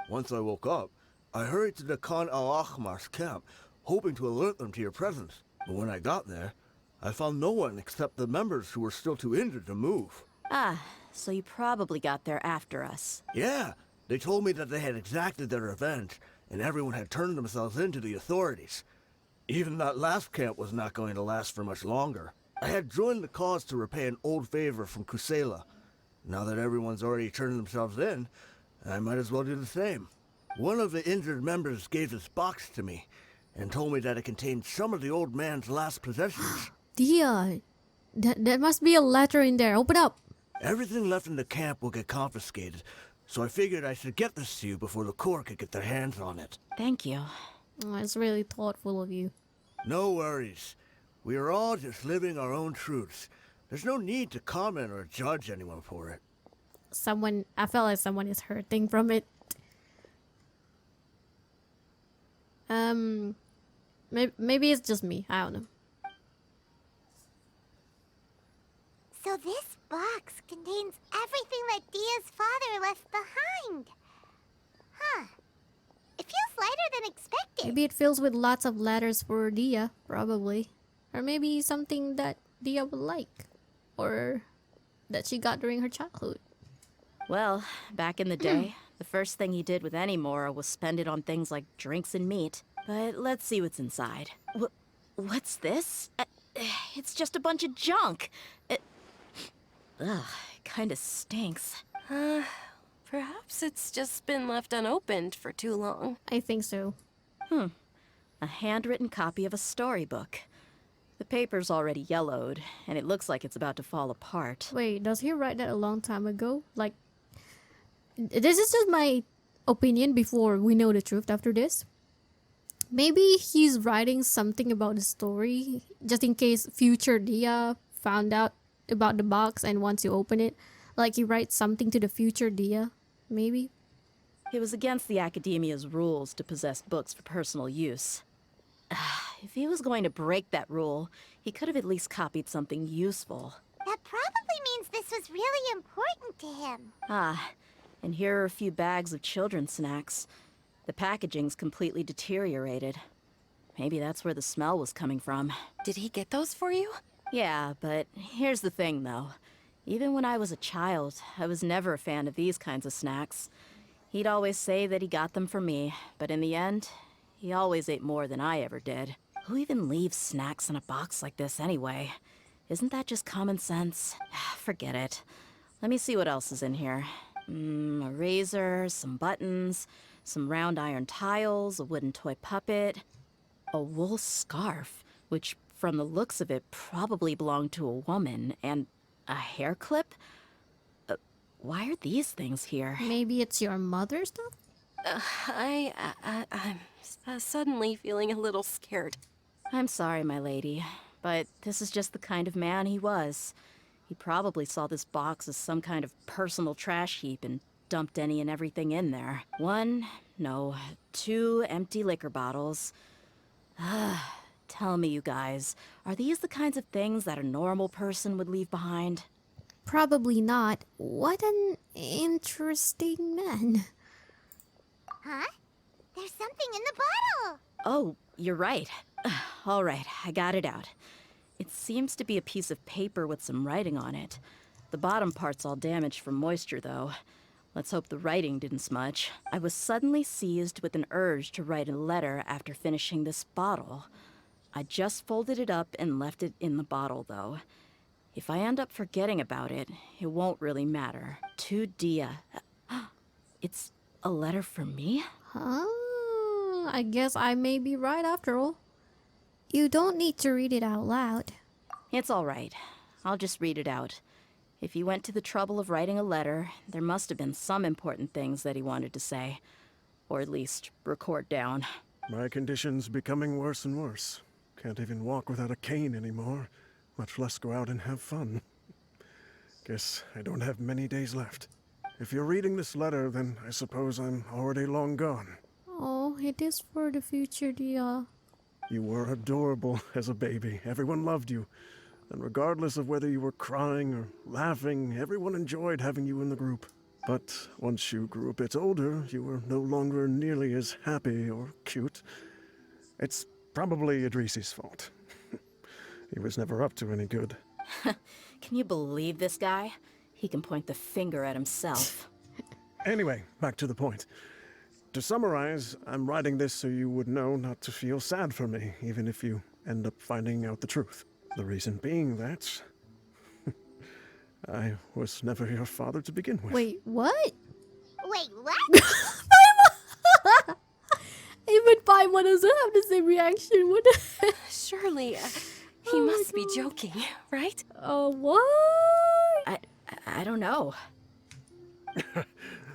Once I woke up, I hurried to the Khan al-Ahmar's camp, hoping to alert them to your presence. But when I got there, I found no one except the members who were still too injured to move. Ah, so you probably got there after us. Yeah, they told me that they had exacted their revenge, and everyone had turned themselves in to the authorities. Even that last camp was not going to last for much longer. I had joined the cause to repay an old favor from Kusela. Now that everyone's already turned themselves in, I might as well do the same. One of the injured members gave this box to me and told me that it contained some of the old man's last possessions. Dehya, that must be a letter in there. Open up. Everything left in the camp will get confiscated, so I figured I should get this to you before the Corps could get their hands on it. Thank you. Oh, it's really thoughtful of you. No worries. We are all just living our own truths. There's no need to comment or judge anyone for it. I felt like someone is hurting from it. Maybe it's just me. I don't know. So this box contains everything that Dia's father left behind. Huh. It feels lighter than expected. Maybe it fills with lots of letters for Dehya, probably. Or maybe something that Dehya would like. Or that she got during her childhood. Well, back in the day, the first thing he did with any Mora was spend it on things like drinks and meat. But let's see what's inside. What's this? It's just a bunch of junk. Ugh, it kinda stinks. Perhaps it's just been left unopened for too long. I think so. A handwritten copy of a storybook. The paper's already yellowed, and it looks like it's about to fall apart. Wait, does he write that a long time ago? Like, this is just my opinion before we know the truth after this. Maybe he's writing something about the story, just in case future Dehya found out about the box and wants to open it. Like he writes something to the future Dehya, maybe? It was against the Academia's rules to possess books for personal use. If he was going to break that rule, he could have at least copied something useful. That probably means this was really important to him. And here are a few bags of children's snacks. The packaging's completely deteriorated. Maybe that's where the smell was coming from. Did he get those for you? Yeah, but here's the thing, though. Even when I was a child, I was never a fan of these kinds of snacks. He'd always say that he got them for me, but in the end, he always ate more than I ever did. Who even leaves snacks in a box like this anyway? Isn't that just common sense? Forget it. Let me see what else is in here. A razor, some buttons, some round iron tiles, a wooden toy puppet, a wool scarf, which from the looks of it probably belonged to a woman, and a hair clip? Why are these things here? Maybe it's your mother's stuff? I'm suddenly feeling a little scared. I'm sorry, my lady, but this is just the kind of man he was. He probably saw this box as some kind of personal trash heap and dumped any and everything in there. 2 empty liquor bottles. Tell me, you guys, are these the kinds of things that a normal person would leave behind? Probably not. What an interesting man. Huh? There's something in the bottle! Oh, you're right. All right, I got it out. It seems to be a piece of paper with some writing on it. The bottom part's all damaged from moisture, though. Let's hope the writing didn't smudge. I was suddenly seized with an urge to write a letter after finishing this bottle. I just folded it up and left it in the bottle, though. If I end up forgetting about it, it won't really matter. To Dehya. It's a letter for me? Huh? I guess I may be right after all. You don't need to read it out loud. It's all right. I'll just read it out. If he went to the trouble of writing a letter, there must have been some important things that he wanted to say. Or at least record down. My condition's becoming worse and worse. Can't even walk without a cane anymore, much less go out and have fun. Guess I don't have many days left. If you're reading this letter, then I suppose I'm already long gone. Oh, it is for the future, Dehya. You were adorable as a baby. Everyone loved you. And regardless of whether you were crying or laughing, everyone enjoyed having you in the group. But once you grew a bit older, you were no longer nearly as happy or cute. It's probably Idrisi's fault. He was never up to any good. Can you believe this guy? He can point the finger at himself. Anyway, back to the point. To summarize, I'm writing this so you would know not to feel sad for me, even if you end up finding out the truth. The reason being that I was never your father to begin with. Wait, what? Wait, what? Even Paimon doesn't have the same reaction. What the heck? Surely, he Oh my must be God. joking, right? Oh, what? I don't know.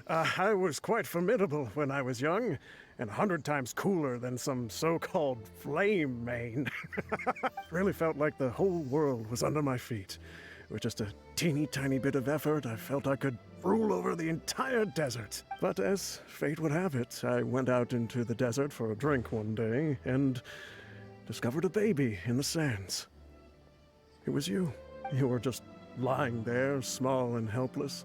I was quite formidable when I was young, and 100 times cooler than some so-called flame main. Really felt like the whole world was under my feet. With just a teeny tiny bit of effort, I felt I could rule over the entire desert. But as fate would have it, I went out into the desert for a drink one day and discovered a baby in the sands. It was you. You were just lying there, small and helpless.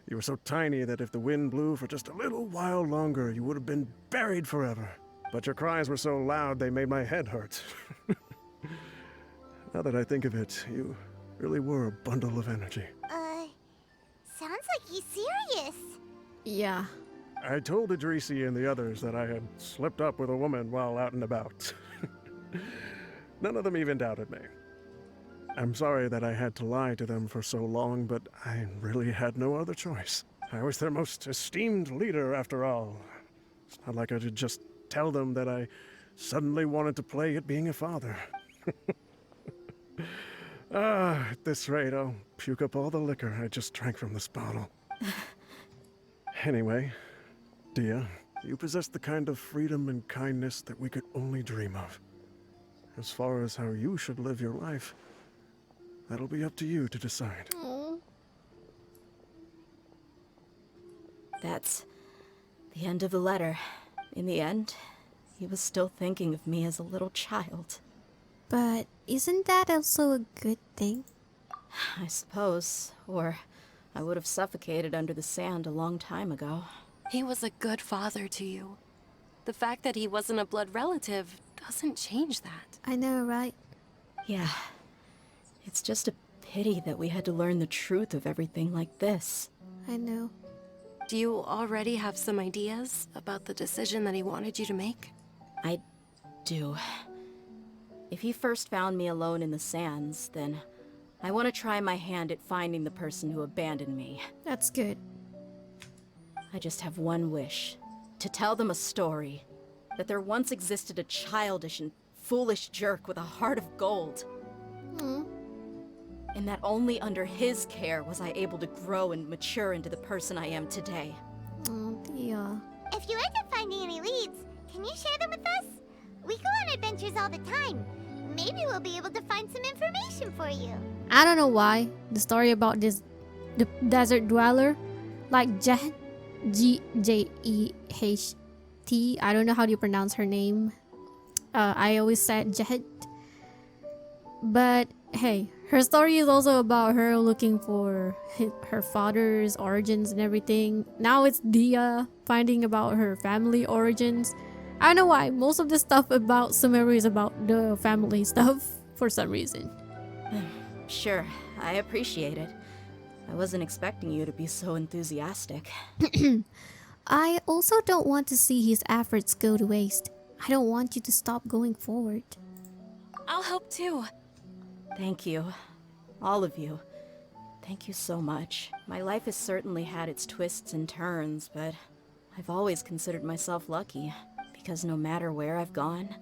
You were so tiny that if the wind blew for just a little while longer, you would have been buried forever. But your cries were so loud they made my head hurt. Now that I think of it, you really were a bundle of energy. Sounds like he's serious. Yeah. I told Idrisi and the others that I had slipped up with a woman while out and about. None of them even doubted me. I'm sorry that I had to lie to them for so long, but I really had no other choice. I was their most esteemed leader, after all. It's not like I could just tell them that I suddenly wanted to play at being a father. At this rate, I'll puke up all the liquor I just drank from this bottle. Anyway, Dehya, you possess the kind of freedom and kindness that we could only dream of. As far as how you should live your life, that'll be up to you to decide. Aw. That's the end of the letter. In the end, he was still thinking of me as a little child. But isn't that also a good thing? I suppose, or I would have suffocated under the sand a long time ago. He was a good father to you. The fact that he wasn't a blood relative doesn't change that. I know, right? Yeah. It's just a pity that we had to learn the truth of everything like this. I know. Do you already have some ideas about the decision that he wanted you to make? I do. If he first found me alone in the sands, then I want to try my hand at finding the person who abandoned me. That's good. I just have one wish. To tell them a story. That there once existed a childish and foolish jerk with a heart of gold. Mm. And that only under his care was I able to grow and mature into the person I am today. Oh, Dehya. If you end up finding any leads, can you share them with us? We go on adventures all the time. Maybe we'll be able to find some information for you. I don't know why the story about the desert dweller, like Jeht, G-J-E-H-T. I don't know how do you pronounce her name. I always said Jeht. But hey, her story is also about her looking for her father's origins and everything. Now it's Dehya finding about her family origins. I don't know why. Most of the stuff about Sumeru is about the family stuff for some reason. Sure, I appreciate it. I wasn't expecting you to be so enthusiastic. I also don't want to see his efforts go to waste. I don't want you to stop going forward. I'll help too. Thank you. All of you. Thank you so much. My life has certainly had its twists and turns, but I've always considered myself lucky. Because no matter where I've gone,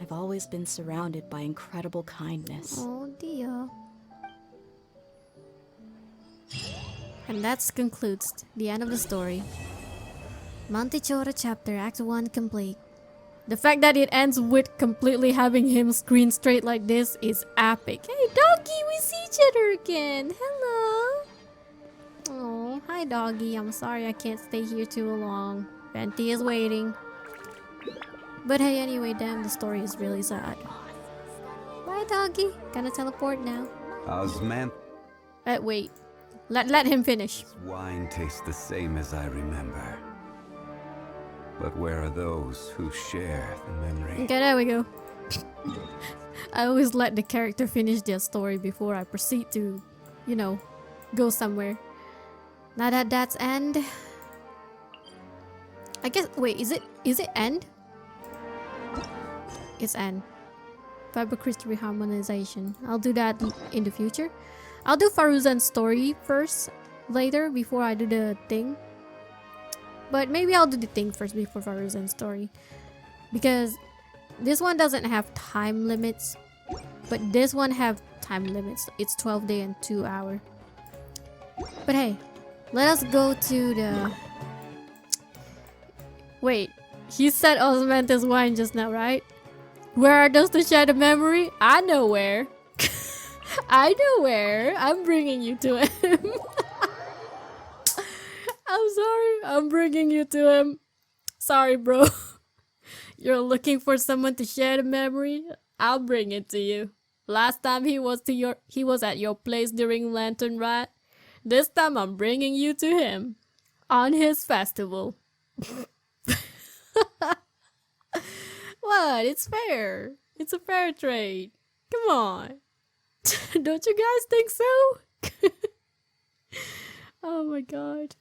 I've always been surrounded by incredible kindness. Oh, Dehya. And that concludes the end of the story. Mantichora chapter Act 1 complete. The fact that it ends with completely having him screen straight like this is epic. Hey doggy, we see each other again. Hello. Oh, hi doggy. I'm sorry I can't stay here too long. Venti is waiting. But hey, anyway, damn, the story is really sad. Bye doggy. Gonna teleport now. Osman, Wait. Let him finish. wine tastes the same as I remember. But where are those who share the memory? Okay, there we go. I always let the character finish their story before I proceed to, you know, go somewhere. Now that that's end, I guess, wait, is it end? It's end. Fiber crystal harmonization. I'll do that in the future. I'll do Faruzan's story first, later, before I do the thing. But maybe I'll do the thing first before Faruzan's story. Because this one doesn't have time limits. But this one have time limits. It's 12 day and 2 hour. But hey, let us go to the... Wait, he said osmanthus wine just now, right? Where are those to share the memory? I know where. I know where. I'm bringing you to him. I'm sorry. I'm bringing you to him. Sorry, bro. You're looking for someone to share the memory? I'll bring it to you. Last time he was at your place during Lantern Ride. This time I'm bringing you to him on his festival. What? It's fair. It's a fair trade. Come on. Don't you guys think so? Oh my god.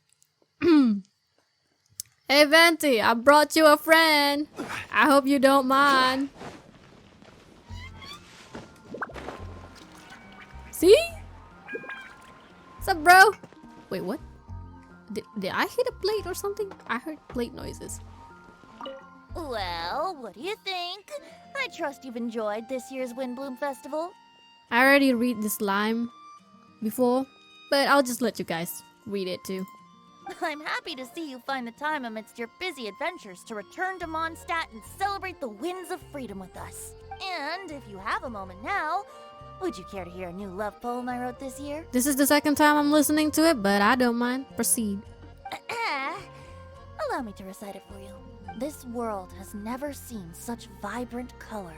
Hey Venti, I brought you a friend. I hope you don't mind. See? What's up, bro? Wait, what? Did I hit a plate or something? I heard plate noises. Well, what do you think? I trust you've enjoyed this year's Windbloom Festival. I already read this line before, but I'll just let you guys read it too. I'm happy to see you find the time amidst your busy adventures to return to Mondstadt and celebrate the winds of freedom with us. And if you have a moment now, would you care to hear a new love poem I wrote this year? This is the second time I'm listening to it, but I don't mind. Proceed. Allow me to recite it for you. This world has never seen such vibrant color.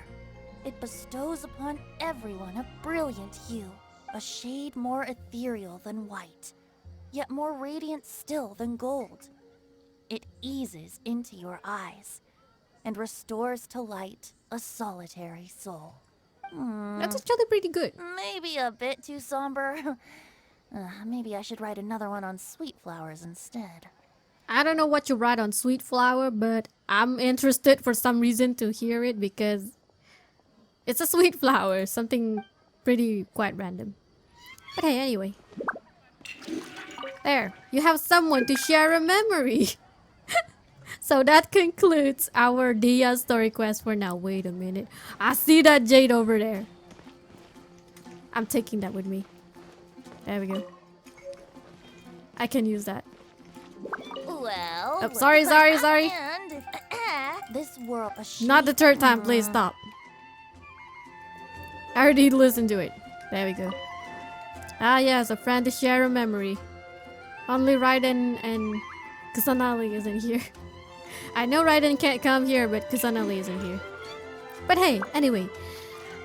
It bestows upon everyone a brilliant hue, a shade more ethereal than white, yet more radiant still than gold. It eases into your eyes and restores to light a solitary soul. That's actually pretty good. Maybe a bit too somber. Maybe I should write another one on sweet flowers instead. I don't know what you write on Sweet Flower, but I'm interested for some reason to hear it because it's a sweet flower, something pretty quite random. But hey, anyway. There, you have someone to share a memory. So that concludes our Dehya story quest for now. Wait a minute. I see that jade over there. I'm taking that with me. There we go. I can use that. Well, oh, sorry. This world. Not the third time, please stop. I already listened to it. There we go. Ah yes, a friend to share a memory. Only Raiden and Kusanali isn't here. I know Raiden can't come here, but Kusanali isn't here. But hey, anyway.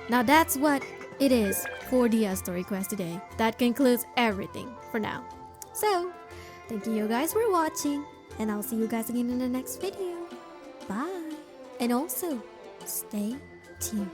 Now that's what it is for Dehya story quest today. That concludes everything for now. So, thank you guys for watching. And I'll see you guys again in the next video. Bye. And also, stay tuned.